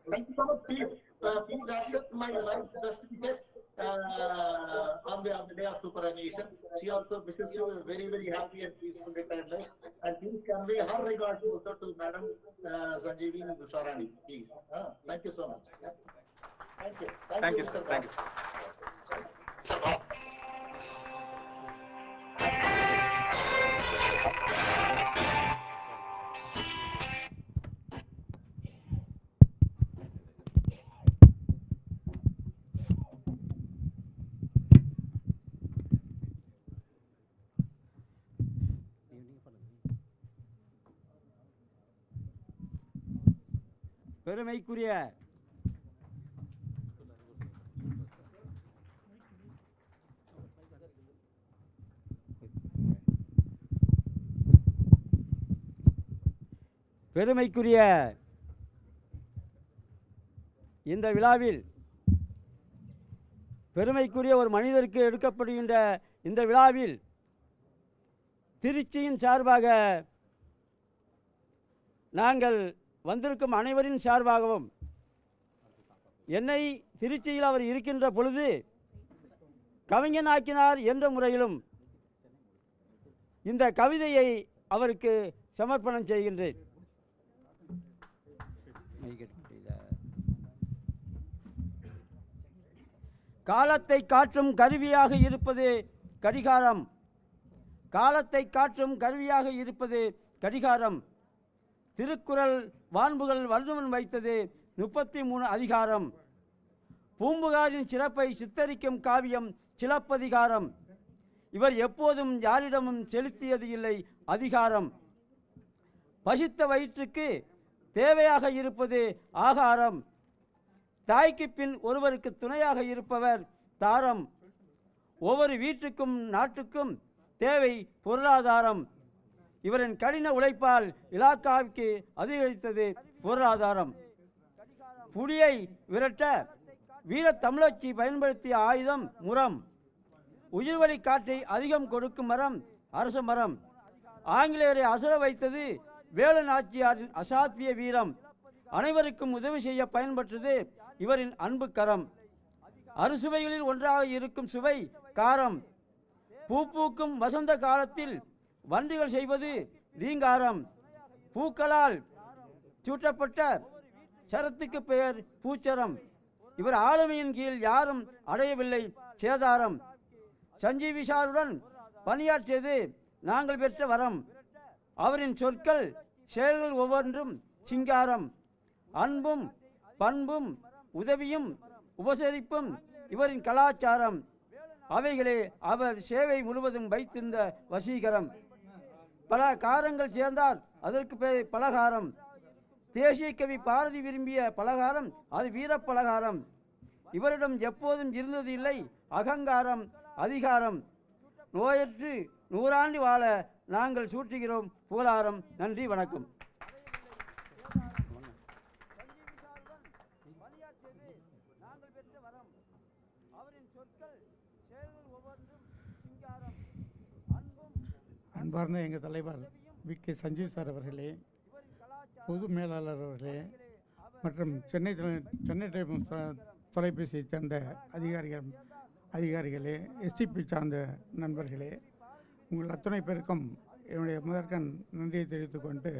Thank you so much. Please accept my wife's certificate on the day of superannuation. She also wishes you a very, very happy and peaceful retirement life. And please convey her regards also to Madam Sanjeevi Dusharani, please. Thank you so much. Thank you. Thank you, sir. Thank you. பெருமைக்குரிய இந்த விழாவில் பெருமைக்குரிய ஒரு மனிதருக்கு எடுக்கப்படுகின்ற இந்த விழாவில் திருச்சியின் சார்பாக நாங்கள் வந்திருக்கும் அனைவரின் சார்பாகவும் என்னை திருச்சியில் அவர் இருக்கின்ற பொழுது கவிஞனாக்கினார் என்ற முறையிலும் இந்த கவிதையை அவருக்கு சமர்ப்பணம் செய்கின்றேன். காலத்தை காற்றும் கருவியாக இருப்பது கடிகாரம், காலத்தை காற்றும் கருவியாக இருப்பது கடிகாரம். திருக்குறள் வான்புகள் வள்ளுவன் வைத்தது 33 அதிகாரம். பூம்புகாரின் சிறப்பை சித்தரிக்கும் காவியம் சிலப்பதிகாரம். இவர் எப்போதும் யாரிடமும் செலுத்தியது இல்லை அதிகாரம். பசித்த வயிற்றுக்கு தேவையாக இருப்பது ஆகாரம். தாய்க்கு பின் ஒருவருக்கு துணையாக இருப்பவர் தாரம். ஒவ்வொரு வீட்டுக்கும் நாட்டுக்கும் தேவை பொருளாதாரம். இவரின் கடின உழைப்பால் இலாக்காவிற்கு அதிகரித்தது பொருளாதாரம். புலியை விரட்ட வீர தமிழச்சி பயன்படுத்திய ஆயுதம் முரம். உயிர்வழி காற்றை அதிகம் கொடுக்கும் மரம் அரச மரம். ஆங்கிலேயரை அசர வைத்தது வேலு நாச்சியாரின் அசாத்திய வீரம். அனைவருக்கும் உதவி செய்ய பயன்பட்டது இவரின் அன்பு கரம். அறுசுவைகளில் ஒன்றாக இருக்கும் சுவை காரம். பூக்கும் வசந்த காலத்தில் வண்டுகள் செய்வது ரீங்காரம். பூக்களால் சூட்டப்பட்ட சரத்துக்கு பெயர் பூச்சரம். இவர் ஆளுமையின் கீழ் யாரும் அடையவில்லை சேதாரம். சஞ்சீவி சாருடன் பணியாற்றியது நாங்கள் பெற்ற வரம். அவரின் சொற்கள் செயல்கள் ஒவ்வொன்றும் சிங்காரம். அன்பும் பண்பும் உதவியும் உபசரிப்பும் இவரின் கலாச்சாரம். அவைகளே அவர் சேவை முழுவதும் வைத்திருந்த வசீகரம். பல காரங்கள் சேர்ந்தார் அதற்கு பெயர் பலகாரம். தேசிய கவி பாரதி விரும்பிய பலகாரம் அது வீரப்பலகாரம். இவரிடம் எப்போதும் இருந்தது இல்லை அகங்காரம் அதிகாரம். நோயற்று 100 ஆண்டு வாழ நாங்கள் சூட்டுகிறோம் புகழாரம். நன்றி வணக்கம். அன்பார்ந்த எங்கள் தலைவர் வி.கே. சஞ்சீவ் சார் அவர்களே, பொது மேலாளர் அவர்களே மற்றும் சென்னை டைம்ஸ் தொலைபேசியை சேர்ந்த அதிகாரிகளே, எஸ்டிபி சார்ந்த நண்பர்களே, உங்கள் அத்தனை பேருக்கும் என்னுடைய முதற்கண் நன்றியை தெரிவித்துக்கொண்டு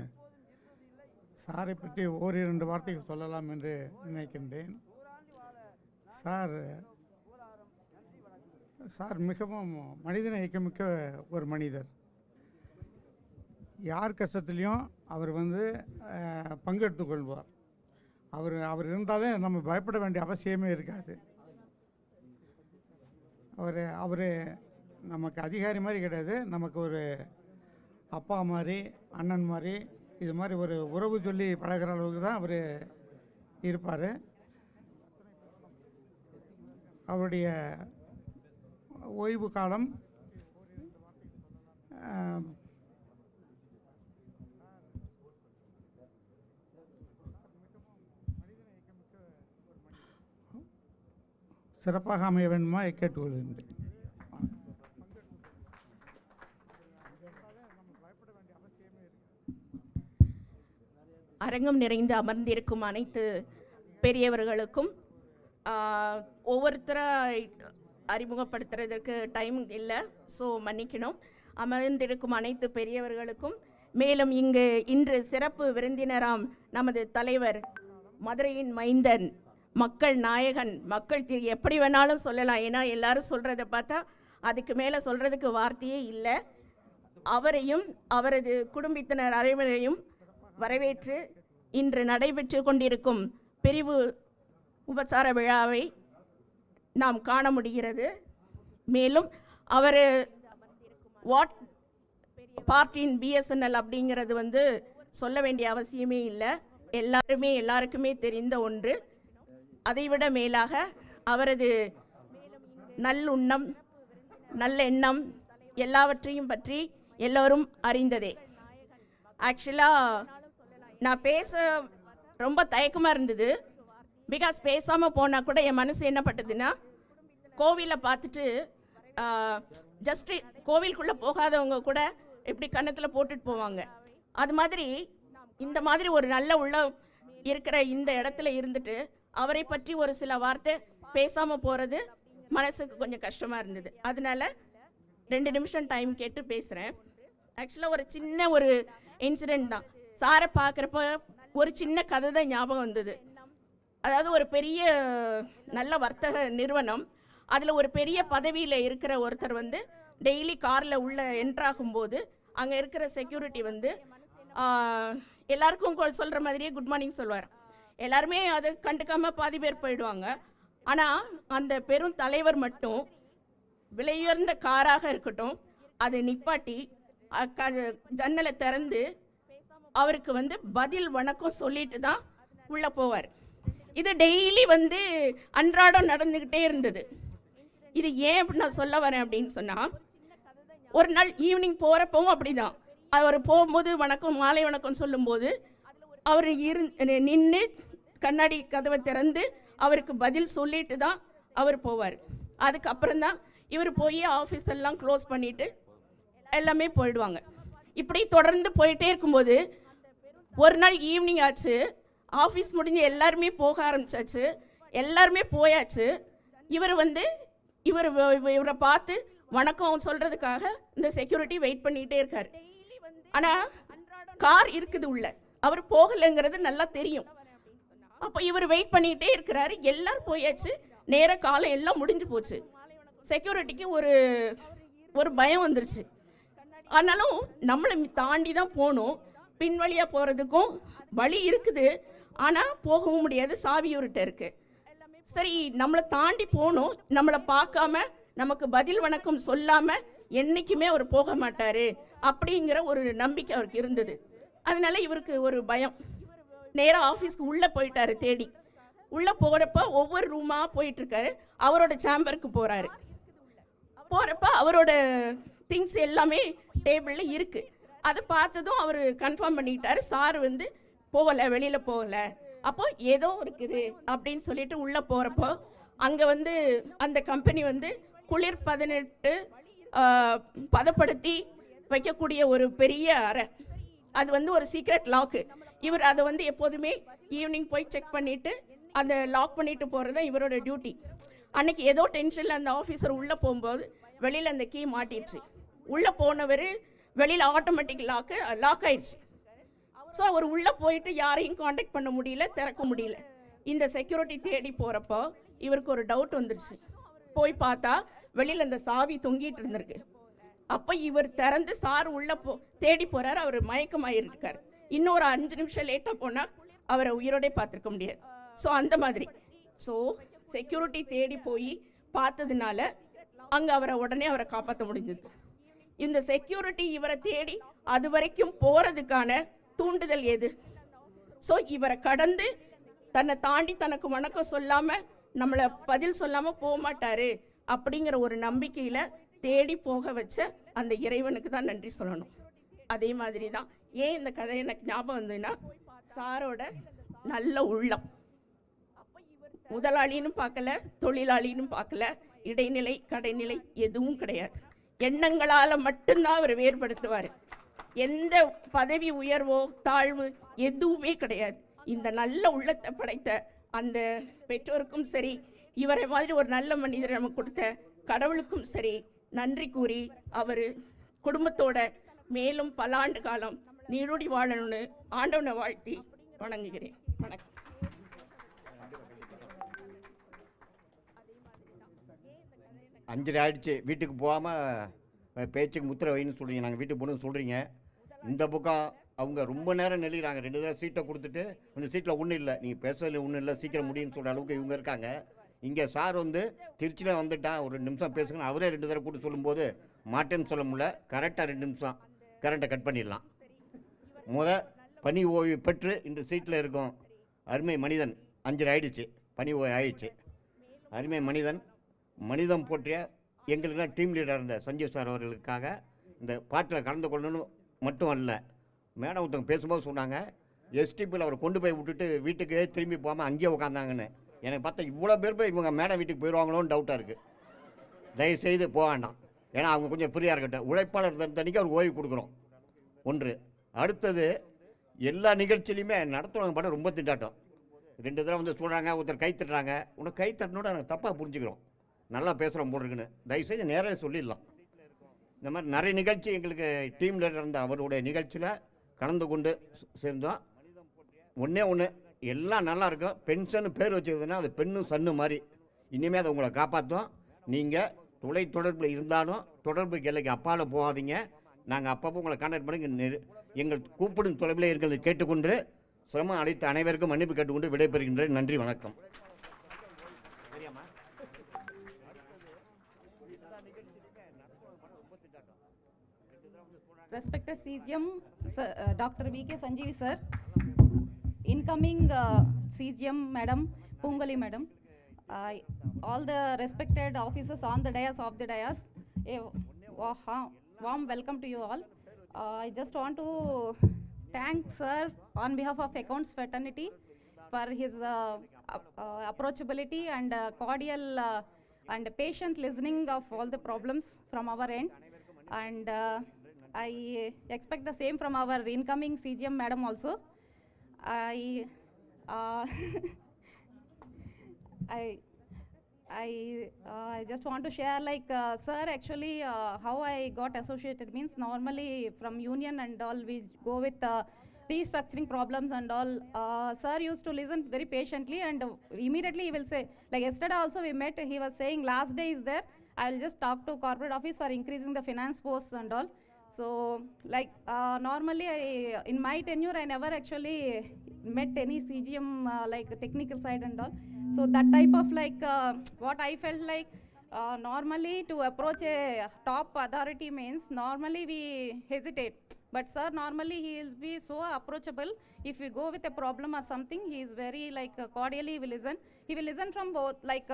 சாரை பற்றி ஓரிரண்டு வார்த்தைகள் சொல்லலாம் என்று நினைக்கின்றேன். சார் மிகவும் மனிதநேயமிக்க ஒரு மனிதர். யார் கஷ்டத்துலேயும் அவர் பங்கெடுத்து கொள்வார். அவர் இருந்தாலே நம்ம பயப்பட வேண்டிய அவசியமே இருக்காது. அவர் நமக்கு அதிகாரி மாதிரி கிடையாது, நமக்கு ஒரு அப்பா மாதிரி, அண்ணன் மாதிரி, இது மாதிரி ஒரு உறவு சொல்லி பழகிற அளவுக்கு தான் அவர் இருப்பார். அவருடைய ஓய்வு காலம் சிறப்பாக அமைய வேண்டுமா கேட்டுக்கொள்கின்றேன். அரங்கம் நிறைந்து அமர்ந்திருக்கும் அனைத்து பெரியவர்களுக்கும் ஒவ்வொருத்தரை அறிமுகப்படுத்துறதுக்கு டைம் இல்லை, ஸோ மன்னிக்கணும். அமர்ந்திருக்கும் அனைத்து பெரியவர்களுக்கும், மேலும் இன்று சிறப்பு விருந்தினராம் நமது தலைவர், மதுரையின் மைந்தன், மக்கள் நாயகன், மக்கள் எப்படி வேணாலும் சொல்லலாம், ஏன்னா எல்லாரும் சொல்கிறத பார்த்தா அதுக்கு மேலே சொல்கிறதுக்கு வார்த்தையே இல்லை. அவரையும் அவரது குடும்பத்தினர் அனைவரையும் வரவேற்று இன்று நடைபெற்று கொண்டிருக்கும் பிரிவு உபசார விழாவை நாம் காண முடிகிறது. மேலும் அவர் வாட் பார்ட்டின் பிஎஸ்என்எல் அப்படிங்கிறது சொல்ல வேண்டிய அவசியமே இல்லை, எல்லாருக்குமே தெரிந்த ஒன்று. அதைவிட மேலாக அவரது நல்லுண்ணம், நல்லெண்ணம் எல்லாவற்றையும் பற்றி எல்லோரும் அறிந்ததே. ஆக்சுவலாக நான் பேச ரொம்ப தயக்கமாக இருந்தது. பிகாஸ் பேசாமல் போனால் கூட என் மனசு என்ன பட்டதுன்னா, கோவிலை பார்த்துட்டு ஜஸ்ட்டு கோவிலுக்குள்ளே போகாதவங்க கூட எப்படி கன்னத்தில் போட்டுட்டு போவாங்க, அது மாதிரி இந்த மாதிரி ஒரு நல்ல உள்ள இருக்கிற இந்த இடத்துல இருந்துட்டு அவரை பற்றி ஒரு சில வார்த்தை பேசாமல் போகிறது மனசுக்கு கொஞ்சம் கஷ்டமாக இருந்தது. அதனால 2 நிமிஷம் டைம் கேட்டு பேசுகிறேன். ஆக்சுவலாக ஒரு சின்ன ஒரு இன்சிடெண்ட் தான். சாரை பார்க்குறப்ப ஒரு சின்ன கதை தான் ஞாபகம் வந்தது. அதாவது ஒரு பெரிய நல்ல வர்த்தக நிறுவனம், அதில் ஒரு பெரிய பதவியில் இருக்கிற ஒருத்தர் டெய்லி காரில் உள்ள என்ட்ராகும்போது அங்கே இருக்கிற செக்யூரிட்டி எல்லாருக்கும் சொல்கிற மாதிரியே குட் மார்னிங் சொல்வார். எல்லாருமே அதை கண்டுக்காமல் பாதி பேர் போயிடுவாங்க. ஆனால் அந்த பெரும் தலைவர் மட்டும் விலையுயர்ந்த காராக இருக்கட்டும் அதை நிப்பாட்டி ஜன்னலை திறந்து அவருக்கு பதில் வணக்கம் சொல்லிட்டு தான் உள்ளே போவார். இது டெய்லி அன்றாடம் நடந்துக்கிட்டே இருந்தது. இது ஏன் நான் சொல்ல வரேன் அப்படின்னு சொன்னால், ஒரு நாள் ஈவினிங் போகிறப்பவும் அப்படி தான். அவர் போகும்போது வணக்கம், மாலை வணக்கம் சொல்லும்போது அவர் நின்று கண்ணாடி கதவை திறந்து அவருக்கு பதில் சொல்லிட்டு தான் அவர் போவார். அதுக்கப்புறம் தான் இவர் போய் ஆஃபீஸ் எல்லாம் க்ளோஸ் பண்ணிவிட்டு எல்லாமே போயிடுவாங்க. இப்படி தொடர்ந்து போயிட்டே இருக்கும்போது ஒரு நாள் ஈவினிங் ஆச்சு, ஆஃபீஸ் முடிஞ்சு எல்லாருமே போக ஆரம்பிச்சாச்சு, எல்லாருமே போயாச்சு. இவரை பார்த்து வணக்கம் சொல்கிறதுக்காக இந்த செக்யூரிட்டி வெயிட் பண்ணிகிட்டே இருக்கார். ஆனால் கார் இருக்குது உள்ள, அவர் போகலைங்கிறது நல்லா தெரியும். அப்போ இவர் வெயிட் பண்ணிக்கிட்டே இருக்கிறாரு. எல்லாரும் போயாச்சு, நேராக காலம் எல்லாம் முடிஞ்சு போச்சு. செக்யூரிட்டிக்கு ஒரு பயம் வந்துருச்சு. ஆனாலும் நம்மளை தாண்டி தான் போகணும், பின் வழியாக போகிறதுக்கும் வழி இருக்குது, ஆனால் போகவும் முடியாது, சாவி இவர்கிட்ட இருக்குது. சரி, நம்மளை தாண்டி போகணும், நம்மளை பார்க்காம நமக்கு பதில் வணக்கம் சொல்லாமல் என்றைக்குமே அவர் போக மாட்டார் அப்படிங்கிற ஒரு நம்பிக்கை அவருக்கு இருந்தது. அதனால இவருக்கு ஒரு பயம். நேராக ஆஃபீஸ்க்கு உள்ளே போயிட்டாரு. தேடி உள்ளே போகிறப்ப ஒவ்வொரு ரூமாக போயிட்டுருக்காரு. அவரோட சேம்பருக்கு போகிறாரு. போகிறப்ப அவரோட திங்ஸ் எல்லாமே டேபிளில் இருக்குது. அதை பார்த்ததும் அவர் கன்ஃபார்ம் பண்ணிக்கிட்டாரு, சார் போகலை, வெளியில் போகலை. அப்போ ஏதோ இருக்குது அப்படின்னு சொல்லிட்டு உள்ளே போகிறப்போ அங்கே அந்த கம்பெனி குளிர் 18 பதப்படுத்தி வைக்கக்கூடிய ஒரு பெரிய அறை. அது ஒரு சீக்ரெட் லாக்கு. இவர் அதை வந்து எப்போதுமே ஈவினிங் போய் செக் பண்ணிவிட்டு அந்த லாக் பண்ணிட்டு போகிறது தான் இவரோட டியூட்டி. அன்னைக்கு ஏதோ டென்ஷனில் அந்த ஆஃபீஸர் உள்ளே போகும்போது வெளியில் அந்த கீ மாட்டிடுச்சு. உள்ளே போனவர் வெளியில் ஆட்டோமேட்டிக் லாக் ஆயிடுச்சு. ஸோ அவர் உள்ளே போயிட்டு யாரையும் காண்டாக்ட் பண்ண முடியல, திறக்க முடியல. இந்த செக்யூரிட்டி தேடி போகிறப்போ இவருக்கு ஒரு டவுட் வந்துருச்சு. போய் பார்த்தா வெளியில் அந்த சாவி தொங்கிட்டு இருந்திருக்கு. அப்போ இவர் திறந்து சார் உள்ளே தேடி போகிறார். அவர் மயக்கமாயிருக்கார். இன்னொரு 5 நிமிஷம் லேட்டாக போனால் அவரை உயிரோடே பார்த்துருக்க முடியாது. ஸோ அந்த மாதிரி ஸோ செக்யூரிட்டி தேடி போய் பார்த்ததுனால அங்கே அவரை காப்பாற்ற முடிஞ்சது. இந்த செக்யூரிட்டி இவரை தேடி அது வரைக்கும் போகிறதுக்கான தூண்டுதல் எது? ஸோ இவரை கடந்து தன்னை தாண்டி தனக்கு வணக்கம் சொல்லாமல் நம்மளை பதில் சொல்லாமல் போக மாட்டார் அப்படிங்கிற ஒரு நம்பிக்கையில் தேடி போக வச்ச அந்த இறைவனுக்கு தான் நன்றி சொல்லணும். அதே மாதிரி தான் ஏன் இந்த கதை எனக்கு ஞாபகம் வந்ததுன்னா, சாரோட நல்ல உள்ளம். முதலாளின்னு பார்க்கல, தொழிலாளின்னு பார்க்கல, இடைநிலை கடைநிலை எதுவும் கிடையாது. எண்ணங்களால் மட்டும்தான் அவர் வேறுபடுத்துவார். எந்த பதவி உயர்வோ தாழ்வு எதுவுமே கிடையாது. இந்த நல்ல உள்ளத்தை படைத்த அந்த பெற்றோருக்கும் சரி, இவரை மாதிரி ஒரு நல்ல மனிதரை நமக்கு கொடுத்த கடவுளுக்கும் சரி நன்றி கூறி அவர் குடும்பத்தோட மேலும் பல ஆண்டு காலம் நீடூடி வாழணும்னு ஆண்டவனை வாழ்த்தி வணங்குகிறேன். வணக்கம். அஞ்சரை ஆயிடுச்சு, வீட்டுக்கு போகாமல் பேச்சுக்கு முத்திரை வைன்னு சொல்கிறீங்க. நாங்கள் வீட்டுக்கு போகணுன்னு சொல்கிறீங்க. இந்த பக்கம் அவங்க ரொம்ப நேரம் நெளிகிறாங்க. 2 தடவை சீட்டை கொடுத்துட்டு அந்த சீட்டில் ஒன்றும் இல்லை, நீங்கள் பேசுறதுல ஒன்றும் இல்லை, சீக்கிரம் முடியும்னு சொல்கிற அளவுக்கு இவங்க இருக்காங்க. இங்கே சார் வந்து திருச்சியில் வந்துட்டான், ஒரு 2 நிமிஷம் பேசுங்கன்னு அவரே 2 தடவை கூட்டு சொல்லும்போது மாட்டேன்னு சொல்ல முடியல. கரெக்டாக 2 நிமிஷம் கரண்ட்டை கட் பண்ணிடலாம். பணி ஓய்வு பெற்று இந்த சீட்டில் இருக்கும் அருமை மனிதன். 5 ஆயிடுச்சு, பணி ஓய்வு ஆயிடுச்சு. அருமை மனிதம் போற்றிய எங்களுக்கெல்லாம் டீம் லீடர் இருந்த சஞ்சீவ் சார் அவர்களுக்காக இந்த பாட்டில் கலந்து கொள்ளணும்னு மட்டும் அல்ல, மேடம் ஒருத்தவங்க பேசும்போது சொன்னாங்க, எஸ்டிபியில் அவரை கொண்டு போய் விட்டுட்டு வீட்டுக்கு திரும்பி போகாமல் அங்கேயே உட்காந்தாங்கன்னு. எனக்கு பார்த்தா இவ்வளோ பேர் போய் இவங்க மேடம் வீட்டுக்கு போயிடுவாங்களோன்னு டவுட்டாக இருக்குது. தயவுசெய்து போக வேண்டாம், ஏன்னா அவங்க கொஞ்சம் ஃப்ரீயாக இருக்கட்டும். உழைப்பாளர் தனிக்கு அவர் ஓய்வு கொடுக்குறோம். ஒன்று. அடுத்தது, எல்லா நிகழ்ச்சியிலையுமே நடத்துகிறவங்க பாட்டு ரொம்ப திண்டாட்டம். 2 தடவை வந்து சொல்கிறாங்க, ஒருத்தர் கை தட்டுறாங்க. உனக்கு கை தட்டினோட நாங்கள் தப்பாக புரிஞ்சுக்கிறோம், நல்லா பேசுகிறோம் போல் இருக்குன்னு. தயவுசெய்து நேராக சொல்லிடலாம். இந்த மாதிரி நிறைய நிகழ்ச்சி எங்களுக்கு டீம் லீடர் இருந்த அவருடைய நிகழ்ச்சியில் கலந்து கொண்டு சேர்ந்தோம். ஒன்று எல்லாம் நல்லா இருக்கும். பென்ஷன் பேர் வச்சுருக்குதுன்னா அது பெண்ணும் சன்னு மாதிரி. இனிமேல் அதை உங்களை காப்பாற்றும். நீங்கள் தொலை தொடர்பில் இருந்தாலும் தொடர்பு எல்லைக்கு அப்பால் போகாதீங்க. நாங்கள் அப்பப்போ உங்களை கான்டாக்ட் பண்ணி எங்கள் கூப்பிடும் தொலைவில் இருக்கிறது கேட்டுக்கொண்டு சிரமம் அளித்த அனைவருக்கும் மன்னிப்பு கேட்டுக்கொண்டு விடைபெறுகின்றேன். நன்றி, வணக்கம். Respected CGM, Dr. V.K. Sanjeevi sir, incoming CGM madam, Pungali madam, all the respected officers on the dais, off the dais, a warm welcome to you all. I just want to thank sir on behalf of Accounts Fraternity for his approachability and cordial and patient listening of all the problems from our end. And I expect the same from our incoming CGM madam also. I just want to share, like, sir, actually, how I got associated means normally from union and all, we go with restructuring problems and all. Sir used to listen very patiently, and immediately he will say, like yesterday also we met, he was saying last day is there, I will just talk to corporate office for increasing the finance posts and all. So, like, normally in my tenure, I never actually met any CGM like technical side and all. So that type of, like, what I felt like, normally to approach a top authority means normally we hesitate. But sir, normally he will be so approachable. If we go with a problem or something, he is very, like, cordially will listen. He will listen from both, like,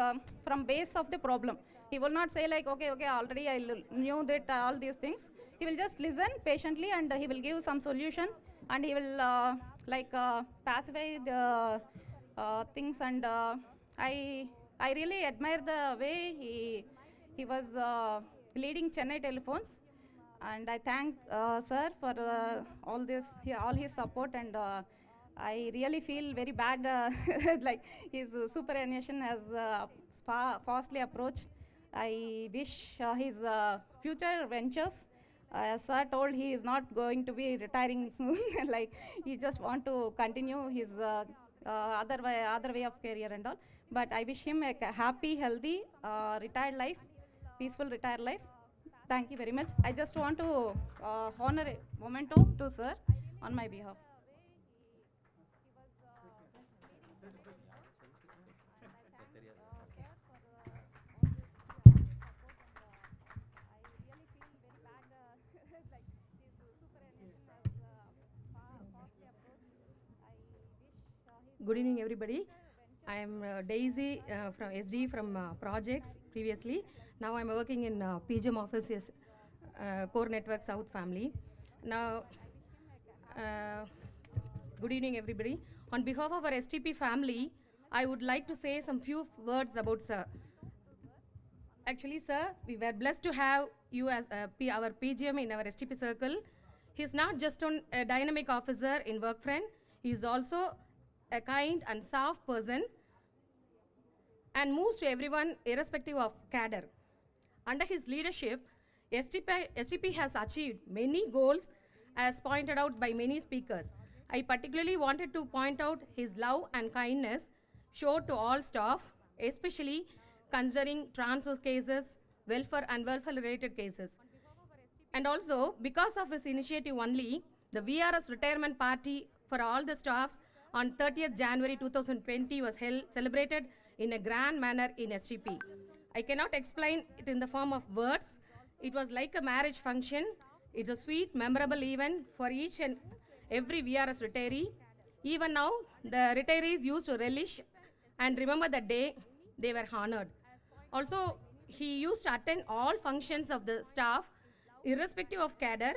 from base of the problem. He will not say like, okay, already I knew that all these things. He will just listen patiently, and he will give some solution, and he will like pacify the things. And I really admire the way he was leading Chennai telephones, and I thank sir for all his support, and I really feel very bad, like his superannuation has fastly approached. I wish his future ventures, as sir told, he is not going to be retiring soon. Like he just want to continue his other way of career and all. But I wish him a happy, healthy, retired life, peaceful retired life. Thank you very much. I just want to honor a memento to sir on my behalf. Good evening, everybody. I am Daisy from SD from projects previously. Now I'm working in PGM office, yes, Core Network South family. Now, good evening, everybody. On behalf of our STP family, I would like to say some few words about sir. Actually, sir, we were blessed to have you as our PGM in our STP circle. He's not just a dynamic officer in work friend, he is also a kind and soft person and moves to everyone irrespective of cadre. Under his leadership, STP has achieved many goals as pointed out by many speakers. I particularly wanted to point out his love and kindness showed to all staff, especially considering transfer cases, welfare and welfare related cases. And also, because of his initiative only, the VRS retirement party for all the staffs on 30th January 2020 was celebrated in a grand manner in STP. I cannot explain it in the form of words. It was like a marriage function. It's a sweet, memorable event for each and every VRS retiree. Even now, the retirees used to relish and remember the day they were honored. Also, he used to attend all functions of the staff, irrespective of cadre.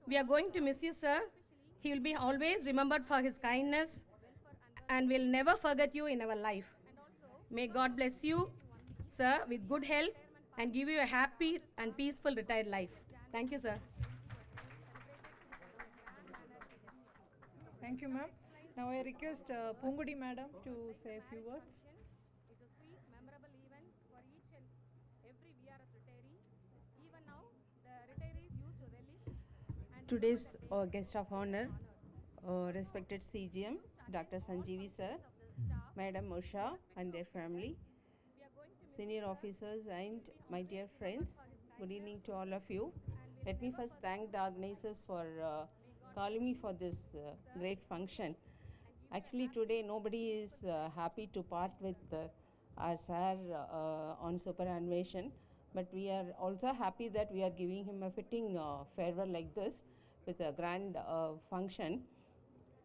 We are going to miss you, sir. He will be always remembered for his kindness and will never forget you in our life. May God bless you, sir, with good health and give you a happy and peaceful retired life. Thank you, sir. Thank you, ma'am. Now I request Pungudi madam to say a few words. It's a sweet, memorable event for each and every VRS retiree. Even now, the retirees used to relish and Today's guest of honor, respected CGM, Dr. Sanjeevi sir, Madam Mosha and their family, senior officers and my dear friends, good evening to all of you. Let me first thank the organizers for calling me for this great function. Actually today nobody is happy to part with our sir on superannuation, but we are also happy that we are giving him a fitting farewell like this with a grand function.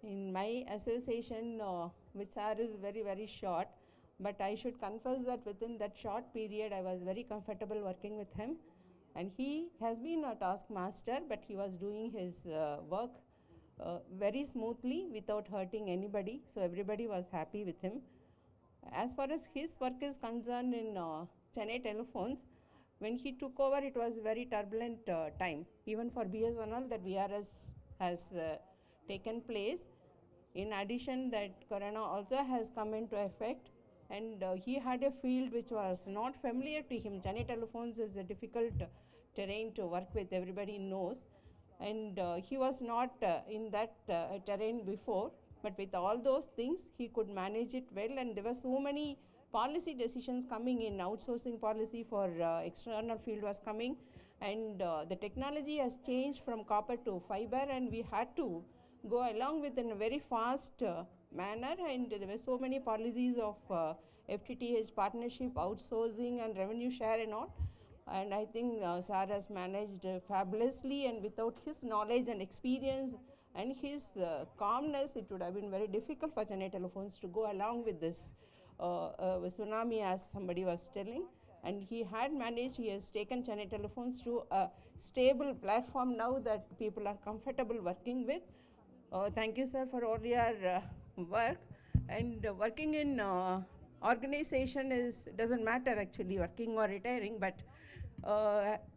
In my association with sir is very, very short, but I should confess that within that short period I was very comfortable working with him, and he has been a taskmaster, but he was doing his work very smoothly without hurting anybody, so everybody was happy with him. As far as his work is concerned in Chennai telephones, when he took over it was a very turbulent time. Even for BSNL, that VRS has taken place. In addition, that Corona also has come into effect, and he had a field which was not familiar to him. Chennai telephones is a difficult terrain to work with, everybody knows, and he was not in that terrain before, but with all those things he could manage it well, and there were so many policy decisions coming in. Outsourcing policy for external field was coming, and the technology has changed from copper to fiber, and we had to go along with in a very fast manner, and there were so many policies of FTTH partnership, outsourcing and revenue share and all, and I think sir has managed fabulously, and without his knowledge and experience and his calmness, it would have been very difficult for Chennai telephones to go along with this tsunami, as somebody was telling, and he had managed. He has taken Chennai telephones to a stable platform now that people are comfortable working with. Thank you, sir, for all your work, and working in organization doesn't matter actually, working or retiring, but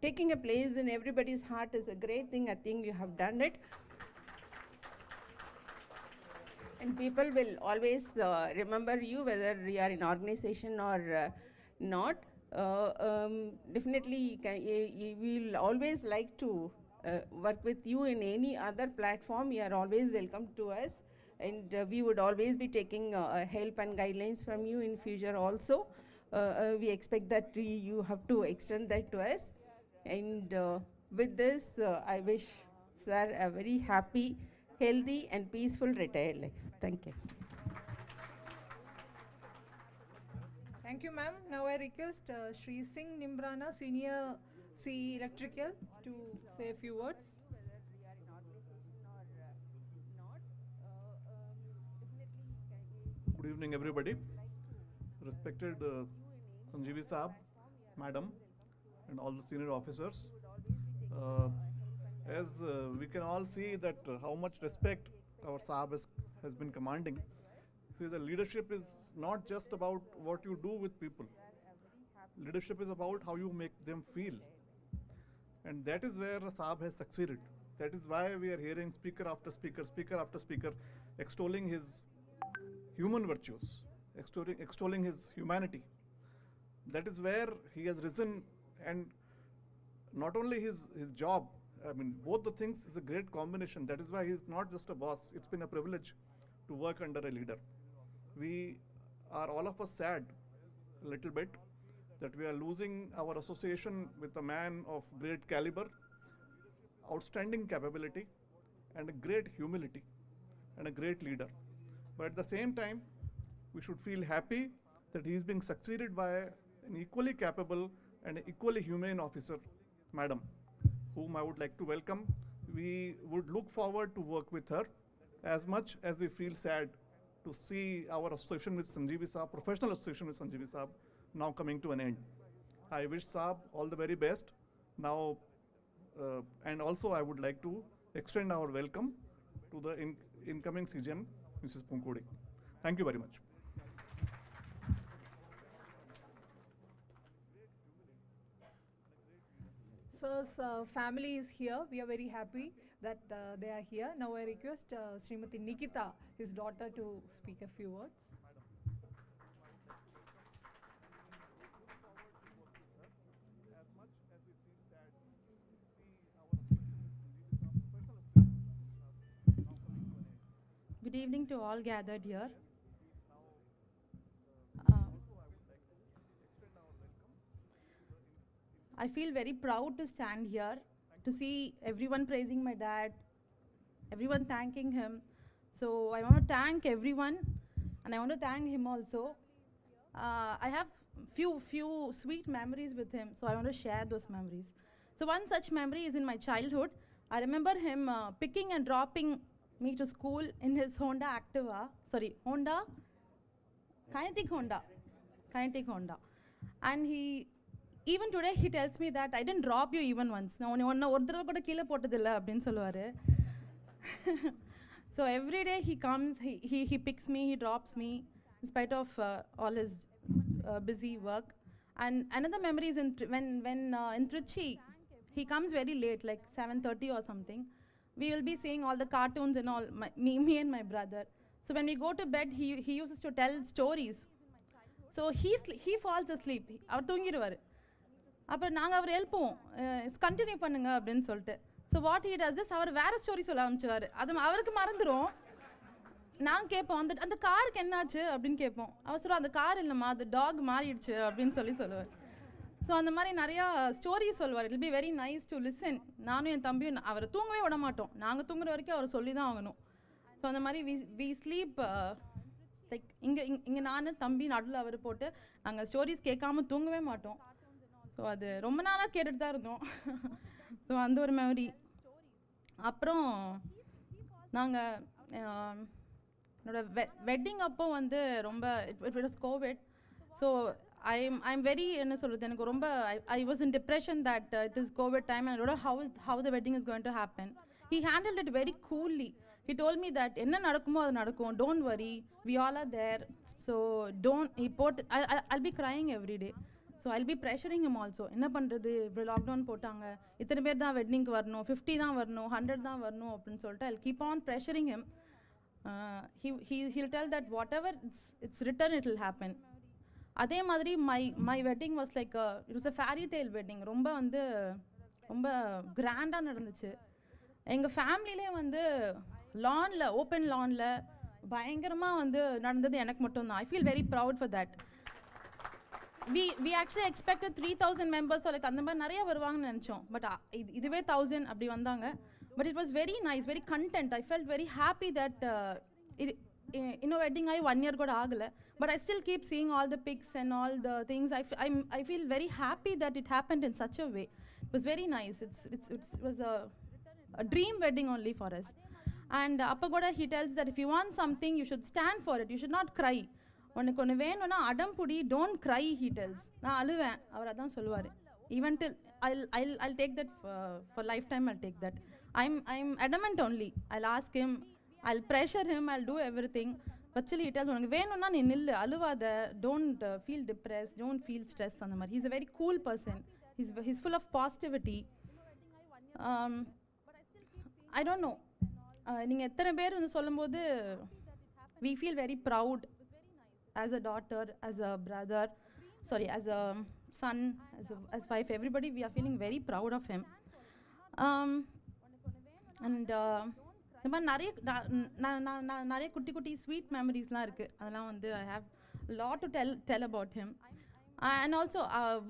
taking a place in everybody's heart is a great thing. I think you have done it. and people will always remember you whether you are in organization or not. Definitely, we will always like to work with you in any other platform. You are always welcome to us, and we would always be taking help and guidelines from you in future also. We expect that you have to extend that to us. And with this, I wish sir a very happy, healthy and peaceful retired life. Thank you. Thank you, ma'am. Now I request Shri Singh Nimbrana, Senior C Electrical, to say a few words. Good evening, everybody. Respected Sanjeevi Saab, Madam, and all the senior officers. As we can all see that how much respect our Saab has been commanding. See, the leadership is not just about what you do with people. Leadership is about how you make them feel. And that is where Saab has succeeded. That is why we are hearing speaker after speaker, extolling his human virtues, extolling his humanity. That is where he has risen, and not only his job, I mean, both the things is a great combination. That is why he's not just a boss. It's been a privilege to work under a leader. We are all of us sad a little bit that we are losing our association with a man of great caliber, outstanding capability, and a great humility, and a great leader. But at the same time, we should feel happy that he is being succeeded by an equally capable and equally humane officer, Madam, whom I would like to welcome. We would look forward to work with her as much as we feel sad to see our association with Sanjeevi Saab, professional association with Sanjeevi Saab, now coming to an end. I wish Saab all the very best. Now, and also I would like to extend our welcome to the incoming CGM, Mrs. Punkodi. Thank you very much. Sir's family is here. We are very happy that they are here. Now I request Srimati Nikita, his daughter, to speak a few words. Good evening to all gathered here. I feel very proud to stand here to see everyone praising my dad, everyone thanking him. So I want to thank everyone, and I want to thank him also. I have few sweet memories with him, so I want to share those memories. So one such memory is in my childhood. I remember him picking and dropping me to school in his Honda Activa, Kinetic Honda. And even today he tells me that I didn't drop you even once. So every day he comes, he picks me, he drops me, in spite of all his busy work. And another memory is when in Trichy, he comes very late, like 7:30 or something. We will be seeing all the cartoons and all, me and my brother. So when we go to bed, he uses to tell stories. So he falls asleep. அவர் தூங்கிடுவார். அப்புறம் நாங்கள் அவர் எழுப்புவோம், continue பண்ணுங்க அப்படின்னு சொல்லிட்டு. So what he does is, அவர் வேறு story சொல்ல ஆரம்பிச்சுவார். அது அவருக்கு மறந்துடும். நாங்கள் கேட்போம், அந்த காருக்கு என்னாச்சு அப்படின்னு கேட்போம். அவர் சொல்லுவோம், அந்த கார் இல்லைம்மா, அது டாக் மாறிடுச்சு அப்படின்னு சொல்லுவார். ஸோ அந்த மாதிரி நிறையா ஸ்டோரி சொல்லுவார். It be very nice to listen. நானும் என் தம்பியும் அவரை தூங்கவே விட மாட்டோம். நாங்கள் தூங்குற வரைக்கும் அவர் சொல்லி தான் ஆகணும். ஸோ அந்த மாதிரி வி ஸ்லீப் லைக் இங்கே நான் தம்பி நடுவில் அவர் போட்டு நாங்கள் ஸ்டோரிஸ் கேட்காம தூங்கவே மாட்டோம். ஸோ அது ரொம்ப நாளாக கேட்டுட்டு தான் இருந்தோம். ஸோ அந்த ஒரு மெமரி. அப்புறம் நாங்கள் என்னோட வெட்டிங் அப்போ வந்து ரொம்ப it was Covid. So I'm very என்ன சொல்கிறது, எனக்கு ரொம்ப ஐ was in depression that it is Covid time and how the wedding is going to happen. He handled it very coolly. He told me that என்ன நடக்குமோ அது நடக்கும், don't worry, we all are there. So I'll be crying every day. So I'll be pressuring him also. என்ன பண்ணுறது, இப்போ lockdown போட்டாங்க, இத்தனை பேர் தான் வெட்டிங்க்கு வரணும், 50 தான் வரணும், 100 தான் வரணும் அப்படின்னு சொல்லிட்டு I'll keep on pressuring him. He'll tell that whatever it's written, it will happen. அதே மாதிரி my wedding was like it was a fairy tale wedding. ரொம்ப கிராண்டாக நடந்துச்சு. எங்கள் ஃபேமிலியிலே லானில் ஓப்பன் லானில் பயங்கரமாக நடந்தது எனக்கு மட்டும்தான். I feel very proud for that. we actually expected 3,000 members like அந்த மாதிரி நிறைய வருவாங்கன்னு நினச்சோம். பட் இதுவே 1,000 அப்படி வந்தாங்க. But it was very nice, very content. I felt very happy that wedding I 1 year got agala, but I still keep seeing all the pics and all the things. I feel very happy that it happened in such a way. It was very nice. It was a dream wedding only for us. And appa he tells that if you want something, you should stand for it. You should not cry. உனக்கு ஒன்று வேணும்னா அடம் புடி, don't cry, he tells. நான் அழுவேன், அவர் அதான் சொல்லுவார். Even till I'll take that for lifetime. I'll take that. I'm adamant only. I'll ask him, I'll pressure him, I'll do everything. But still he tells, உனக்கு வேணும்னா நீ நில்லு, அழுவாத, don't feel depressed, don't feel stressed அந்த மாதிரி. He's a very cool person. He's full of positivity. I don't know. நீங்கள் எத்தனை பேர் சொல்லும்போது we feel very proud as a daughter, as a brother, sorry, as a son, as wife, everybody, we are feeling very proud of him. And இந்த மாதிரி நிறைய குட்டி குட்டி sweet மெமரிஸ்லாம் இருக்குது. அதெல்லாம் I have lot to tell about him. And also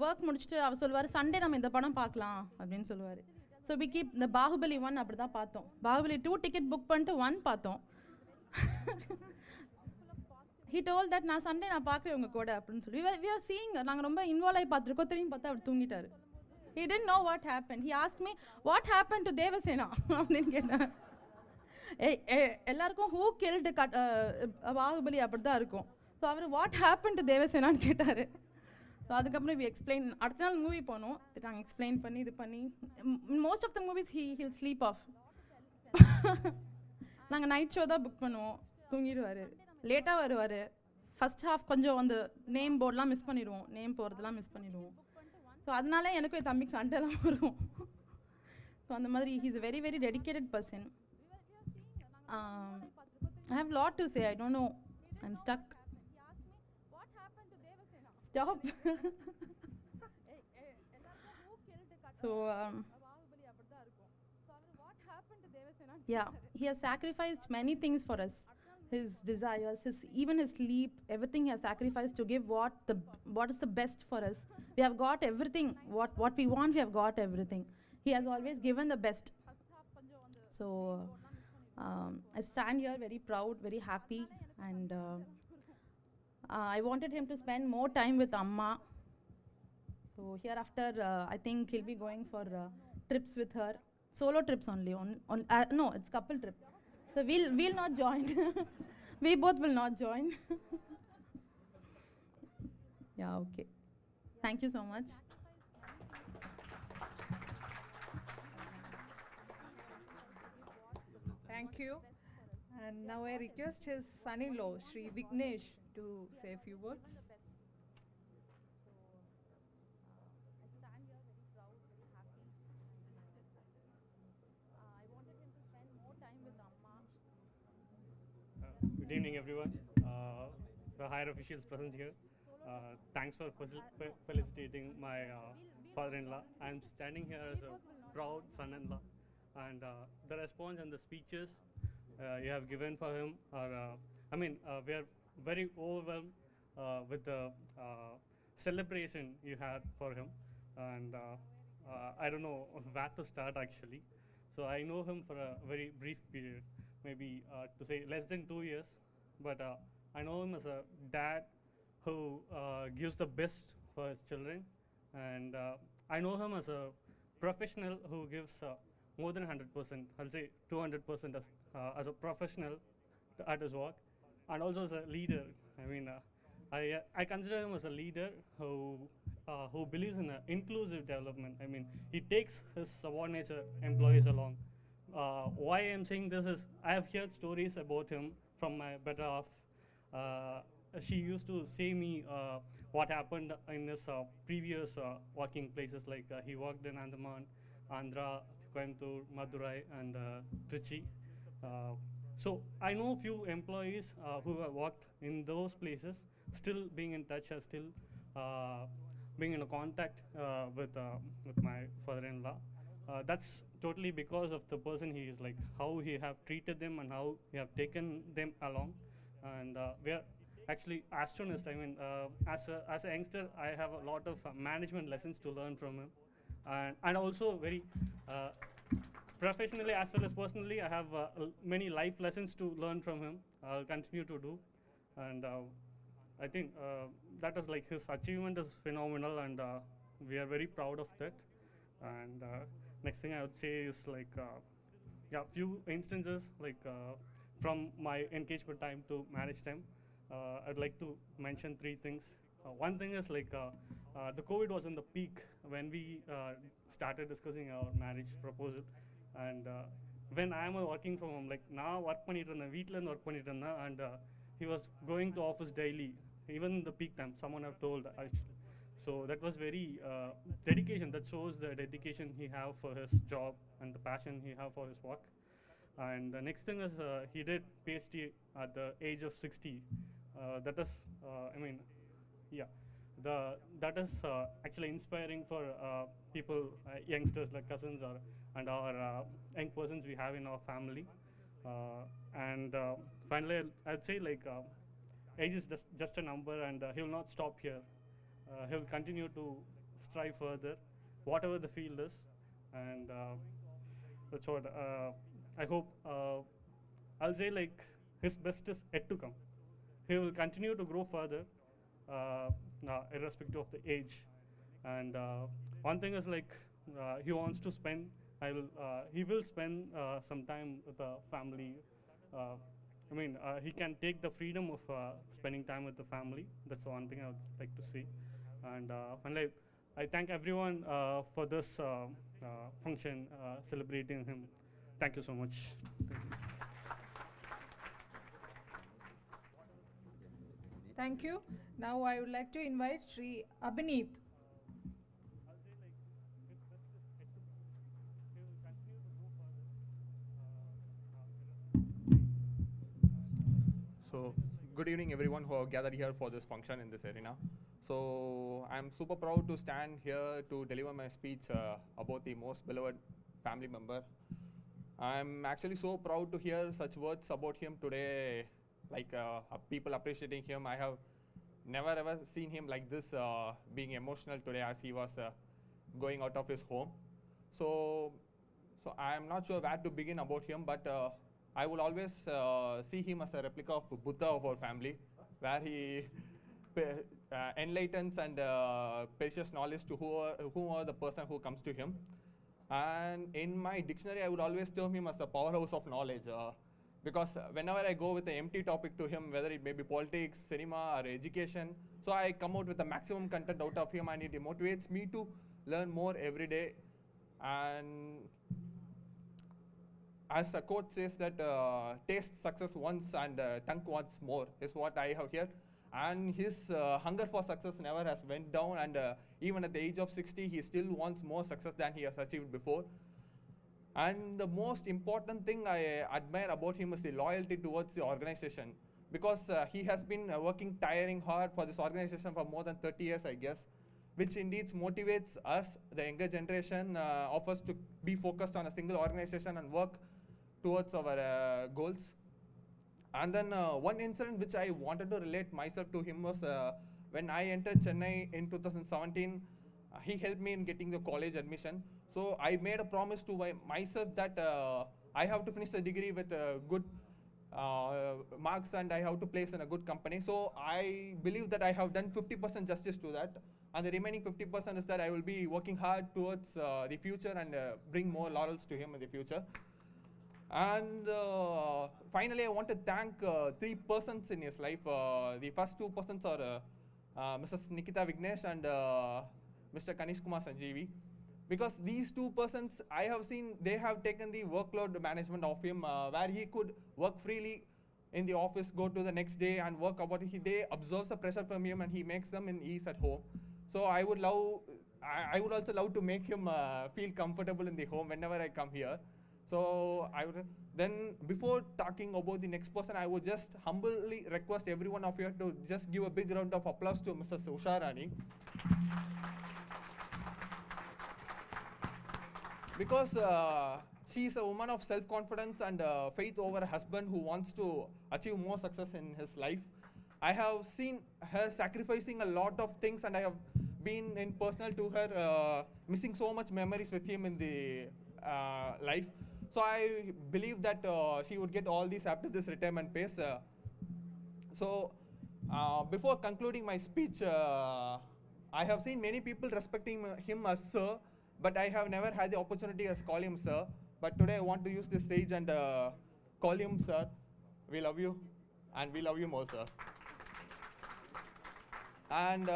work முடிச்சுட்டு அவர் சொல்லுவார், Sunday நம்ம இந்த படம் பார்க்கலாம் அப்படின்னு சொல்லுவார். ஸோ வி கீப் இந்த பாகுபலி 1 அப்படி தான் பார்த்தோம். பாகுபலி 2 டிக்கெட் புக் பண்ணிட்டு 1 பார்த்தோம். he told that நான் சண்டே நான் பார்க்குறேன் உங்கள் கூட அப்படின்னு சொல்லி we are seeing, நாங்கள் ரொம்ப இன்வால்வ் ஆகி பார்த்துருக்கோம். திரும்பி பார்த்தா அவர் தூங்கிட்டார். he didn't know what happened. He asked me what happened to Devasena அப்படின்னு கேட்டேன். எல்லாருக்கும் who killed பாகுபலி அப்படி தான் இருக்கும். ஸோ அவர் what happened to Devasena கேட்டார். ஸோ அதுக்கப்புறம் we explain. அடுத்த நாள் மூவி போனோம், நாங்கள் எக்ஸ்பிளைன் பண்ணி இது பண்ணி. Most of the movies he'll sleep off. நாங்கள் நைட் ஷோ தான் புக் பண்ணுவோம், தூங்கிடுவார். லேட்டாக வருவார். ஃபஸ்ட் ஹாஃப் கொஞ்சம் நேம் போர்டெலாம் மிஸ் பண்ணிடுவோம், நேம் போகிறதுலாம் மிஸ் பண்ணிடுவோம். ஸோ அதனால எனக்கும் என் தம்பிக்கு சண்டைலாம் வரும். ஸோ அந்த மாதிரி he's a very very dedicated person. I have a lot to say. I don't know. I'm stuck. Stop. So yeah, he has sacrificed many things for us. His desires, even his sleep, everything he has sacrificed to give what is the best for us. We have got everything. What we want, we have got everything. He has always given the best. So I stand here very proud, very happy, and I wanted him to spend more time with Amma. So hereafter, I think he'll be going for trips with her, solo trips only. No, it's couple trip. So we'll not join. We both will not join. Yeah, okay. Thank you so much. Thank you. And now I request his son-in-law, Shri Vignesh, to say a few words. Good evening, everyone. The higher officials present here. Thanks for felicitating my father-in-law. I'm standing here as a proud son-in-law, and the response and the speeches you have given for him are, we are very overwhelmed with the celebration you had for him, and I don't know where to start actually. So I know him for a very brief period, maybe to say less than 2 years, but I know him as a dad who gives the best for his children, and I know him as a professional who gives more than 100%, I'll say 200% as a professional at his work, and also as a leader. I consider him as a leader who believes in inclusive development. He takes his subordinate employees along. Why I'm saying this is I have heard stories about him from my better half. She used to say me what happened in his previous working places, like he worked in Andaman, Andhra, Coimbatore, Madurai, and Trichy. So I know few employees who have worked in those places, still being in touch, or still being in a contact with my father-in-law. That's totally because of the person he is, like how he have treated them and how he have taken them along. And we are actually astonished. I mean, as a youngster, I have a lot of management lessons to learn from him, and also very professionally as well as personally, I have many life lessons to learn from him. I'll continue to do, and I think that is like his achievement is phenomenal, and we are very proud of that. And next thing I would say is like, yeah, few instances like from my engagement time to marriage time. I'd like to mention three things. One thing is like the COVID was in the peak when we started discussing our marriage proposal, and when I am working from home, like now work பண்ணிட்டு இருந்தேன், வீட்ல இருந்து work பண்ணிட்டு இருந்தேன், and he was going to office daily, even in the peak time. Someone have told actually. So that was very dedication. That shows the dedication he have for his job and the passion he have for his work. And the next thing is he did PhD at the age of 60. That is, I mean, yeah, that is actually inspiring for people, youngsters like cousins or and our young persons we have in our family. And finally, I'd say like age is just a number, and he will not stop here. He will continue to strive further, whatever the field is, and that's what I hope. I'll say like his best is yet to come. He will continue to grow further, irrespective of the age. And one thing is like he wants to spend. He will spend some time with the family. I mean, he can take the freedom of spending time with the family. That's the one thing I would like to see. And finally, I thank everyone for this function celebrating him. Thank you so much. Thank you. Now I would like to invite Sri Abhineet. So, good evening everyone who are gathered here for this function in this arena. So, I'm super proud to stand here to deliver my speech about the most beloved family member. I'm actually so proud to hear such words about him today, like people appreciating him. I have never ever seen him like this, being emotional today as he was going out of his home. So I'm not sure where to begin about him, but I will always see him as a replica of Buddha of our family, where he enlightens and precious knowledge to whoever the person who comes to him. And in my dictionary, I would always term him as a powerhouse of knowledge, because whenever I go with an empty topic to him, whether it may be politics, cinema, or education, so I come out with the maximum content out of him, and it motivates me to learn more every day. And as the quote says that taste success once and tongue once more is what I have here. And his hunger for success never has went down, and even at the age of 60, he still wants more success than he has achieved before. And the most important thing I admire about him is the loyalty towards the organization, because he has been working tiring hard for this organization for more than 30 years, I guess, which indeed motivates us, the younger generation, of us to be focused on a single organization and work towards our goals. And then one incident which I wanted to relate myself to him was when I entered Chennai in 2017, he helped me in getting the college admission. So I made a promise to myself that I have to finish the degree with good marks, and I have to place in a good company. So I believe that I have done 50% justice to that. And the remaining 50% is that I will be working hard towards the future and bring more laurels to him in the future. And finally, I want to thank three persons in his life. The first two persons are Mrs. Nikita Vignesh and Mr. Kanish Kumar Sanjeevi. Because these two persons, I have seen, they have taken the workload management of him, where he could work freely in the office, go to the next day and work about it. They absorb the pressure from him and he makes them in ease at home. So I would also love to make him feel comfortable in the home whenever I come here. So then before talking about the next person, I would just humbly request every one of you to just give a big round of applause to Mrs. Usha Rani. Because she is a woman of self-confidence and faith over a husband who wants to achieve more success in his life. I have seen her sacrificing a lot of things, and I have been in personal to her, missing so much memories with him in the life. So I believe that she would get all these after this retirement phase. So before concluding my speech, I have seen many people respecting him as sir, but I have never had the opportunity to call him sir. But today I want to use this stage and call him sir. We love you, and we love you more, sir. And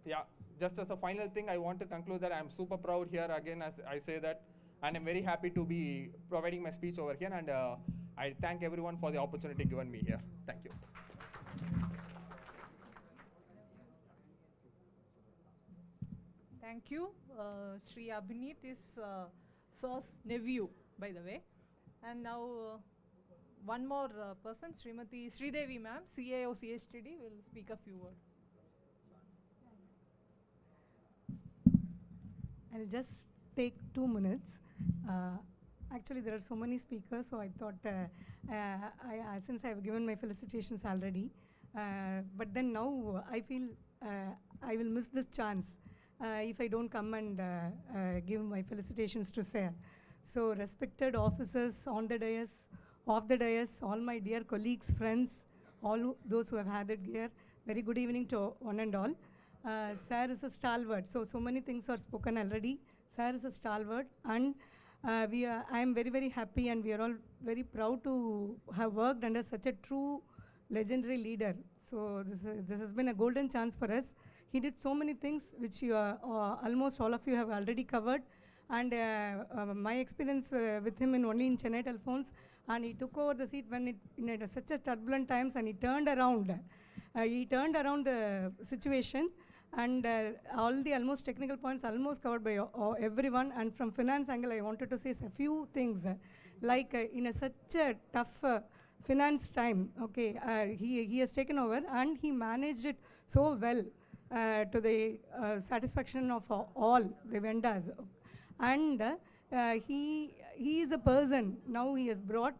yeah, just as a final thing, I want to conclude that I'm super proud here again as I say that, and I'm very happy to be providing my speech over here, and I thank everyone for the opportunity given me here. Thank you. Thank you. Sri Abhineet is Sir's nephew, by the way. And now one more person, Srimati Sridevi ma'am, CAO CHTD, will speak a few words. I'll just take 2 minutes. Actually, there are so many speakers, so I thought, since I have given my felicitations already, but then now I feel I will miss this chance if I don't come and give my felicitations to Sir. So, respected officers on the dais, off the dais, all my dear colleagues, friends, all those who have had it here, very good evening to one and all. Sir is a stalwart, so many things are spoken already. Sir is a stalwart, and I am very, very happy, and we are all very proud to have worked under such a true legendary leader. So this has been a golden chance for us. He did so many things which you almost all of you have already covered, and my experience with him only in Chennai telephones, and he took over the seat when in such a turbulent times, and he turned around. He turned around the situation, and all the almost technical points almost covered by everyone. And from finance angle, I wanted to say a few things, like in such a tough finance time, okay, he has taken over, and he managed it so well to the satisfaction of all the vendors. And he is a person, now he has brought,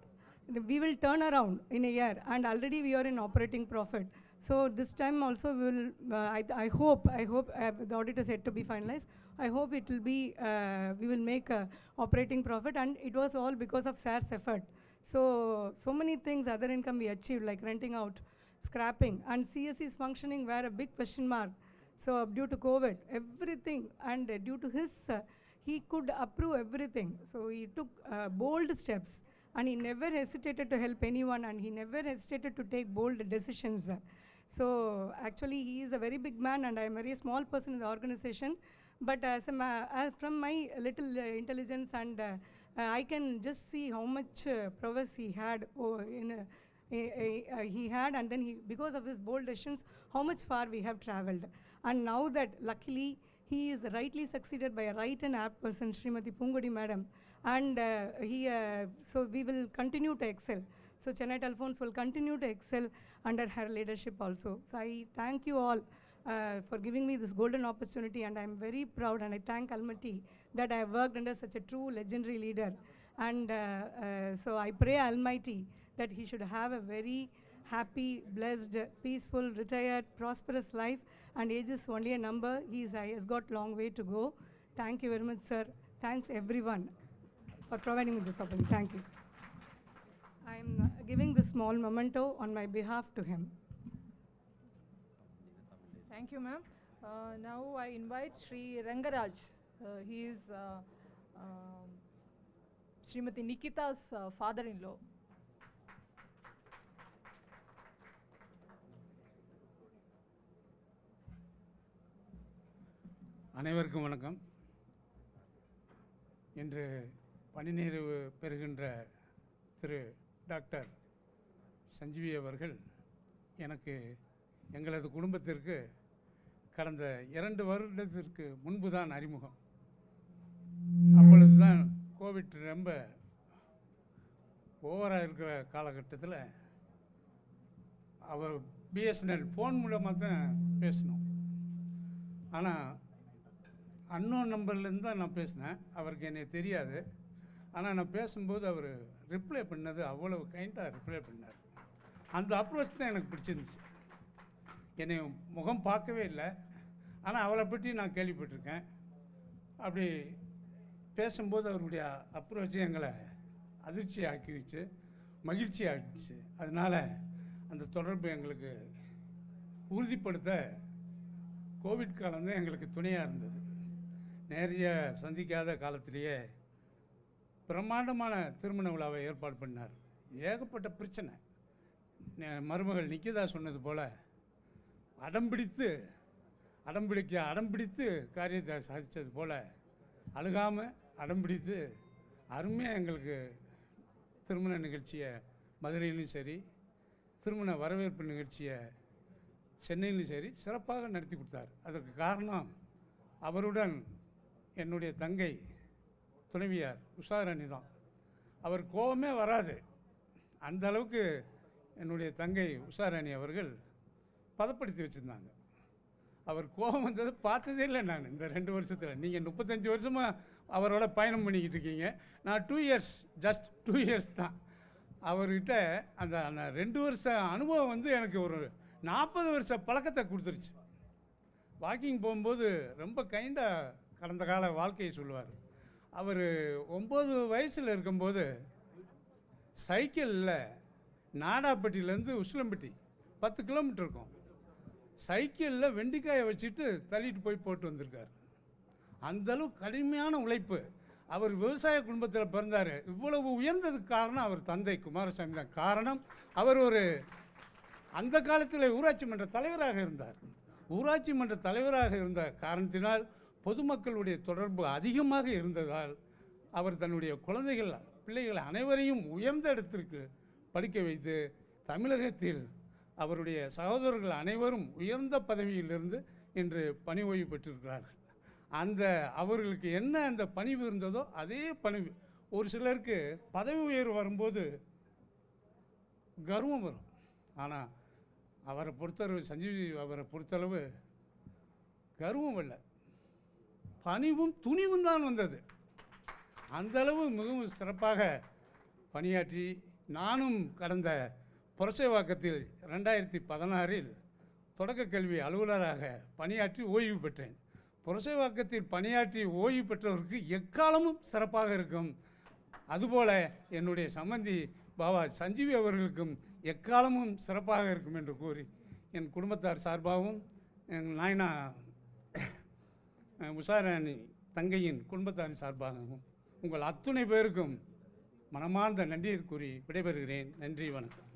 we will turn around in a year, and already we are in operating profit. So this time also we will, I hope the audit is yet to be finalized. I hope it will be, we will make operating profit, and it was all because of Sir's effort. So many things, other income we achieved, like renting out, scrapping, and CSC's functioning were a big question mark. So due to COVID, everything, and due to his, he could approve everything. So he took bold steps, and he never hesitated to help anyone, and he never hesitated to take bold decisions. So actually he is a very big man, and I am a very small person in the organization, but from my little intelligence, and I can just see how much prowess he had and then because of his bold decisions, how much far we have traveled. And now that luckily he is rightly succeeded by a right and apt person, Srimati Pungodi madam, and so we will continue to excel. So Chennai Telephones will continue to excel under her leadership also. So I thank you all for giving me this golden opportunity, and I am very proud, and I thank Almighty that I have worked under such a true legendary leader. And so I pray Almighty that he should have a very happy, blessed, peaceful, retired, prosperous life, and age is only a number. He has got long way to go. Thank you very much, sir. Thanks everyone for providing me this opportunity. Thank you. I am giving this small memento on my behalf to him. Thank you, ma'am. Now I invite Sri Rangaraj. He is Srimati Nikita's father-in-law. அனைவருக்கும் வணக்கம். இன்று பணி நிறைவு பெறுகின்ற திரு doctor Sanjeevi அவர்கள் எனக்கு எங்களது குடும்பத்திற்கு கடந்த 2 வருடத்திற்கு முன்பு தான் அறிமுகம். அப்பொழுது தான் கோவிட் ரொம்ப ஓவராக இருக்கிற காலகட்டத்தில் அவர் பிஎஸ்என்எல் ஃபோன் மூலமாக தான் பேசணும். ஆனால் அன்னோன் நம்பர்லேருந்து தான் நான் பேசினேன். அவருக்கு என்னை தெரியாது. ஆனால் நான் பேசும்போது அவர் ரிப்ளை பண்ணது அவ்வளவு கைண்டாக ரிப்ளை பண்ணார். அந்த அப்ரோச் தான் எனக்கு பிடிச்சிருந்துச்சு. என்னை முகம் பார்க்கவே இல்லை, ஆனால் அவளை பற்றி நான் கேள்விப்பட்டிருக்கேன். அப்படி பேசும்போது அவருடைய அப்ரோச்சு எங்களை அதிர்ச்சி ஆக்கிடுச்சு, மகிழ்ச்சி ஆகிடுச்சு. அதனால் அந்த தொடர்பு எங்களுக்கு உறுதிப்படுத்த கோவிட் காலம் தான் எங்களுக்கு துணையாக இருந்தது. நிறைய சந்திக்காத காலத்திலேயே பிரம்மாண்டமான திருமண விழாவை ஏற்பாடு பண்ணார். ஏகப்பட்ட பிரச்சனை. மருமகள் நிக்கிதா சொன்னது போல் அடம்பிடித்து காரியத்தை சாதித்தது போல் அழுகாமல் அடம்பிடித்து அருமையாக எங்களுக்கு திருமண நிகழ்ச்சியை மதுரையிலும் சரி, திருமண வரவேற்பு நிகழ்ச்சியை சென்னையிலும் சரி சிறப்பாக நடத்தி கொடுத்தார். அதற்கு காரணம் அவருடன் என்னுடைய தங்கை துணைவியார் உஷாராணி தான். அவர் கோபமே வராது. அந்த அளவுக்கு என்னுடைய தங்கை உஷாராணி அவர்கள் பதப்படுத்தி வச்சுருந்தாங்க. அவர் கோபம் வந்தது பார்த்ததே இல்லை நான் இந்த 2 வருஷத்தில். நீங்கள் 35 வருஷமாக அவரோட பயணம் பண்ணிக்கிட்டு இருக்கீங்க. நான் 2 இயர்ஸ், ஜஸ்ட் 2 இயர்ஸ் தான். அவர்கிட்ட அந்த 2 வருஷ அனுபவம் வந்து எனக்கு ஒரு 40 வருஷ பழக்கத்தை கொடுத்துருச்சு. வாக்கிங் போகும்போது ரொம்ப கைண்டாக கடந்த கால வாழ்க்கையை சொல்லுவார். அவர் 9 வயசில் இருக்கும்போது சைக்கிளில் நாடாப்பட்டியிலேருந்து உசிலம்பட்டி 10 கிலோமீட்டர் இருக்கும். சைக்கிளில் வெண்டிக்காயை வச்சுட்டு தள்ளிட்டு போய் போட்டு வந்திருக்கார். அந்தளவு கடுமையான உழைப்பு. அவர் விவசாய குடும்பத்தில் பிறந்தார். இவ்வளவு உயர்ந்ததுக்கு காரணம் அவர் தந்தை குமாரசாமி தான் காரணம். அவர் அந்த காலத்தில் ஊராட்சி மன்ற தலைவராக இருந்தார். ஊராட்சி மன்ற தலைவராக இருந்த காரணத்தினால் பொதுமக்களுடைய தொடர்பு அதிகமாக இருந்ததால் அவர் தன்னுடைய பிள்ளைகள் அனைவரையும் உயர்ந்த இடத்திற்கு படிக்க வைத்து தமிழகத்தில் அவருடைய சகோதரர்கள் அனைவரும் உயர்ந்த பதவியிலிருந்து இன்று பணி ஓய்வு பெற்றிருக்கிறார்கள். அவர்களுக்கு என்ன அந்த பணிவு இருந்ததோ அதே பணிவு. ஒரு சிலருக்கு பதவி உயர்வு வரும்போது கர்வம் வரும். ஆனால் அவரை பொறுத்தளவு, சஞ்சீவி அவரை பொறுத்தளவு கர்வம் இல்லை, பணிவும் துணிவும் தான் வந்தது. அந்தளவு மிகவும் சிறப்பாக பணியாற்றி நானும் கடந்த புரசைவாக்கத்தில் 2016இல் தொடக்க கல்வி அலுவலராக பணியாற்றி ஓய்வு பெற்றேன். புரசைவாக்கத்தில் பணியாற்றி ஓய்வு பெற்றவருக்கு எக்காலமும் சிறப்பாக இருக்கும். அதுபோல் என்னுடைய சம்பந்தி பாபா சஞ்சீவி அவர்களுக்கும் எக்காலமும் சிறப்பாக இருக்கும் என்று கூறி என் குடும்பத்தார் சார்பாகவும் எங்கள் நாயனா உஷாராணி தங்கையின் குடும்பத்தாரின் சார்பாகவும் உங்கள் அத்துணை பேருக்கும் மனமார்ந்த நன்றியை கூறி விடைபெறுகிறேன். நன்றி, வணக்கம்.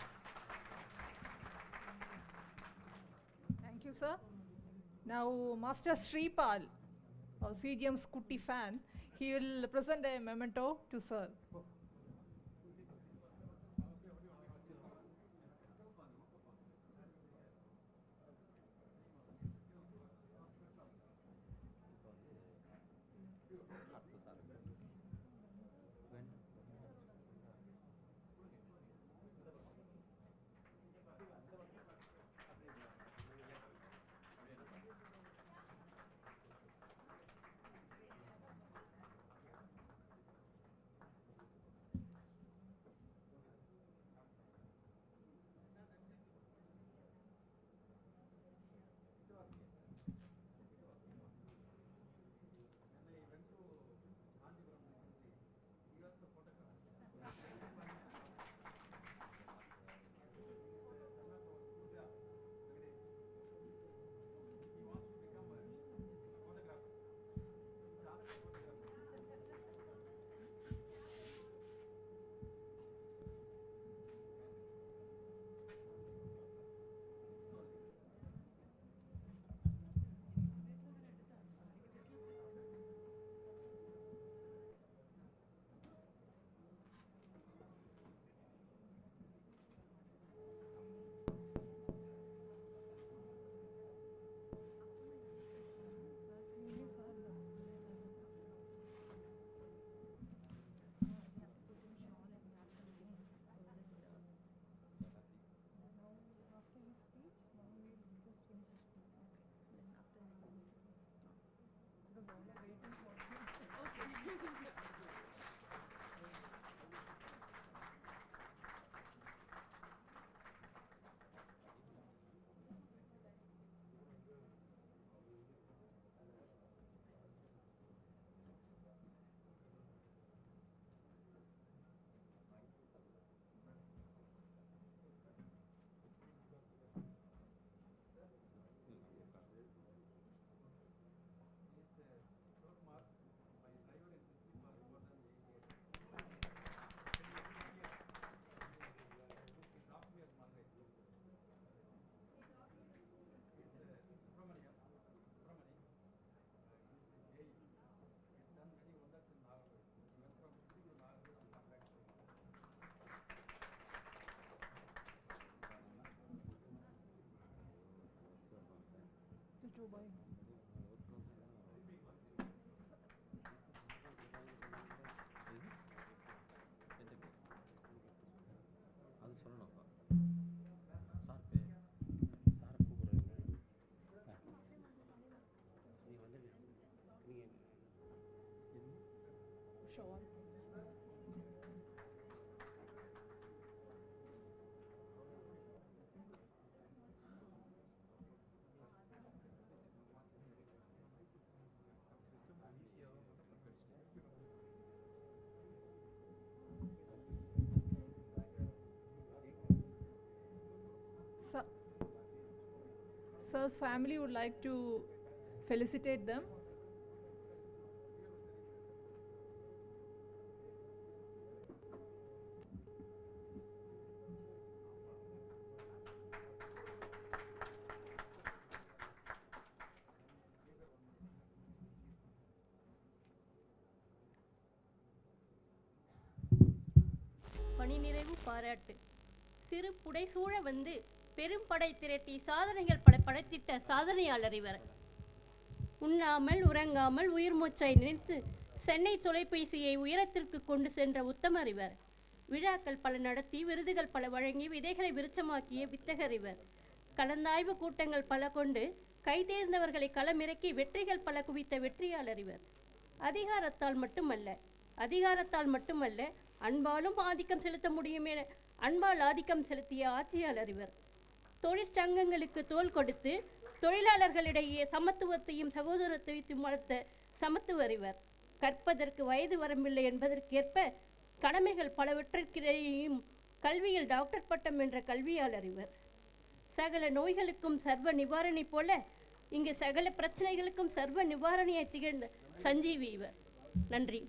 Thank you, sir. Now, Master Sripal, our CGM Scooty fan, he will present a memento to sir. Sir's family would like to felicitate them. பணி நிறைவு பாராட்டு. சிறு புடைசூழ வந்து பெரும் படை திரட்டி சாதனைகள் பல படைத்திட்ட சாதனையாளர் இவர். உண்ணாமல் உறங்காமல் உயிர் மூச்சாய் நினைத்து சென்னை தொலைபேசியை உயரத்திற்கு கொண்டு சென்ற உத்தமர் இவர். விழாக்கள் பல நடத்தி விருதுகள் பல வழங்கி விதைகளை விருட்சமாக்கிய வித்தகர் இவர். கலந்தாய்வு கூட்டங்கள் பல கொண்டு கைதேர்ந்தவர்களை களமிறக்கி வெற்றிகள் பல குவித்த வெற்றியாளர் இவர். அதிகாரத்தால் மட்டுமல்ல அன்பாலும் ஆதிக்கம் செலுத்த முடியும் என அன்பால் ஆதிக்கம் செலுத்திய ஆட்சியாளர் இவர். தொழிற்சங்கங்களுக்கு தோள் கொடுத்து தொழிலாளர்களிடையே சமத்துவத்தையும் சகோதரத்தையும் வளர்த்த சமத்துவர் இவர். கற்பதற்கு வயது வரம்பில்லை என்பதற்கேற்ப கடமைகள் பலவற்றிற்கிடையேயும் கல்வியில் டாக்டர் பட்டம் என்ற கல்வியாளர் இவர். சகல நோய்களுக்கும் சர்வ நிவாரணி போல இங்கு சகல பிரச்சனைகளுக்கும் சர்வ நிவாரணியாய் திகழ்ந்த சஞ்சீவி இவர். நன்றி.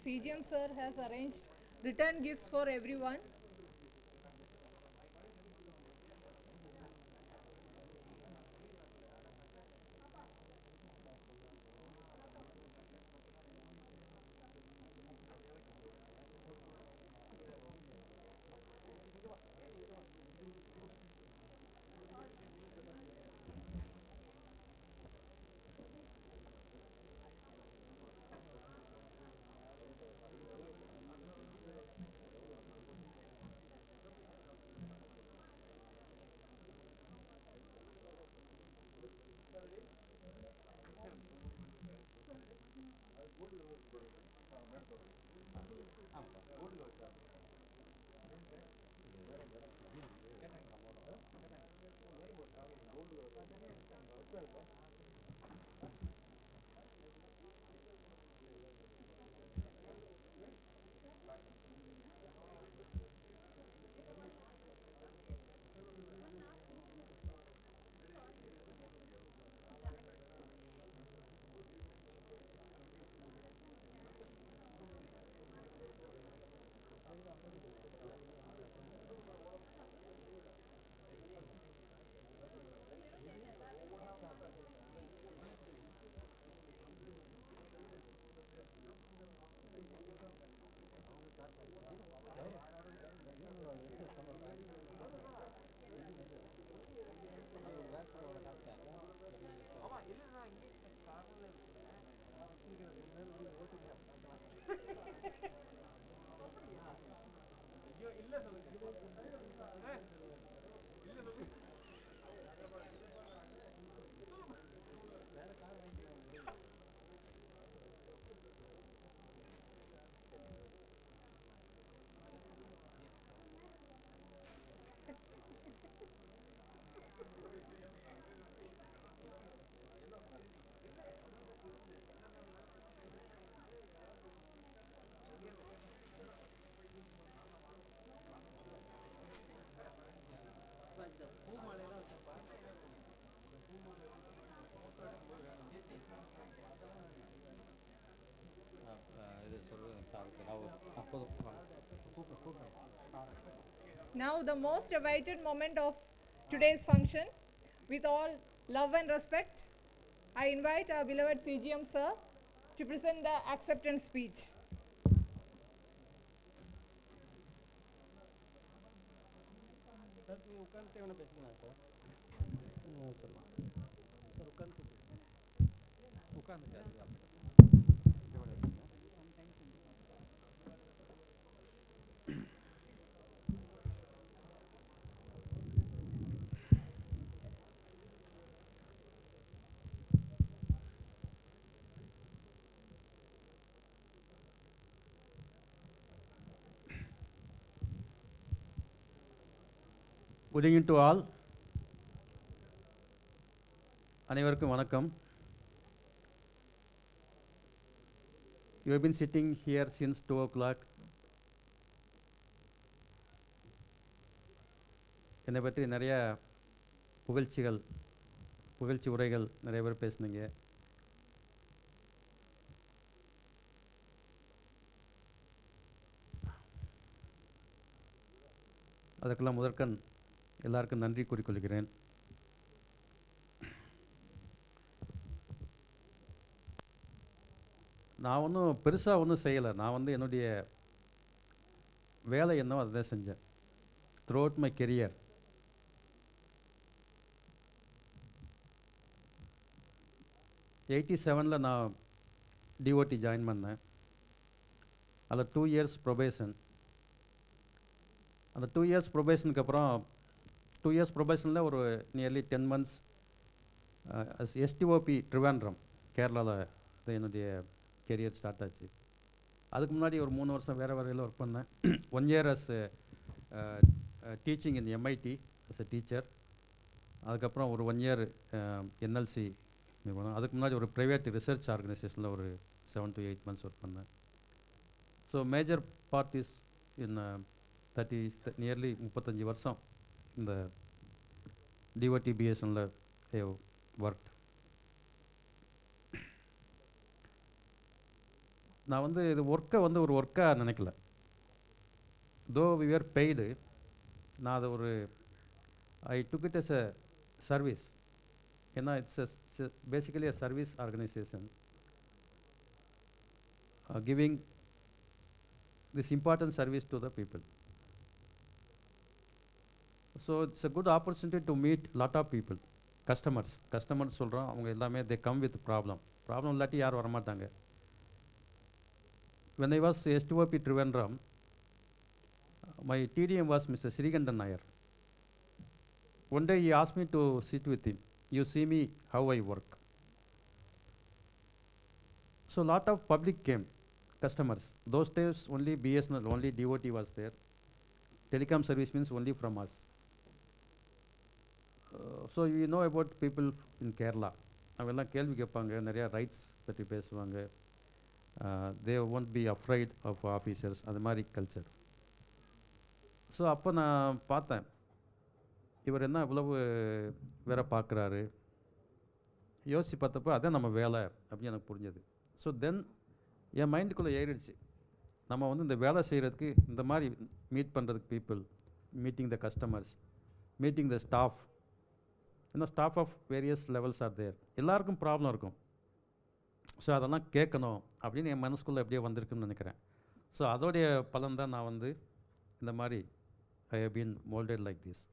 CGM sir has arranged return gifts for everyone. Now the most awaited moment of today's function. With all love and respect, I invite our beloved CGM sir to present the acceptance speech. Good evening to all. அனைவருக்கும் வணக்கம். You have been sitting here since 2 o'clock. என்னை பற்றி நிறைய புகழ்ச்சி உரைகள் நிறைய பேர் பேசுனீங்க. அதுக்கெல்லாம் முதற்கண் எல்லாருக்கும் நன்றி கூறிக்கொள்கிறேன். நான் ஒன்றும் பெருசாக ஒன்றும் செய்யலை. நான் என்னுடைய வேலை என்னவோ அதுதான் செஞ்சேன். த்ரூ அவுட் மை கெரியர் '87 நான் டிஓடி ஜாயின் பண்ணேன். அதில் 2 years ப்ரொபேஷன். அந்த 2 years ப்ரொபேஷனுக்கு அப்புறம் 2 years ப்ரொபேஷனில் ஒரு நியர்லி 10 months STOP ட்ரிவாண்ட்ரம் கேரளாவில் என்னுடைய கெரியர் ஸ்டார்ட் ஆச்சு. அதுக்கு முன்னாடி ஒரு 3 வருஷம் வேறு வேறு ஒர்க் பண்ணேன். 1 year as teaching in MIT as a teacher. அதுக்கப்புறம் ஒரு 1 year NLC நிறுவனம். அதுக்கு முன்னாடி ஒரு ப்ரைவேட் ரிசர்ச் ஆர்கனைசேஷனில் ஒரு 7 to 8 months ஒர்க் பண்ணேன். ஸோ மேஜர் பார்ட்டிஸ் இன் நியர்லி 35 வருஷம் இந்த DOT BSNL ஒர்க். நான் வந்து இது ஒர்க்கை வந்து ஒரு ஒர்க்காக நினைக்கல. தோ வி ஆர் பெய்டு, நான் அதை ஒரு I took it as a service. ஏன்னா it's basically a service organisation giving this important service to the people. So it's a good opportunity to meet lot of people, customers சொல்கிறோம். அவங்க எல்லாமே they come with problem இல்லாட்டி யாரும் வரமாட்டாங்க. When I was STOP Trivandrum, my TDM was Mr. Srikandan Nair. One day he asked me to sit with him. You see me how I work. So lot of public came, customers. Those days only BSNL, only DOT was there. Telecom service means only from us. So you know about people in Kerala. அவெல்லாம் கேள்வி கேட்பாங்க, நிறையா rights பற்றி பேசுவாங்க. They won't be afraid of officers, அது மாதிரி culture. So அப்போ நான் பார்த்தேன், இவர் என்ன இவ்வளவு வேற பார்க்குறாரு. யோசித்து பார்த்தப்போ அதான் நம்ம வேலை அப்படின்னு எனக்கு புரிஞ்சது. ஸோ தென் என் மைண்டுக்குள்ளே ஏறிடுச்சு, நம்ம வந்து இந்த வேலை செய்கிறதுக்கு இந்த மாதிரி மீட் பண்ணுறதுக்கு people, meeting the customers, meeting the staff. ஏன்னா staff of various levels are there, எல்லாருக்கும் ப்ராப்ளம் இருக்கும். ஸோ அதெல்லாம் கேட்கணும் அப்படின்னு என் மனசுக்குள்ளே எப்படியே வந்திருக்குன்னு நினைக்கிறேன். ஸோ அதோடைய பலன் தான் நான் வந்து இந்த மாதிரி I have been moulded like this.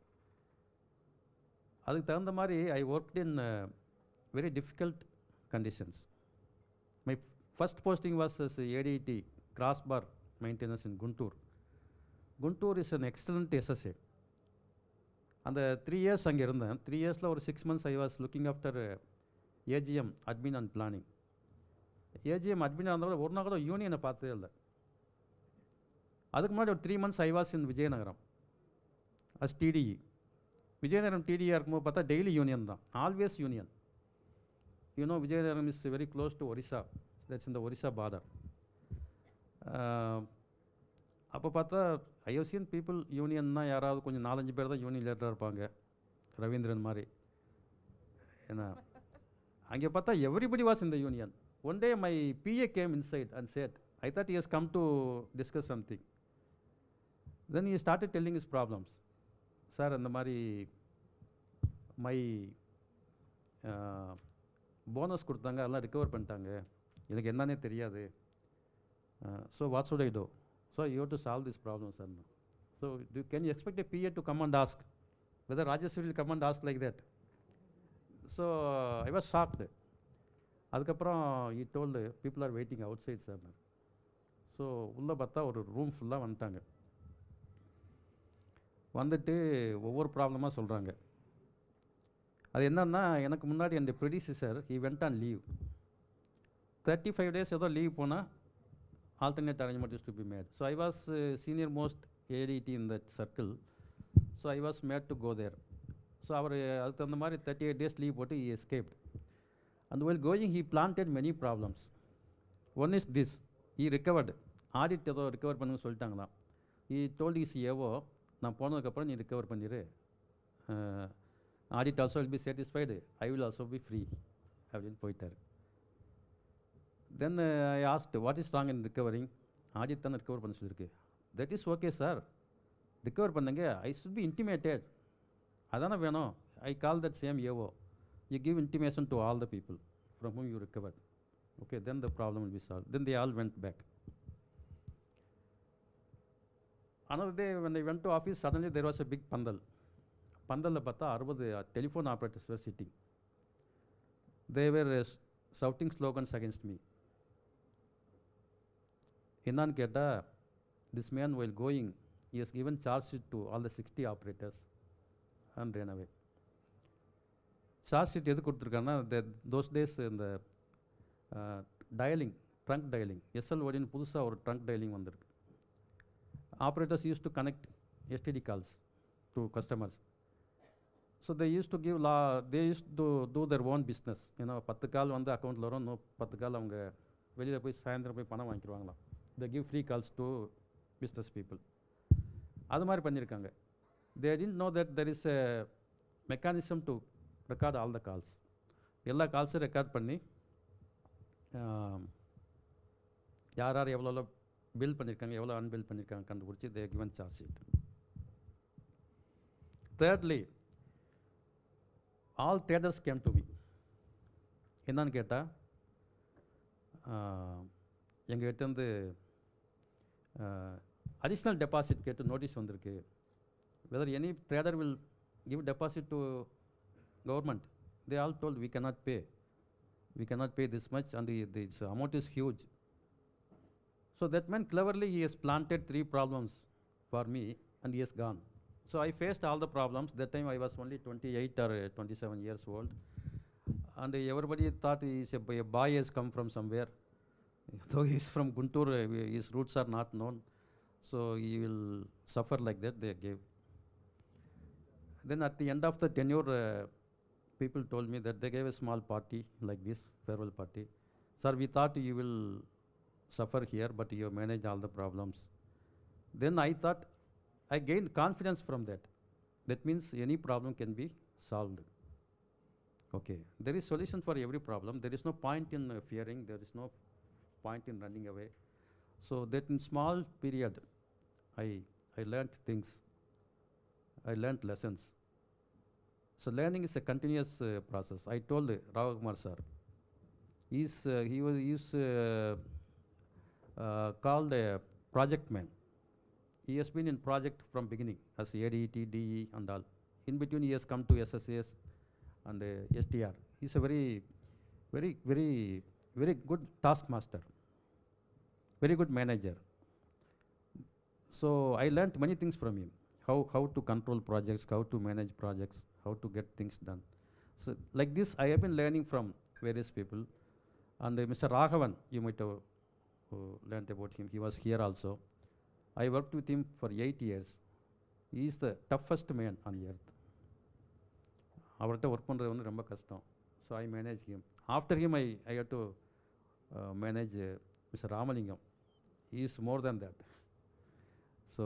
அதுக்கு தகுந்த மாதிரி I worked in very difficult conditions. My first posting was as ADT crossbar maintenance in Guntur. Guntur is an excellent SSA. அந்த 3 years அங்கே இருந்தேன். 3 yearsல ஒரு 6 months I was looking after AGM admin and planning. AGM அட்மினாக இருந்தவரை ஒரு நாள் கூட யூனியனை பார்த்ததே இல்லை. அதுக்கு முன்னாடி ஒரு 3 months I was in Vizianagaram as TDE. Vizianagaram TDE இருக்கும்போது பார்த்தா டெய்லி யூனியன் தான், always union. You know Vizianagaram is very close to Orissa, that's இந்த ஒரிசா பார்டர். அப்போ பார்த்தா ஐ ஹவ் சீன் பீப்புள் யூனியன்னா யாராவது கொஞ்சம் 4-5 பேர் தான் யூனியன் லீடராக இருப்பாங்க, ரவீந்திரன் மாதிரி. ஏன்னா அங்கே பார்த்தா everybody was in the union. One day my PA came inside and said, I thought he has come to discuss something. Then he started telling his problems. Sir அந்த மாதிரி மை போனஸ் கொடுத்தாங்க, அதெல்லாம் ரிகவர் பண்ணிட்டாங்க, எனக்கு என்னன்னே தெரியாது. So what should I do? So you have to solve this problem sir. So can you expect a PA to come and ask whether Rajeshwari will come and ask like that? So I was shocked. அதுக்கப்புறம் he told people are waiting outside sir. So உள்ளே பார்த்தா ஒரு room ஃபுல்லாக வந்துட்டாங்க. வந்துட்டு ஒவ்வொரு ப்ராப்ளமாக சொல்கிறாங்க. அது என்னன்னா, எனக்கு முன்னாடி அந்த producer he went on leave. 35 days ஏதோ லீவ் போனால் alternate arrangement is to be made. So I was senior most ADT in that circle. So I was made to go there. So அவர் அதுக்கு தகுந்த மாதிரி 38 days லீவ் போட்டு he escaped. And while going he planted many problems. One is this, he recovered. Audit ஏதோ recover பண்ணுன்னு சொல்லிட்டாங்களாம். he told his AO, நான் போனதுக்கப்புறம் நீ recover பண்ணிடு, audit also will be satisfied, I will also be free அப்படின்னு போயிட்டார். Then I asked what is wrong in recovering? Audit தானே recover பண்ண சொல்லியிருக்கு. That is okay sir, recover பண்ணுங்க, ஐ ஷுட் பி இன்டிமேட்டட், அதானே வேணும். I call that same AO, you give intimation to all the people from whom you recovered. Okay, then the problem will be solved. Then they all went back. Another day when I went to office, suddenly there was a big pandal. Pandalல பார்த்தா 60 telephone operators were sitting. They were shouting slogans against me. என்னன்னு கேட்டால், this man while going, he has given charge sheet to all the 60 operators and ran away. Charge sheet எது கொடுத்துருக்காங்கன்னா those days இந்த dialling trunk dialling எஸ்எல்ஓடின்னு புதுசாக ஒரு trunk dialling வந்திருக்கு. Operators use to connect STD calls to customers. So they use to give they use to do their own business. ஏன்னா 10 கால் வந்து அக்கௌண்ட்டில் வரும், இன்னும் 10 கால் அவங்க வெளியில் போய் சாயந்தரம் போய் பணம் வாங்கிடுவாங்களாம். They give free calls to business people. அது மாதிரி பண்ணியிருக்காங்க. They didn't know that there is a mechanism to record all the calls. எல்லா கால்ஸும் ரெக்கார்ட் பண்ணி யார் யார் எவ்வளோ பில் பண்ணியிருக்காங்க, எவ்வளோ அன்பில் பண்ணியிருக்காங்க கண்டுபிடிச்சி தே given charge sheet. Thirdly, all traders game to me. என்னன்னு கேட்டால், எங்கள்கிட்டருந்து அடிஷ்னல் டெபாசிட் கேட்டு நோட்டீஸ் வந்திருக்கு. whether any trader will give deposit to government. They all told we cannot pay. We cannot pay this much, and the amount is huge. So that man cleverly he has planted 3 problems for me, and he has gone. So I faced all the problems. That time I was only 28 or 27 years old, and everybody thought he is a boy has come from somewhere. Though he is from Guntur, his roots are not known, so he will suffer like that. They gave. Then at the end of the tenure, people told me that they gave a small party like this, farewell party. Sir, we thought you will suffer here, but you managed all the problems. Then I thought, I gained confidence from that. That means any problem can be solved. Okay, there is solution for every problem. There is no point in fearing. There is no point in running away. So that in small period, I learnt things. I learnt lessons. So learning is a continuous process. I told Ravakumar sir, he was called a project man. He has been in project from beginning as ADET, DE and all. In between he has come to SSAS and STR. He is a very good taskmaster, very good manager. So I learnt many things from him. How to control projects, how to manage projects, how to get things done. So like this I have been learning from various people. And Mr. Raghavan, you might have learnt about him. He was here also. I worked with him for 8 years. He is the toughest man on earth. அவர்கிட்ட work பண்ணுறது வந்து ரொம்ப கஷ்டம். So I manage him. After him I hate to manage mister Ramalingam. He is more than that. So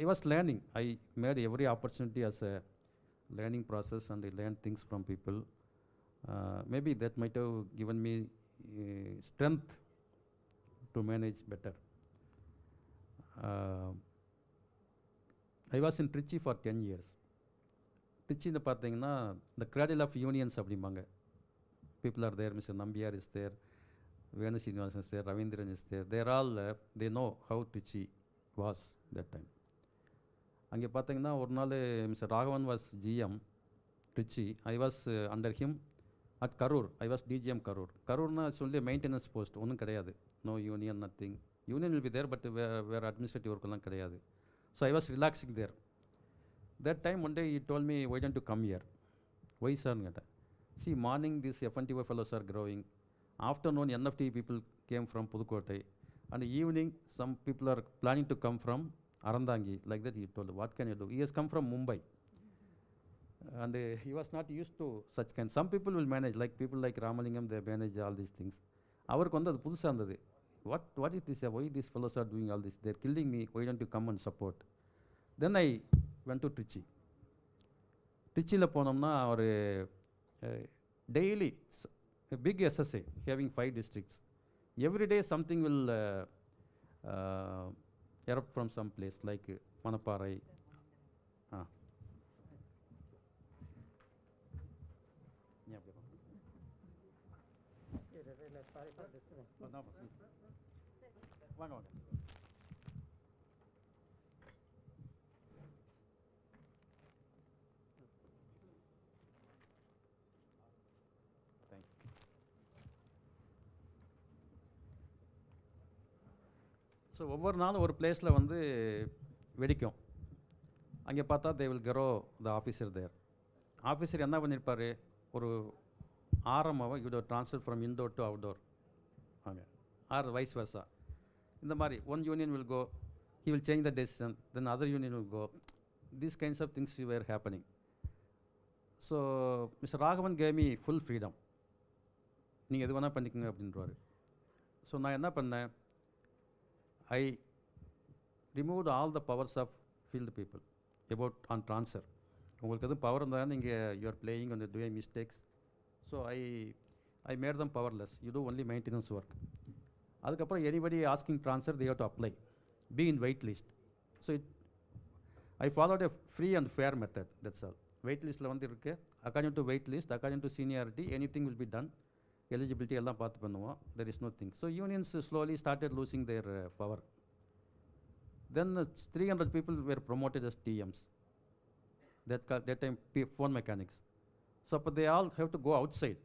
I was learning. I made every opportunity as a learning process, and I learned things from people. Maybe that might have given me strength to manage better. I was in Trichy for 10 years. Trichy இந்த பார்த்தீங்கன்னா the cradle of unions அப்படிம்பாங்க. People are there. Mr. Nambiar is there. Venu Srinivasan is there. Ravindran is there. They are all they know how Trichy was that time. அங்கே பார்த்தீங்கன்னா ஒரு நாள் mister Raghavan was GM Trichy. I was under him at Karur. I was DGM Karur. Karurna சொல்லி maintenance post ஒன்றும் கிடையாது. No union, nothing. Union will be there, but வேறு administrative ஒர்க்கெல்லாம் கிடையாது. So I was relaxing there. That time one day he told me, why don't you come here? Why sir? See, morning these FNTO fellows are growing. Afternoon NFT people came from Pudukkottai. And evening some people are planning to come from Arandangi. Like that he told, what can you do? He has come from Mumbai. And he was not used to such kind. Some people will manage, like people like Ramalingam, they manage all these things. Avarku vandu adu pudusa irundhathu. What is this? Why these fellows are doing all this? They are killing me. Why don't you come and support? Then I went to Trichy. Trichyல போனோம்னா ஒரு daily a big SSA having 5 districts. Every day something will erupt from some place like Manaparai. வாங்க. So ஒவ்வொரு நாளும் ஒரு பிளேஸில் வந்து வெடிக்கும். அங்கே பார்த்தா they will gherao the officer there. Officer என்ன பண்ணியிருப்பார், ஒரு ஆரமாவை இவ்வளோ transfer from indoor to outdoor வாங்க, ஆர் வைஸ் வர்ஸா. இந்த மாதிரி one union will go, he will change the decision, then other union will go. These kinds of things were happening. So Mr. Raghavan gave me full freedom. நீங்கள் எது வேணால் பண்ணிக்கோங்க அப்படின்றாரு. So நான் என்ன பண்ணேன், I removed all the powers of field people about on transfer. உங்களுக்கு எதுவும் பவர் இருந்தால் நீங்கள் you're playing on doing mistakes. So I made them powerless. You do only maintenance work. அதுக்கப்புறம் anybody asking transfer they have to apply, be in wait list. So I followed a free and fair method, that's all. Wait listல வந்து இருக்கு, according to wait list, according to seniority, anything will be done. Eligibility எல்லாம் பார்த்து பண்ணுவோம். There is no thing. So unions slowly started losing their power. Then 300 people were promoted as TMs. That time phone mechanics. So அப்போ they all have to go outside,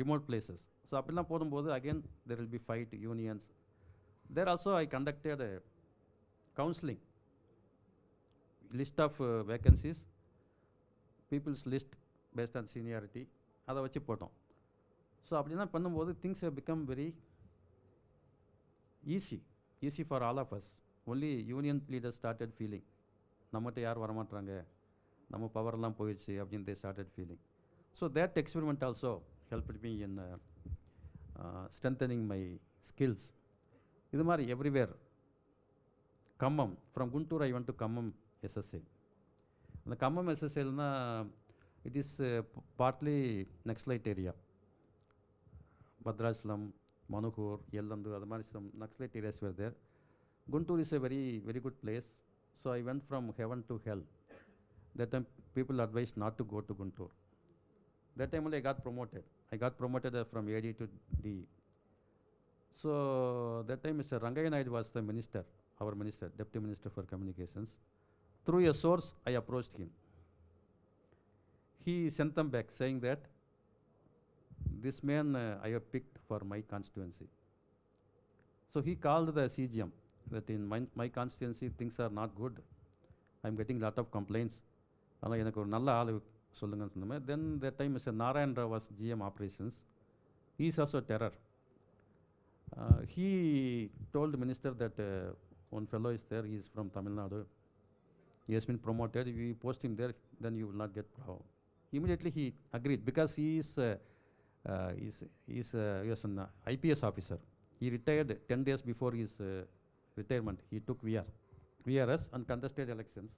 remote places. So அப்படிலாம் போடும்போது again there will be fight, unions. There also I conducted a counseling, list of vacancies, people's list based on seniority, அதை வச்சு போட்டோம். So அப்படிலாம் பண்ணும்போது things have become very easy for all of us. Only union leaders started feeling, நம்மகிட்ட யார் வரமாட்டாங்க, நம்ம பவர்லாம் போயிடுச்சு அப்படின்னு they started feeling. So that experiment also helped me in strengthening my skills. இது மாதிரி everywhere. Kammam, from Guntur I went to Kammam SSL. The Kammam SSL it is partly Naxalite area. Bhadrachalam, Manuhur, Yellandu, some Naxalite areas were there. Guntur is a very, very good place. So I went from heaven to hell. That time people advised not to go to Guntur. That time only I got promoted. I got promoted from AD to D. So that time Mr. Rangaya Naidu was the minister, our minister, Deputy Minister for Communications. Through a source, I approached him. He sent them back saying that this man I have picked for my constituency. So he called the CGM that in my constituency things are not good. I am getting a lot of complaints. Then that time Mr. Narayan Rao was GM operations. He is also terror. He told the minister that one fellow is there, he is from Tamil Nadu. He has been promoted. If you post him there, then you will not get power. Immediately he agreed because he was an IPS officer. He retired 10 days before his retirement. He took VRS and contested elections.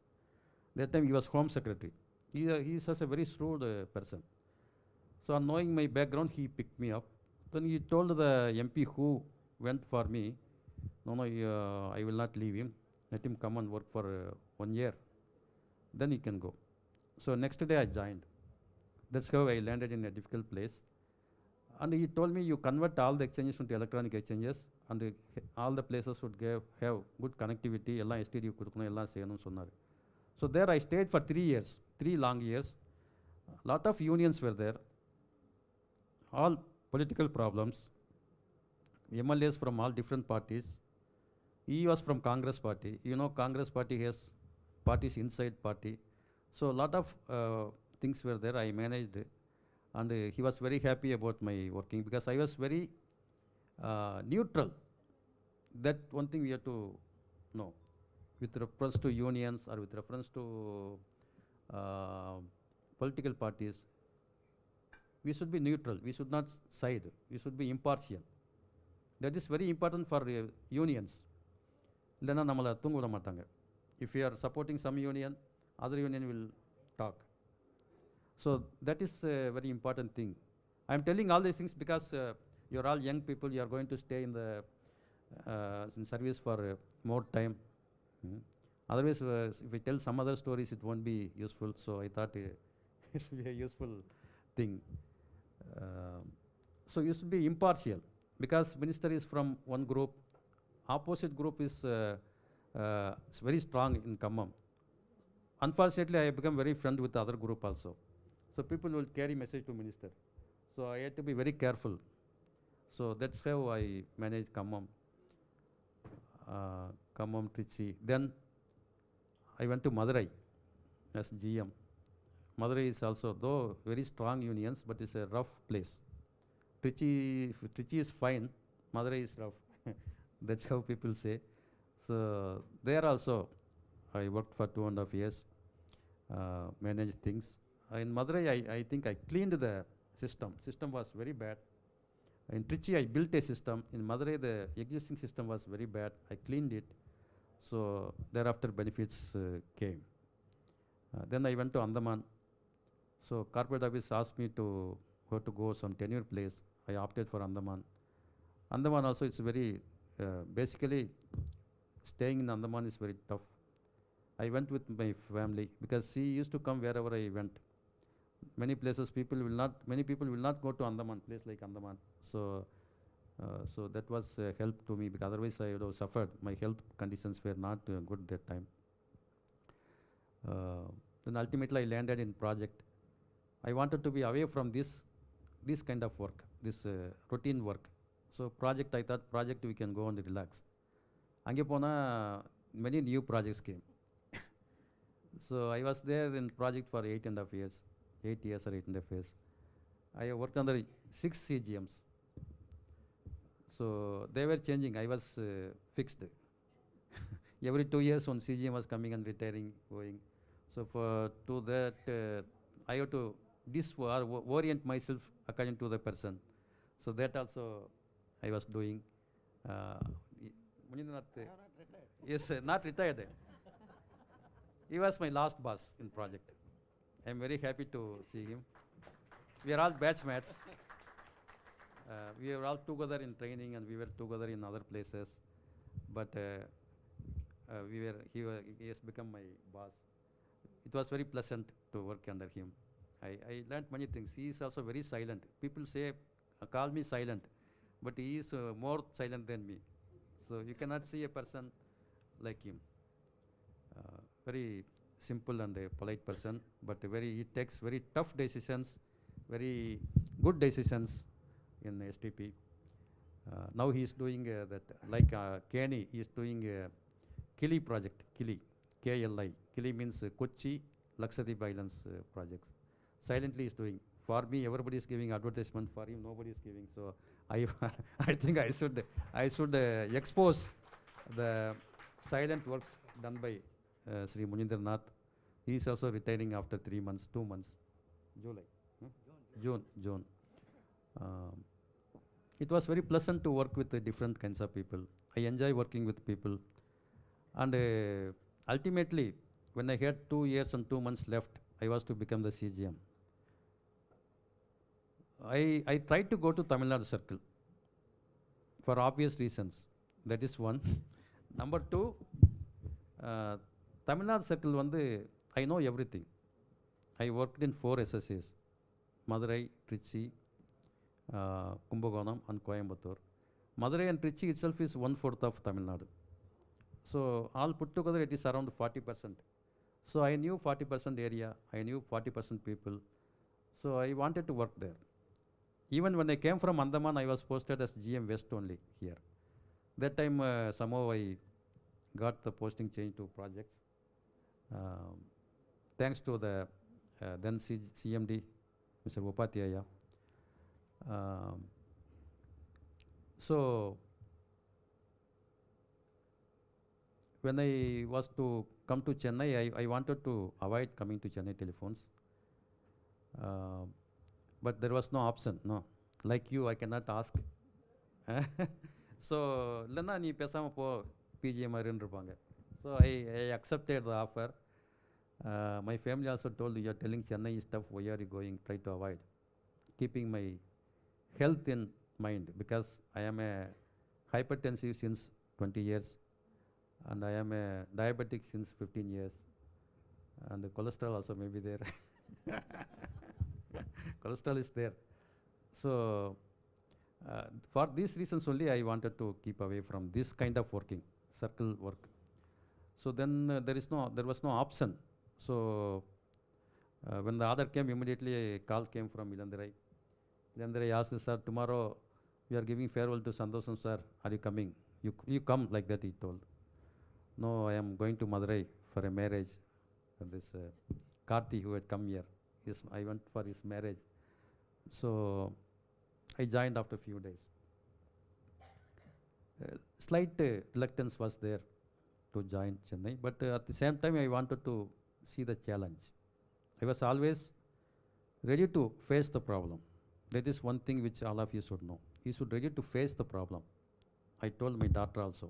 That time he was Home Secretary. He is such a very shrewd person. So on knowing my background, he picked me up. Then he told the MP who went for me, no, I will not leave him. Let him come and work for 1 year. Then he can go. So next day I joined. That's how I landed in a difficult place. And he told me you convert all the exchanges into electronic exchanges and all the places should have good connectivity. Ella STD kudukonu ella seyanum sonnaru. So there I stayed for 3 years, 3 long years. Lot of unions were there. All political problems. MLAs from all different parties. He was from Congress party. You know, Congress party has parties inside party. So a lot of things were there. I managed it. And he was very happy about my working because I was very neutral. That one thing we have to know. With reference to unions or with reference to political parties, we should be neutral. We should not side. We should be impartial. That is very important for unions. Illana nammala thunga vida maatanga. If you are supporting some union, other union will talk. So that is a very important thing. I am telling all these things because you are all young people. You are going to stay in the in service for more time. Otherwise, if we tell some other stories, it won't be useful. So I thought it should be a useful thing. So you should be impartial because minister is from one group. Opposite group is very strong in Kammam. Unfortunately, I have become very friend with the other group also. So people will carry message to minister. So I had to be very careful. So that's how I managed Kammam, Trichy. Then I went to Madurai as GM. Madurai is also, though very strong unions, but it's a rough place. Trichy is fine, Madurai is rough. That's how people say. So there also, I worked for 2.5 years, managed things. In Madurai, I think I cleaned the system. System was very bad. In Trichy, I built a system. In Madurai, the existing system was very bad. I cleaned it. So thereafter, benefits came. Then I went to Andaman. So corporate office asked me to go some tenure place. I opted for Andaman. Andaman also, it's very, basically, staying in Andaman is very tough. I went with my family because she used to come wherever I went. Many places many people will not go to Andaman, place like Andaman. So that was a help to me because otherwise I would have suffered. My health conditions were not good that time. Then ultimately I landed in project. I wanted to be away from this kind of work, this routine work. So project, I thought project we can go and relax. Ange pona many new projects came. So I was there in project for 8.5 years, 8 years or 8.5 years. I worked under 6 CGMs. So they were changing. I was fixed. Every 2 years one CGM was coming and retiring, going. So to that, I have to orient myself according to the person. So that also I was doing. Yes, not retired. He was my last boss in project. I am very happy to see him. We are all batchmates. We were all together in training and we were together in other places. But he has become my boss. It was very pleasant to work under him. I learned many things. He is also very silent. People say, call me silent, but he is more silent than me. So you cannot see a person like him. Very simple and a polite person, but he takes very tough decisions, very good decisions in STP. Now he is doing that, like Kenny, he is doing KILI project, KILI, KLI. KILI means Kochi Lakshadweep Islands projects. Silently he is doing. For me, everybody is giving advertisement. For him, nobody is giving. So I think I should expose the silent works done by Sri Munindranath. He is also retiring after 2 months, July, June. It was very pleasant to work with different kinds of people. I enjoy working with people. And ultimately, when I had 2 years and 2 months left, I was to become the CGM. I tried to go to Tamil Nadu circle for obvious reasons. That is one. Number two, Tamil Nadu circle, I know everything. I worked in 4 SSAs, Madurai, Trichy, Kumbakonam and Coimbatore. Madurai and Trichy itself is 1/4 of Tamil Nadu. So all put together it is around 40%. So I knew 40% area, I knew 40% people. So I wanted to work there. Even when I came from Andaman, I was posted as GM West only here. That time somehow I got the posting changed to projects. Thanks to the then CMD, Mr. Upatyaya. So when I was to come to Chennai, I wanted to avoid coming to Chennai telephones. But there was no option, no. Like you, I cannot ask. So, Lena, nee pesama po PGM irundrupanga. So I accepted the offer. My family also told, you are telling Chennai is tough, why are you going? Try to avoid. Keeping my health in mind, because I am a hypertensive since 20 years and I am a diabetic since 15 years and the cholesterol also may be there. Cholesterol is there. So for these reasons only I wanted to keep away from this kind of working, circle work. So then there was no option. So when the order came, immediately a call came from Ilandirai. Ilandirai asked, sir, tomorrow we are giving farewell to Sandosham sir, are you coming? You come, like that he told. No, I am going to Madurai for a marriage for this Karthi who had come here. I went for his marriage. So I joined after a few days. Slight reluctance was there to join Chennai, but at the same time I wanted to see the challenge. I was always ready to face the problem. That is one thing which all of you should know. You should ready to face the problem. I told my daughter also,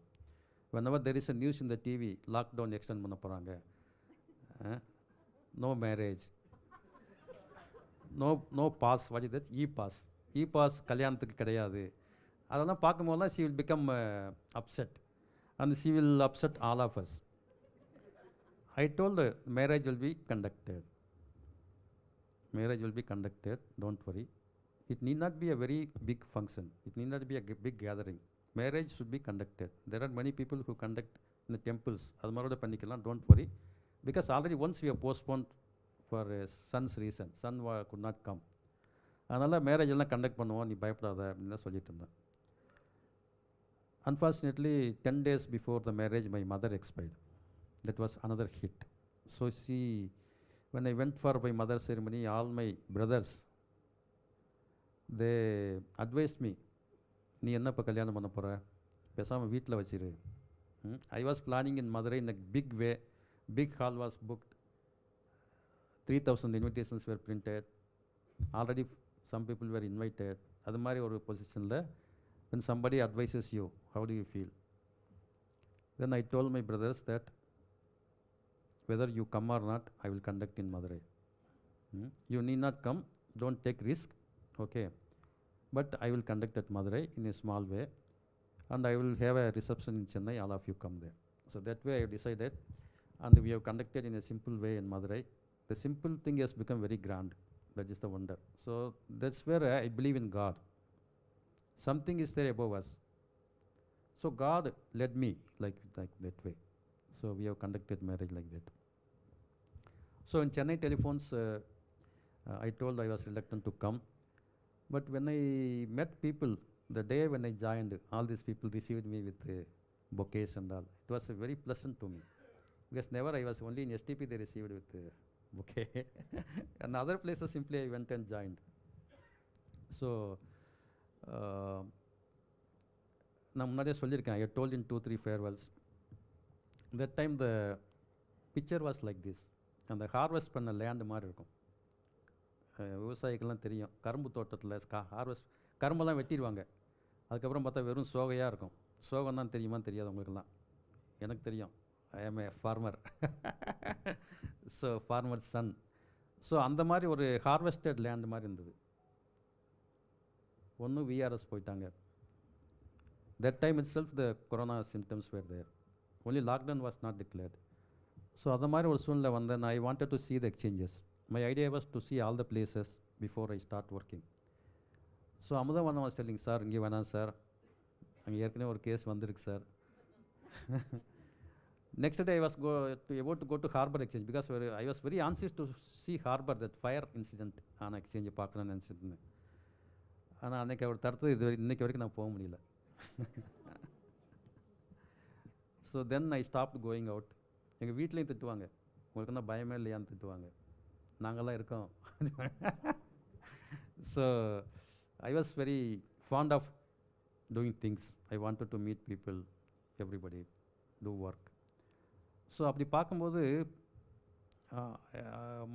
whenever there is a news in the TV, lockdown extend பண்ண போறாங்க, no marriage, no pass, what is that? E-pass. E-pass கல்யாணத்துக்கு கிடையாது. அதெல்லாம் பார்க்கும்போதெல்லாம் she will become upset and she will upset all of us. I told her marriage will be conducted. Marriage will be conducted, don't worry. It need not be a very big function. It need not be a big gathering. Marriage should be conducted. There are many people who conduct in the temples. அது மாதிரி பண்ணிக்கலாம், don't worry. Because already once we have postponed for son's reason. Son could not come. அதனால் marriage எல்லாம் conduct பண்ணுவோம், நீ பயப்படாத அப்படின்னு தான் சொல்லிட்டு இருந்தேன். Unfortunately, 10 days before the marriage, my mother expired. That was another hit. So see, when I went for my mother's ceremony, all my brothers, they advised me, நீ என்ன இப்போ கல்யாணம் பண்ண போகிற, பேசாமல் வீட்டில் வச்சிரு. I was planning in Madurai in a big way. Big hall was booked. 3,000 invitations were printed. Already some people were invited. அது மாதிரி ஒரு பொசிஷனில் when somebody advises you, how do you feel? Then I told my brothers that whether you come or not, I will conduct in Madurai. You need not come, don't take risk, okay? But I will conduct at Madurai in a small way, and I will have a reception in Chennai, all of you come there. So that way I have decided, and we have conducted in a simple way in Madurai. The simple thing has become very grand. That is the wonder. So that's where I believe in God. Something is there above us. So God led me like that way. So we have conducted marriage like that. So in Chennai telephones, I told I was reluctant to come. But when I met people, the day when I joined, all these people received me with bouquets and all. It was very pleasant to me. Because never I was only in STP they received with bouquet. And other places simply I went and joined. So, நான் முன்னாடியே சொல்லியிருக்கேன், I told in 2-3 farewells. That time the picture was like this. அந்த harvest பண்ண land மாதிரி இருக்கும். விவசாயிக்கெல்லாம் தெரியும், கரும்பு தோட்டத்தில் ஹார்வெஸ்ட் கரும்பெல்லாம் வெட்டிடுவாங்க. அதுக்கப்புறம் பார்த்தா வெறும் சோகையாக இருக்கும். சோகம் தான் தெரியுமான்னு தெரியாது உங்களுக்கெல்லாம். எனக்கு தெரியும், I am a farmer. So farmer son. So அந்த மாதிரி ஒரு ஹார்வெஸ்டட் லேண்டு மாதிரி இருந்தது. ஒன்றும் விஆர்எஸ் போயிட்டாங்க. That time itself the corona symptoms were there. Only lockdown was not declared. So அது மாதிரி ஒரு சூழ்நிலை வந்தேன். I wanted to see the exchanges. My idea was to see all the places before I start working. So Amudavan was telling, sir, இங்கே வேணாம் sir, அங்கே ஏற்கனவே ஒரு கேஸ் வந்திருக்கு sir. Next day I was about to go to Harbour Exchange because I was very anxious to see Harbour, that fire incident on exchange பார்க்கணும்னு நினச்சிருந்தேன். ஆனால் அன்றைக்கி அவர் தடுத்தது இன்னைக்கு வரைக்கும் நான் போக முடியல. So then I stopped going out. எங்கள் வீட்லேயும் திட்டுவாங்க, உங்களுக்கு என்ன பயமே இல்லையான்னு திட்டுவாங்க. நாங்கள்லாம் இருக்கோம். So I was very fond of doing things. I wanted to meet people, everybody, do work. So அப்படி பார்க்கும்போது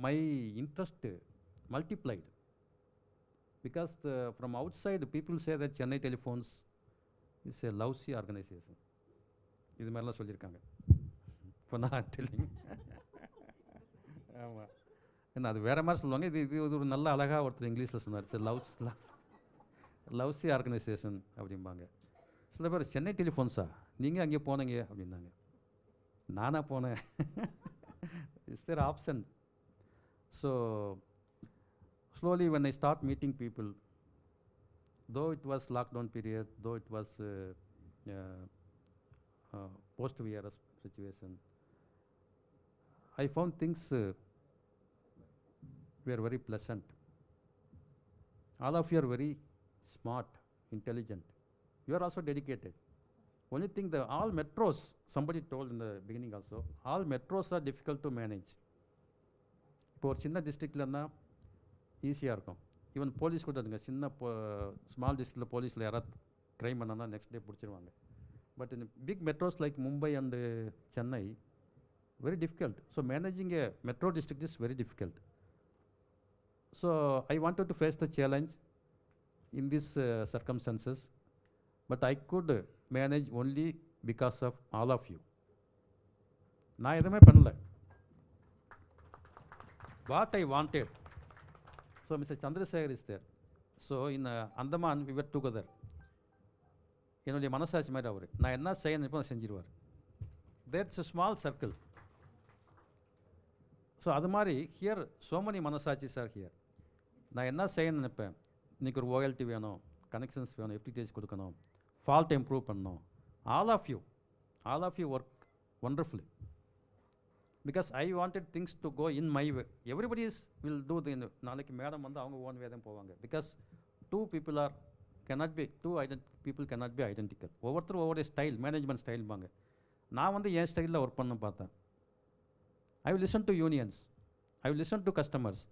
my interest multiplied. Because from outside people say that Chennai Telephones is a lousy organization. இது மாதிரிலாம் சொல்லியிருக்காங்க. இப்போ நான் telling. ஆமாம், என்ன அது வேறு மாதிரி சொல்லுவாங்க. இது ஒரு நல்ல அழகாக ஒருத்தர் இங்கிலீஷில் சொன்னார், சார் லவ்ஸி ஆர்கனைசேஷன் அப்படிம்பாங்க. சில பேர் சென்னை டெலிஃபோன்ஸா நீங்கள் அங்கே போனீங்க அப்படின்னாங்க. நானாக போனேன். It's their option. So slowly when I start meeting people, though it was lockdown period, though it was post-VRS situation, I found things were very pleasant. All of you are very smart, intelligent. You are also dedicated. Only thing, all metros, somebody told in the beginning also, all metros are difficult to manage. இப்போ ஒரு சின்ன டிஸ்ட்ரிக்ட்லன்னா ஈஸியாக இருக்கும். Even police கூட இருங்க, சின்ன small டிஸ்ட்ரிக்டில் போலீஸில் யாராவது க்ரைம் பண்ணால் நெக்ஸ்ட் டே பிடிச்சிருவாங்க. But in big metros like Mumbai and Chennai, very difficult. So managing a metro district is very difficult. So I wanted to face the challenge in these circumstances, but I could manage only because of all of you. நான் எதுவுமே பண்ணல. What I wanted. So Mr. Chandrasekhar is there. So in Andaman we were together. என்னுடைய மனசாட்சி மாதிரி அவர், நான் என்ன செய்யணும் இப்போ செஞ்சிருவார். That's a small circle. So அது மாதிரி ஹியர் so many மனசாட்சிஸ் ஆர் ஹியர். நான் என்ன செய்யணும்னு நினைப்பேன், இன்றைக்கி ஒரு ஓஎல்டி வேணும், கனெக்ஷன்ஸ் வேணும், எஃப்டிடிஹெச் கொடுக்கணும், ஃபால்ட் இம்ப்ரூவ் பண்ணணும். All of you work wonderfully because I wanted things to go in my way. Everybody will do the. நாளைக்கு மேடம் வந்து அவங்க ஓன் வே தான் போவாங்க. Because two people are people cannot be identical. ஒவ்வொருத்தரும் ஒவ்வொரு style, management ஸ்டைல்பாங்க. நான் வந்து என் ஸ்டைலில் ஒர்க் பண்ண பார்த்தேன். I will listen to unions, I will listen to customers.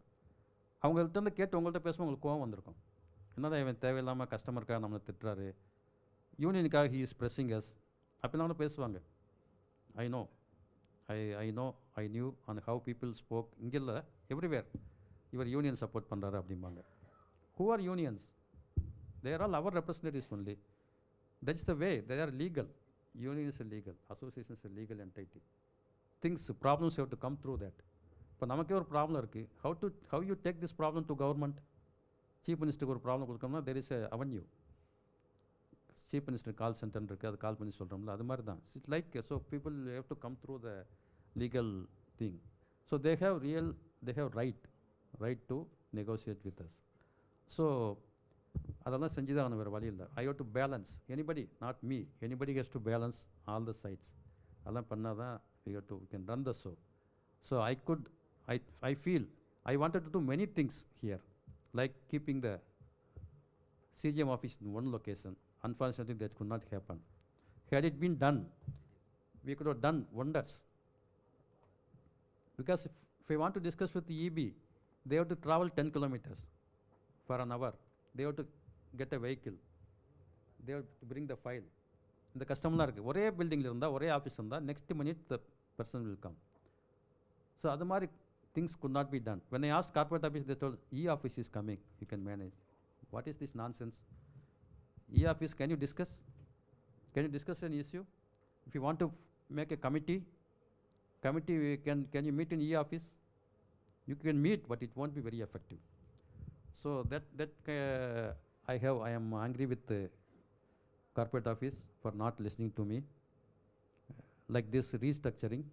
அவங்கள்ட்ட வந்து கேட்டு உங்கள்கிட்ட பேசும்போது உங்களுக்கு கோவம் வந்திருக்கும். என்னதான் இவன் தேவையில்லாமல் கஸ்டமருக்காக நம்மளை திட்டுறாரு, யூனியனுக்காக ஹீ இஸ் ப்ரெஸ்ஸிங் அஸ் அப்படின்னா பேசுவாங்க. I know I knew and how people spoke. இங்கே இல்லை, எவ்ரிவேர் இவர் யூனியன் சப்போர்ட் பண்ணுறாரு அப்படிம்பாங்க. Who are unions? They are all our representatives only. That's the way. They are legal. Union is illegal. Association is a legal entity. Problems have to come through that. இப்போ நமக்கே ஒரு problem இருக்குது. How you take this problem to government? Chief மினிஸ்டருக்கு ஒரு problem கொடுக்கணும்னா there is a avenue. Chief minister call centre இருக்குது, அது call பண்ணி சொல்கிறோம்ல, அது மாதிரி தான். It's like so people have to come through the legal thing. So they have right to negotiate with us. So அதெல்லாம் செஞ்சு தான் வேறு வழி இல்லை. I have to balance. Anybody, not me, anybody has to balance all the sides. அதெல்லாம் பண்ணால் தான் we can run the show. So I feel I wanted to do many things here, like keeping the CGM office in one location. Unfortunately, that could not happen. Had it been done, we could have done wonders. Because if I want to discuss with the EB, they have to travel 10 kilometers for an hour. They have to get a vehicle. They have to bring the file. இந்த கஷ்டம்லாம் இருக்குது. ஒரே பில்டிங்கில் இருந்தால், ஒரே office இருந்தால், next minute the person will come. So அது மாதிரி things could not be done. When I ask corporate office, they told office is coming, you can manage. What is this nonsense? Office, can you discuss an issue? If you want to make a committee, can you meet in office? You can meet, but it won't be very effective. So I am angry with the corporate office for not listening to me. Like this restructuring.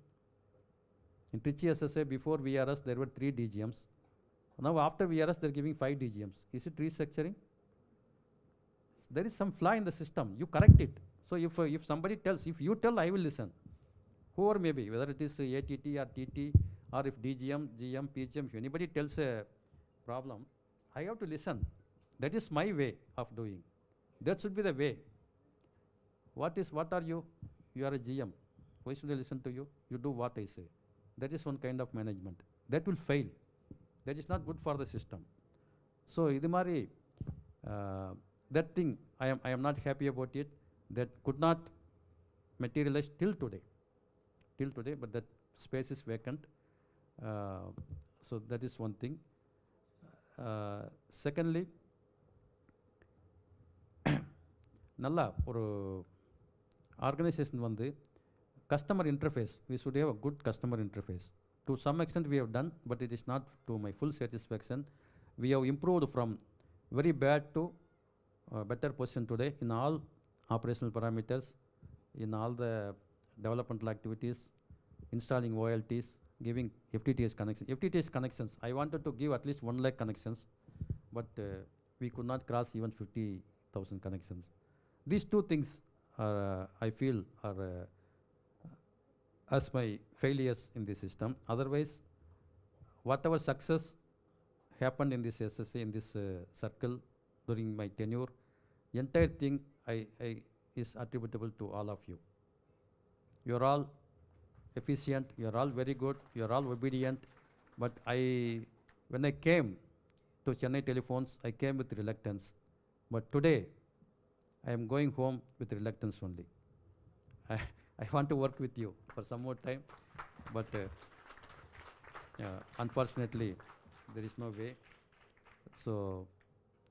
In Trichy SSA, before VRS, there were 3 DGMs. Now after VRS, they're giving 5 DGMs. Is it restructuring? There is some flaw in the system. You correct it. So if somebody tells, if you tell, I will listen. Whoever may be, whether it is ATT or TT, or if DGM, GM, PGM, if anybody tells a problem, I have to listen. That is my way of doing. That should be the way. What are you? You are a GM. Why should I listen to you? You do what I say. That is one kind of management. That will fail. That is not good for the system. So idu mari that thing I am not happy about it. That could not materialize till today, but that space is vacant. So that is one thing. Secondly, நல்லா ஒரு organisation வந்து customer interface, we should have a good customer interface. To some extent we have done, but it is not to my full satisfaction. We have improved from very bad to better position today in all operational parameters, in all the developmental activities, installing OLTs, giving FTTH connections. I wanted to give at least 1 lakh connections, but we could not cross even 50,000 connections. These two things I feel are as my failures in the system. Otherwise, whatever success happened in this SSA, in this circle during my tenure, entire thing is attributable to all of you. You are all efficient, you are all very good, you are all obedient, but when I came to Chennai telephones, I came with reluctance. But today, I am going home with reluctance only. I want to work with you for some more time, but unfortunately, there is no way. So,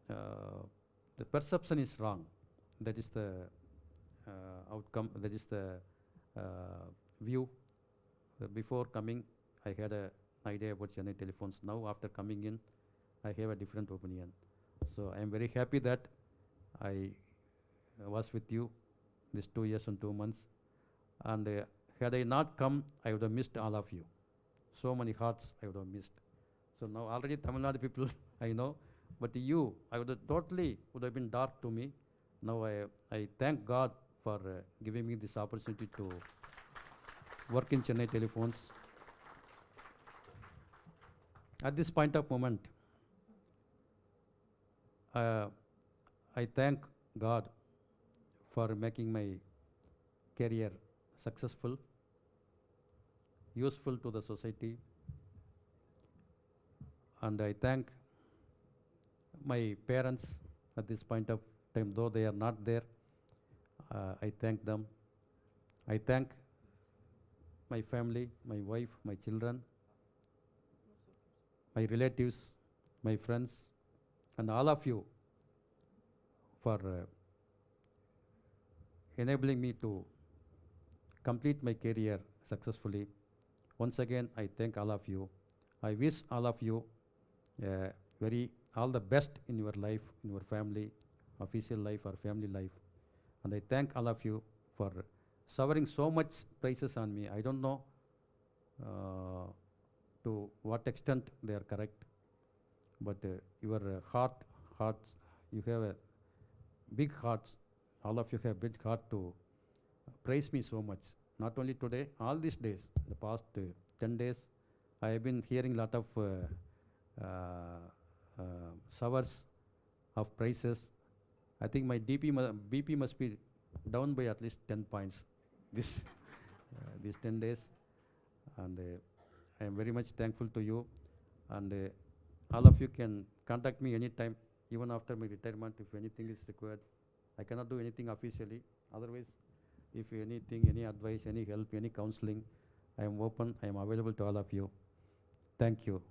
the perception is wrong. That is the outcome, that is the view. Before coming, I had an idea about Chennai telephones. Now, after coming in, I have a different opinion. So, I am very happy that I was with you these 2 years and 2 months. And had I not come, I would have missed all of you. So many hearts I would have missed. So now already Tamil Nadu people I know, but you, I would have totally would have been dark to me. Now I thank God for giving me this opportunity to work in Chennai telephones. At this point of moment, I thank God for making my career successful, useful to the society, and I thank my parents at this point of time, though they are not there. I thank them. I thank my family, my wife, my children, my relatives, my friends, and all of you for enabling me to complete my career successfully. Once again, I thank all of you. I wish all of you all the best in your life, in your family, official life or family life. And I thank all of you for showering so much praises on me. I don't know to what extent they are correct, but your hearts, you have a big hearts. All of you have big heart to praise me so much. Not only today, all these days, the past 10 days, I have been hearing a lot of showers of praises. I think my BP must be down by at least 10 points these 10 days. And I am very much thankful to you. And all of you can contact me anytime, even after my retirement, if anything is required. I cannot do anything officially. Otherwise, if anything, any advice, any help, any counseling, I am open, I am available to all of you. Thank you.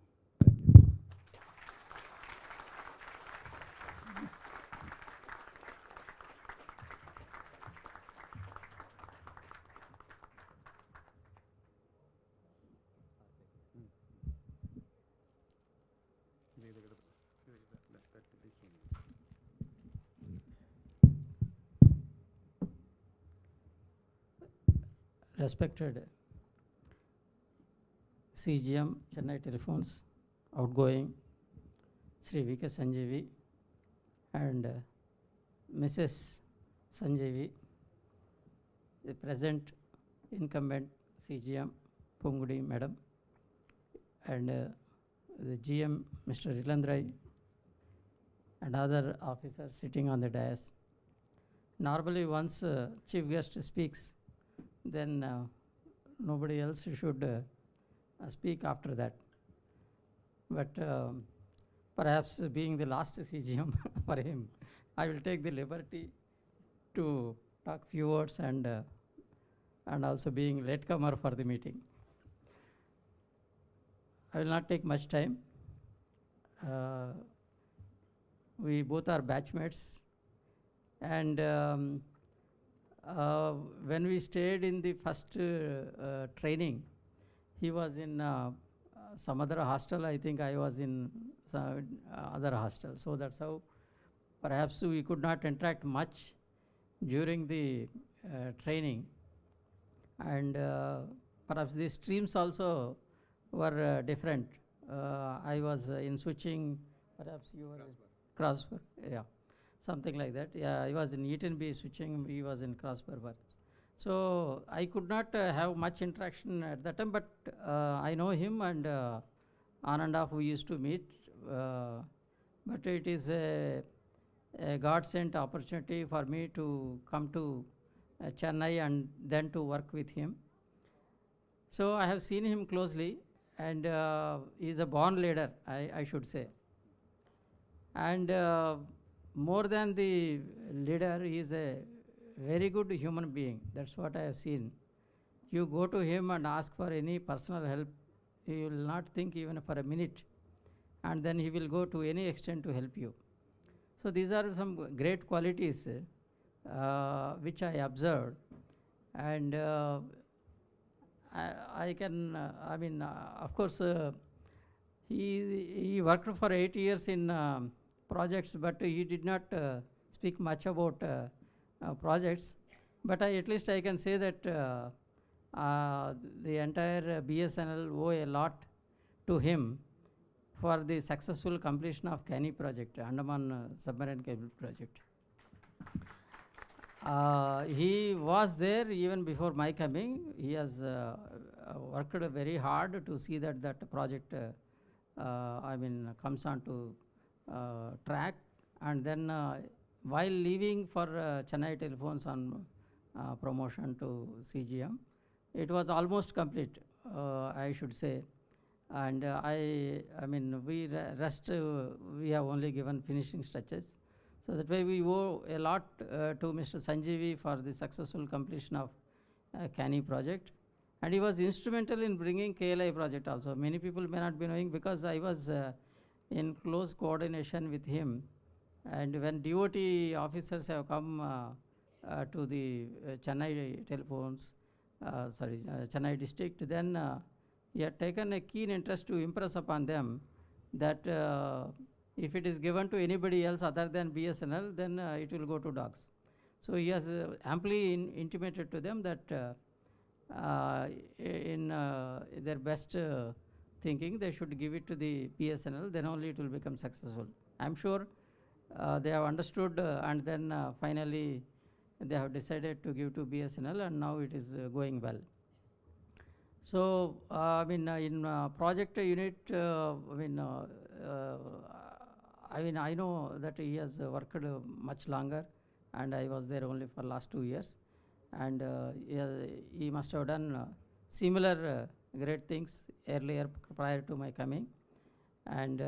Respected CGM Chennai telephones, outgoing Sri V.K. Sanjeevi and Mrs. Sanjeevi, the present incumbent CGM Pungudi Madam, and the GM Mr. Rilandrai and other officers sitting on the dais. Normally once chief guest speaks, then nobody else should speak after that. But perhaps being the last CGM for him, I will take the liberty to talk few words and also being latecomer for the meeting. I will not take much time. We both are batchmates, and when we stayed in the first training, he was in some other hostel. I think I was in some other hostel. So that's how perhaps we could not interact much during the training. And perhaps the streams also were different. I was in switching, perhaps you were crossbar, yeah. Something like that. Yeah, I was in E10B switching, he was in crossbar. So I could not have much interaction at that time, but I know him, and on and off we used to meet. But it is a God-sent opportunity for me to come to Chennai and then to work with him. So I have seen him closely, and he is a born leader, I should say. And more than the leader, he is a very good human being. That's what I have seen. You go to him and ask for any personal help, he will not think even for a minute, and then he will go to any extent to help you. So these are some great qualities which I observed, and I can, of course, he worked for 8 years in projects, but he did not speak much about projects. But at least I can say that the entire BSNL owe a lot to him for the successful completion of CANI project, Andaman Submarine Cable Project. He was there even before my coming. He has worked very hard to see that that project comes on to track. And then while leaving for Chennai Telephones on promotion to CGM, it was almost complete, I should say. And we we have only given finishing touches. So that way we owe a lot to Mr. Sanjeevi for the successful completion of CANI project. And he was instrumental in bringing KLI project also. Many people may not be knowing, because I was in close coordination with him. And when DOT officers have come to the Chennai Telephones, Chennai district, then he had taken a keen interest to impress upon them that if it is given to anybody else other than BSNL, then it will go to dogs. So he has amply intimated to them that in their best thinking, they should give it to the BSNL, then only it will become successful. I am sure they have understood, and then finally they have decided to give to BSNL, and now it is going well. So in project unit, I know that he has worked much longer, and I was there only for last 2 years, and he must have done similar great things earlier prior to my coming. And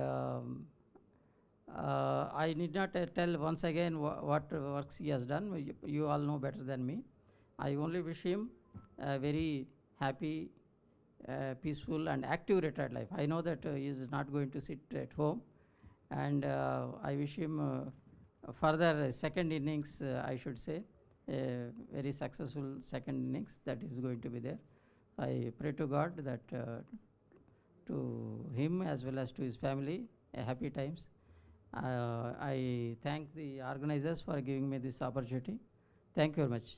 I need not tell once again what works he has done. You all know better than me. I only wish him a very happy, peaceful and active retired life. I know that he is not going to sit at home, and I wish him further second innings, I should say, a very successful second innings that is going to be there. I pray to God that to him as well as to his family, happy times. I thank the organizers for giving me this opportunity. Thank you very much.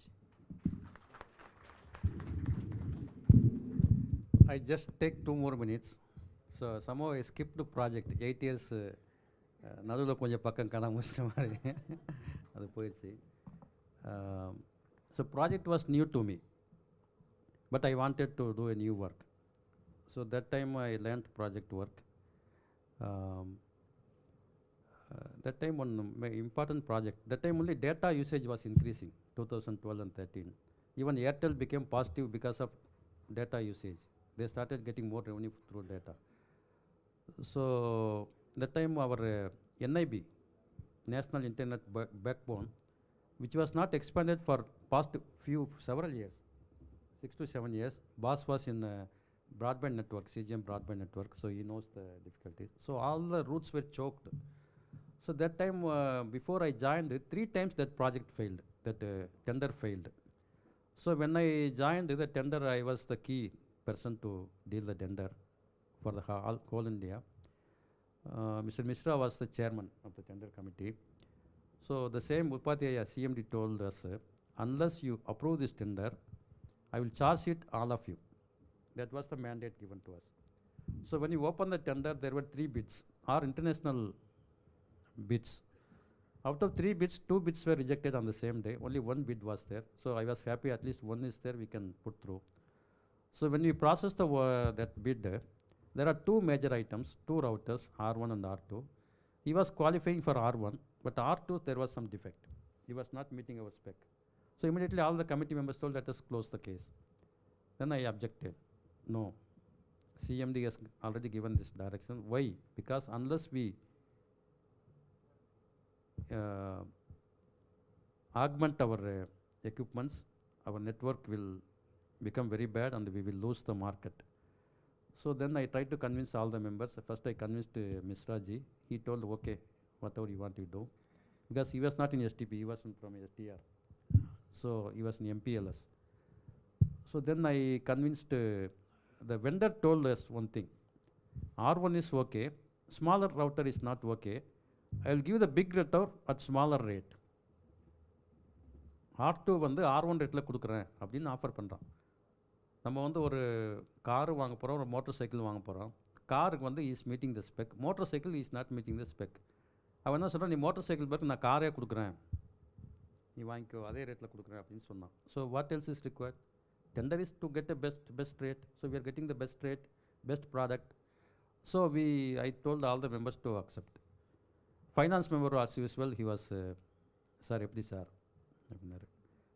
I just take 2 more minutes. So somehow I skipped the project. 8 years நடுவில் கொஞ்சம் பக்கம் கதை முடிச்சிட்ட மாதிரி அது போயிடுச்சு. So project was new to me, but I wanted to do a new work. So that time I learned project work. That time one important project. That time only data usage was increasing, 2012 and 13. Even Airtel became positive because of data usage. They started getting more revenue through data. So that time our NIB, National Internet Backbone, which was not expanded for past several years, 6 to 7 years. Boss was in broadband network, CGM broadband network, so he knows the difficulties. So all the routes were choked. So that time before I joined, 3 times that project failed, that tender failed. So when I joined the tender, I was the key person to deal the tender for the whole India. Mr. Mishra was the chairman of the tender committee. So the same Upadhyaya CMD told us, unless you approve this tender, I will charge it all of you. That was the mandate given to us. So when you open the tender, there were 3 bids, or international bids. Out of 3 bids, 2 bids were rejected on the same day. Only 1 bid was there. So I was happy at least 1 is there we can put through. So when we processed the that bid, there are 2 major items, 2 routers, R1 and R2. He was qualifying for R1, but R2 there was some defect. He was not meeting our spec. So immediately all the committee members told, let us close the case. Then I objected. No, CMD has already given this direction. Why? Because unless we uh, augment our equipments, our network will become very bad and we will lose the market. So then I tried to convince all the members. First I convinced Mishra ji. He told, okay, whatever you want to do. Because he was not in STP, he was from STR. So he was in MPLS. So then I convinced, the vendor told us one thing. R1 is okay, smaller router is not okay. I will give the big router at smaller rate. R2 வந்து R1 ரேட்டில் கொடுக்குறேன் அப்படின்னு offer பண்ணுறான். நம்ம வந்து ஒரு car வாங்க போகிறோம், ஒரு மோட்டர் சைக்கிள் வாங்க போகிறோம். காருக்கு வந்து is meeting the spec, motor cycle is not meeting the spec. அவன் என்ன சொல்கிறான், நீ மோட்டர் சைக்கிள் பேருக்கு நான் காரே கொடுக்குறேன், நீ வாங்கிக்கோ, அதே ரேட்டில் கொடுக்குறேன் அப்படின்னு சொன்னான். So what else is required? Tender is to get a best rate. So we are getting the best rate, best product. So I told all the members to accept. Finance member as usual, he was, sir, எப்படி sir அப்படின்னாரு.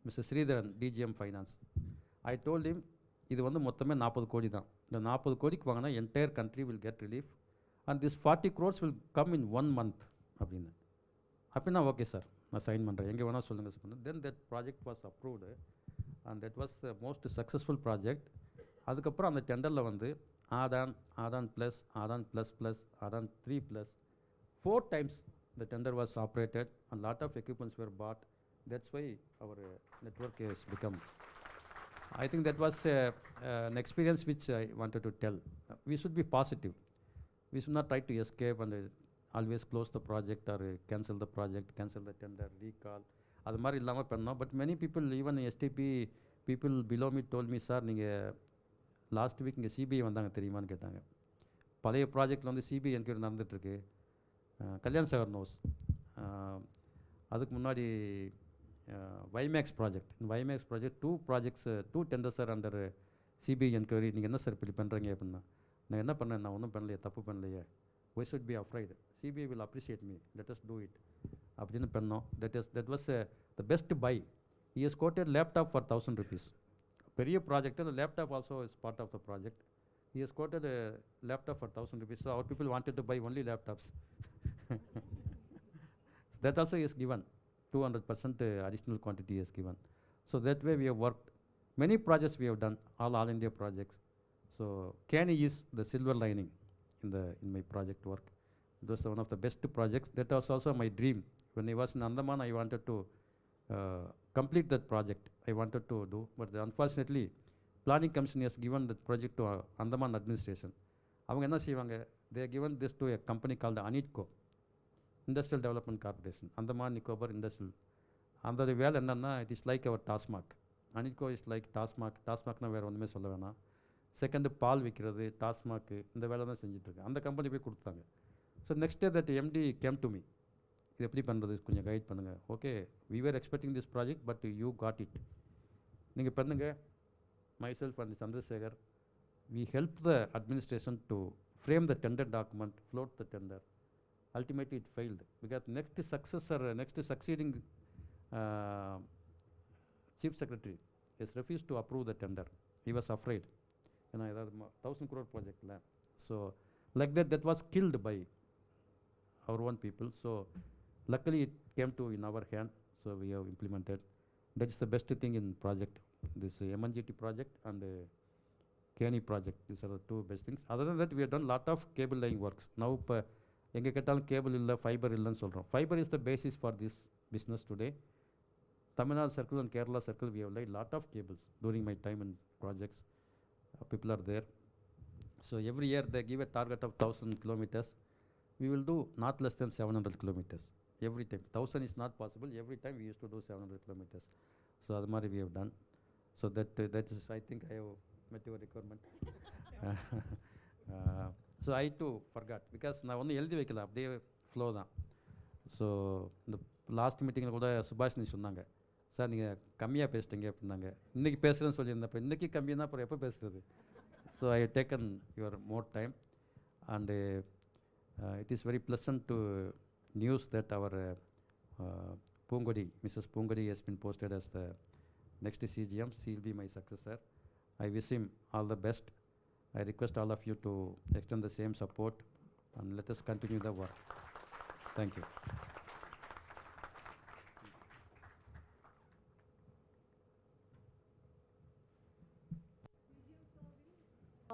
Mister Sridharan, DGM Finance. I told him, இது வந்து மொத்தமே 40 கோடி தான். இந்த 40 கோடிக்கு வாங்கினா entire country will get relief and this 40 crores will come in 1 month அப்படின்னு. அப்படின்னா ஓகே சார், நான் சைன் பண்ணுறேன், எங்கே வேணால் சொல்லுங்கள் sir. Then that project was approved and that was the most successful project. அதுக்கப்புறம் அந்த டெண்டரில் வந்து ஆதான் ப்ளஸ், ஆதான் ++, ஆதான் 3+, 4 times the tender was operated and lot of equipments were bought. That's why our network has become. I think that was an experience which I wanted to tell. We should be positive. We should not try to escape and always close the project or cancel the project, cancel the tender, recall. அது மாதிரி இல்லாமல் பண்ணோம். But many people, even STP people below me told me, sir நீங்கள் last week இங்கே CBI வந்தாங்க தெரியுமான்னு கேட்டாங்க. பழைய ப்ராஜெக்டில் வந்து சிபிஐ என்கொயரி நடந்துகிட்ருக்கு. கல்யாண் சாகர் நோஸ். அதுக்கு முன்னாடி WiMAX project. WiMAX project 2 projects, 2 tenders are under CBI enquiry. நீங்கள் என்ன சார் இப்படி பண்ணுறீங்க அப்படின்னா, நான் என்ன பண்ணேன், நான் ஒன்றும் பண்ணலையே, தப்பு பண்ணலையே, we should be afraid, CBI will appreciate me, let us do it அப்படின்னு பண்ணோம். that was the best buy. He has quoted laptop for 1,000 rupees. பெரிய ப்ராஜெக்ட், அந்த laptop also is part of the project. He has quoted a laptop for 1,000 rupees. So our people wanted to buy only laptops. That also is given. 200% additional quantity is given. So that way we have worked. Many projects we have done, all India projects. So Kani is the silver lining in my project work. It was one of the best projects. That was also my dream. When I was in Andaman, I wanted to complete that project. I wanted to do, but unfortunately, Planning Commission has given that project to Andaman administration. அவங்க என்ன செய்வாங்க, they have given this to a company called ANITCO, Industrial Development Corporation, Andaman Nicobar Industrial. அந்த வேலை என்னன்னா, it is like our TASMAC. ANITCO is like TASMAC. TASMACனா வேறு ஒன்றுமே சொல்ல வேணாம். செகண்டு பால் விற்கிறது, டாஸ்மாக்கு, இந்த வேலை தான் செஞ்சிட்ருக்கேன். அந்த கம்பெனி போய் கொடுத்தாங்க. So next day that MD came to me, இது எப்படி பண்ணுறது, கொஞ்சம் கைட் பண்ணுங்கள். Okay, we were expecting this project but you got it, நீங்கள் பண்ணுங்கள். myself and Chandrasekhar, we helped the administration to frame the tender document, float the tender. Ultimately it failed because next succeeding chief secretary has refused to approve the tender. He was afraid. You know, 1,000 crore project. So like that was killed by our own people. So luckily it came to in our hand, so we have implemented. That is the best thing in project. This MNGT project and KNI project. These are the 2 best things. Other than that, we have done lot of cable laying works. Now, எங்கே கேட்டாலும் cable இல்லை, fibre இல்லைன்னு சொல்கிறோம். Fiber is the basis for this business today. Tamil Nadu circle and Kerala circle, we have laid lot of cables during my time in projects. People are there. So every year they give a target of 1,000 kilometers. We will do not less than 700 kilometers. Every time. 1,000 is not possible. Every time we used to do 700 kilometers. So அது மாதிரி we have done. So that is, I think I have met your requirement. So I too forgot because நான் ஒன்றும் எழுதி வைக்கல, அப்படியே flow தான். So இந்த last மீட்டிங்கில் கூட சுபாஷினி சொன்னாங்க, சார் நீங்கள் கம்மியாக பேசிட்டீங்க அப்படின்னாங்க. இன்றைக்கி பேசுகிறேன்னு சொல்லியிருந்தேன். இப்போ இன்றைக்கி கம்மியாக அப்புறம் எப்போ பேசுகிறது? So I have taken your more time and it is very pleasant to news that our Pungodi, Mrs. Pungodi has been posted as the next CGM. She will be my successor. I wish him all the best. I request all of you to extend the same support and let us continue the work. Thank you.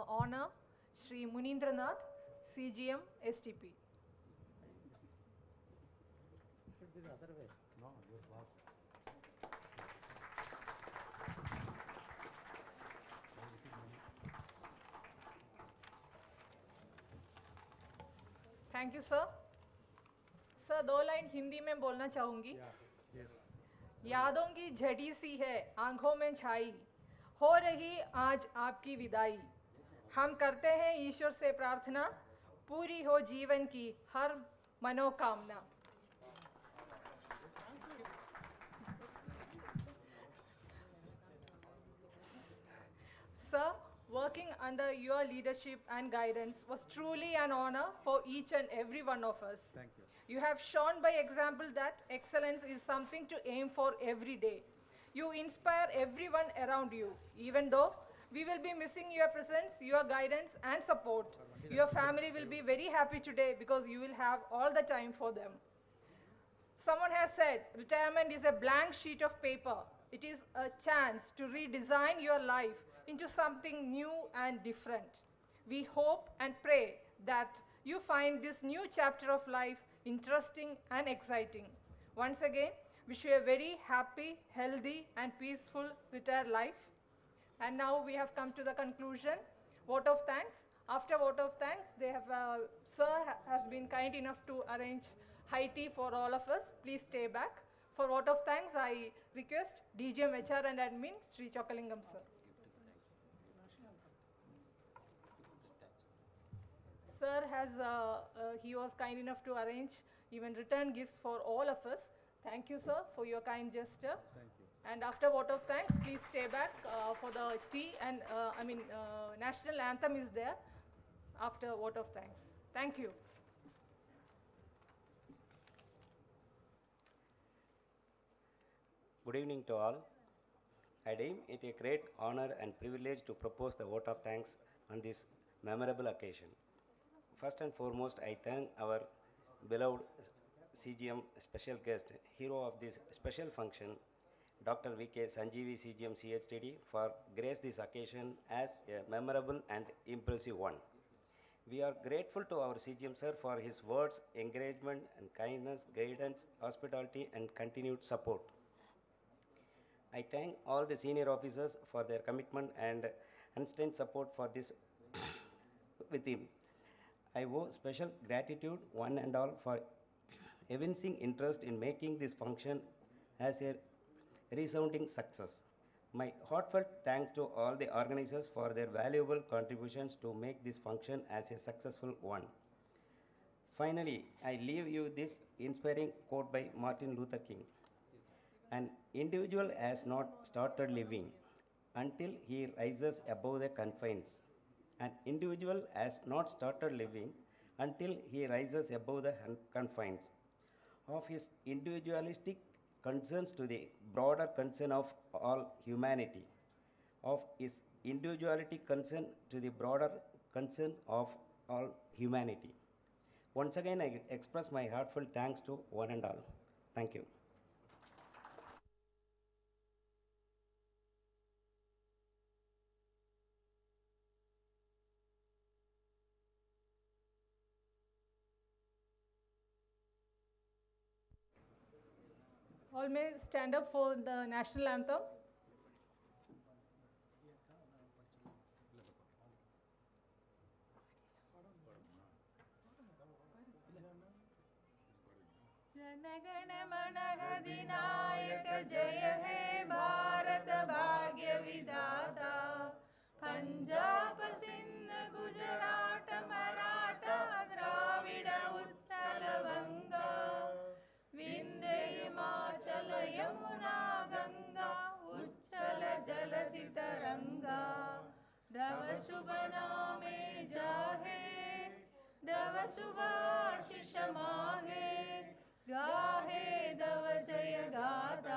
honor Shri Munindranath, CGM STP. Should be the other way. No, this was. Thank you sir. Sir 2 line Hindi में बोलना चाहूँगी. यादों की झड़ी सी है आंखों में छाई, हो रही आज आपकी विदाई. हम करते हैं ईश्वर से प्रार्थना, पूरी हो जीवन की हर मनोकामना. Sir, working under your leadership and guidance was truly an honor for each and every one of us. Thank you. You have shown by example that excellence is something to aim for every day. You inspire everyone around you. Even though we will be missing your presence, your guidance and support, your family will be very happy today because you will have all the time for them. Someone has said, retirement is a blank sheet of paper. It is a chance to redesign your life into something new and different. We hope and pray that you find this new chapter of life interesting and exciting. Once again, wish you a very happy, healthy and peaceful retired life. And now we have come to the conclusion. Vote of thanks. After vote of thanks, they have, Sir has been kind enough to arrange high tea for all of us. Please stay back. For vote of thanks, I request DGM HR and Admin, Sri Chokalingam Sir. Sir has, he was kind enough to arrange even return gifts for all of us. Thank you, sir, for your kind gesture. Thank you. And after vote of thanks, please stay back for the tea and national anthem is there after vote of thanks. Thank you. Good evening to all. I deem it a great honor and privilege to propose the vote of thanks on this memorable occasion. First and foremost, I thank our beloved CGM special guest, hero of this special function, Dr. V.K. Sanjeevi CGM CHTD, for grace this occasion as a memorable and impressive one. We are grateful to our CGM sir for his words, encouragement and kindness, guidance, hospitality and continued support. I thank all the senior officers for their commitment and unstained support for this with him. I owe special gratitude one and all for evincing interest in making this function as a resounding success. My heartfelt thanks to all the organizers for their valuable contributions to make this function as a successful one. Finally, I leave you this inspiring quote by Martin Luther King. An individual has not started living until he rises above the confines. An individual has not started living until he rises above the confines of his individualistic concerns to the broader concern of all humanity, of his individuality concern to the broader concerns of all humanity. Once again, I express my heartfelt thanks to one and all. Thank you. All may stand up for the national anthem. जनगण मन अधिनायक जय हे भारत भाग्य विधाता पंजाब सिंध गुजरात मराठा द्राविड उत्कल बंगा विंध्य हिमाचल यमुना गंगा उच्चल जलसि तरंगा दव शुभ नामे जाहे दव शुभाशिष माहे गाहे दव जय गाथा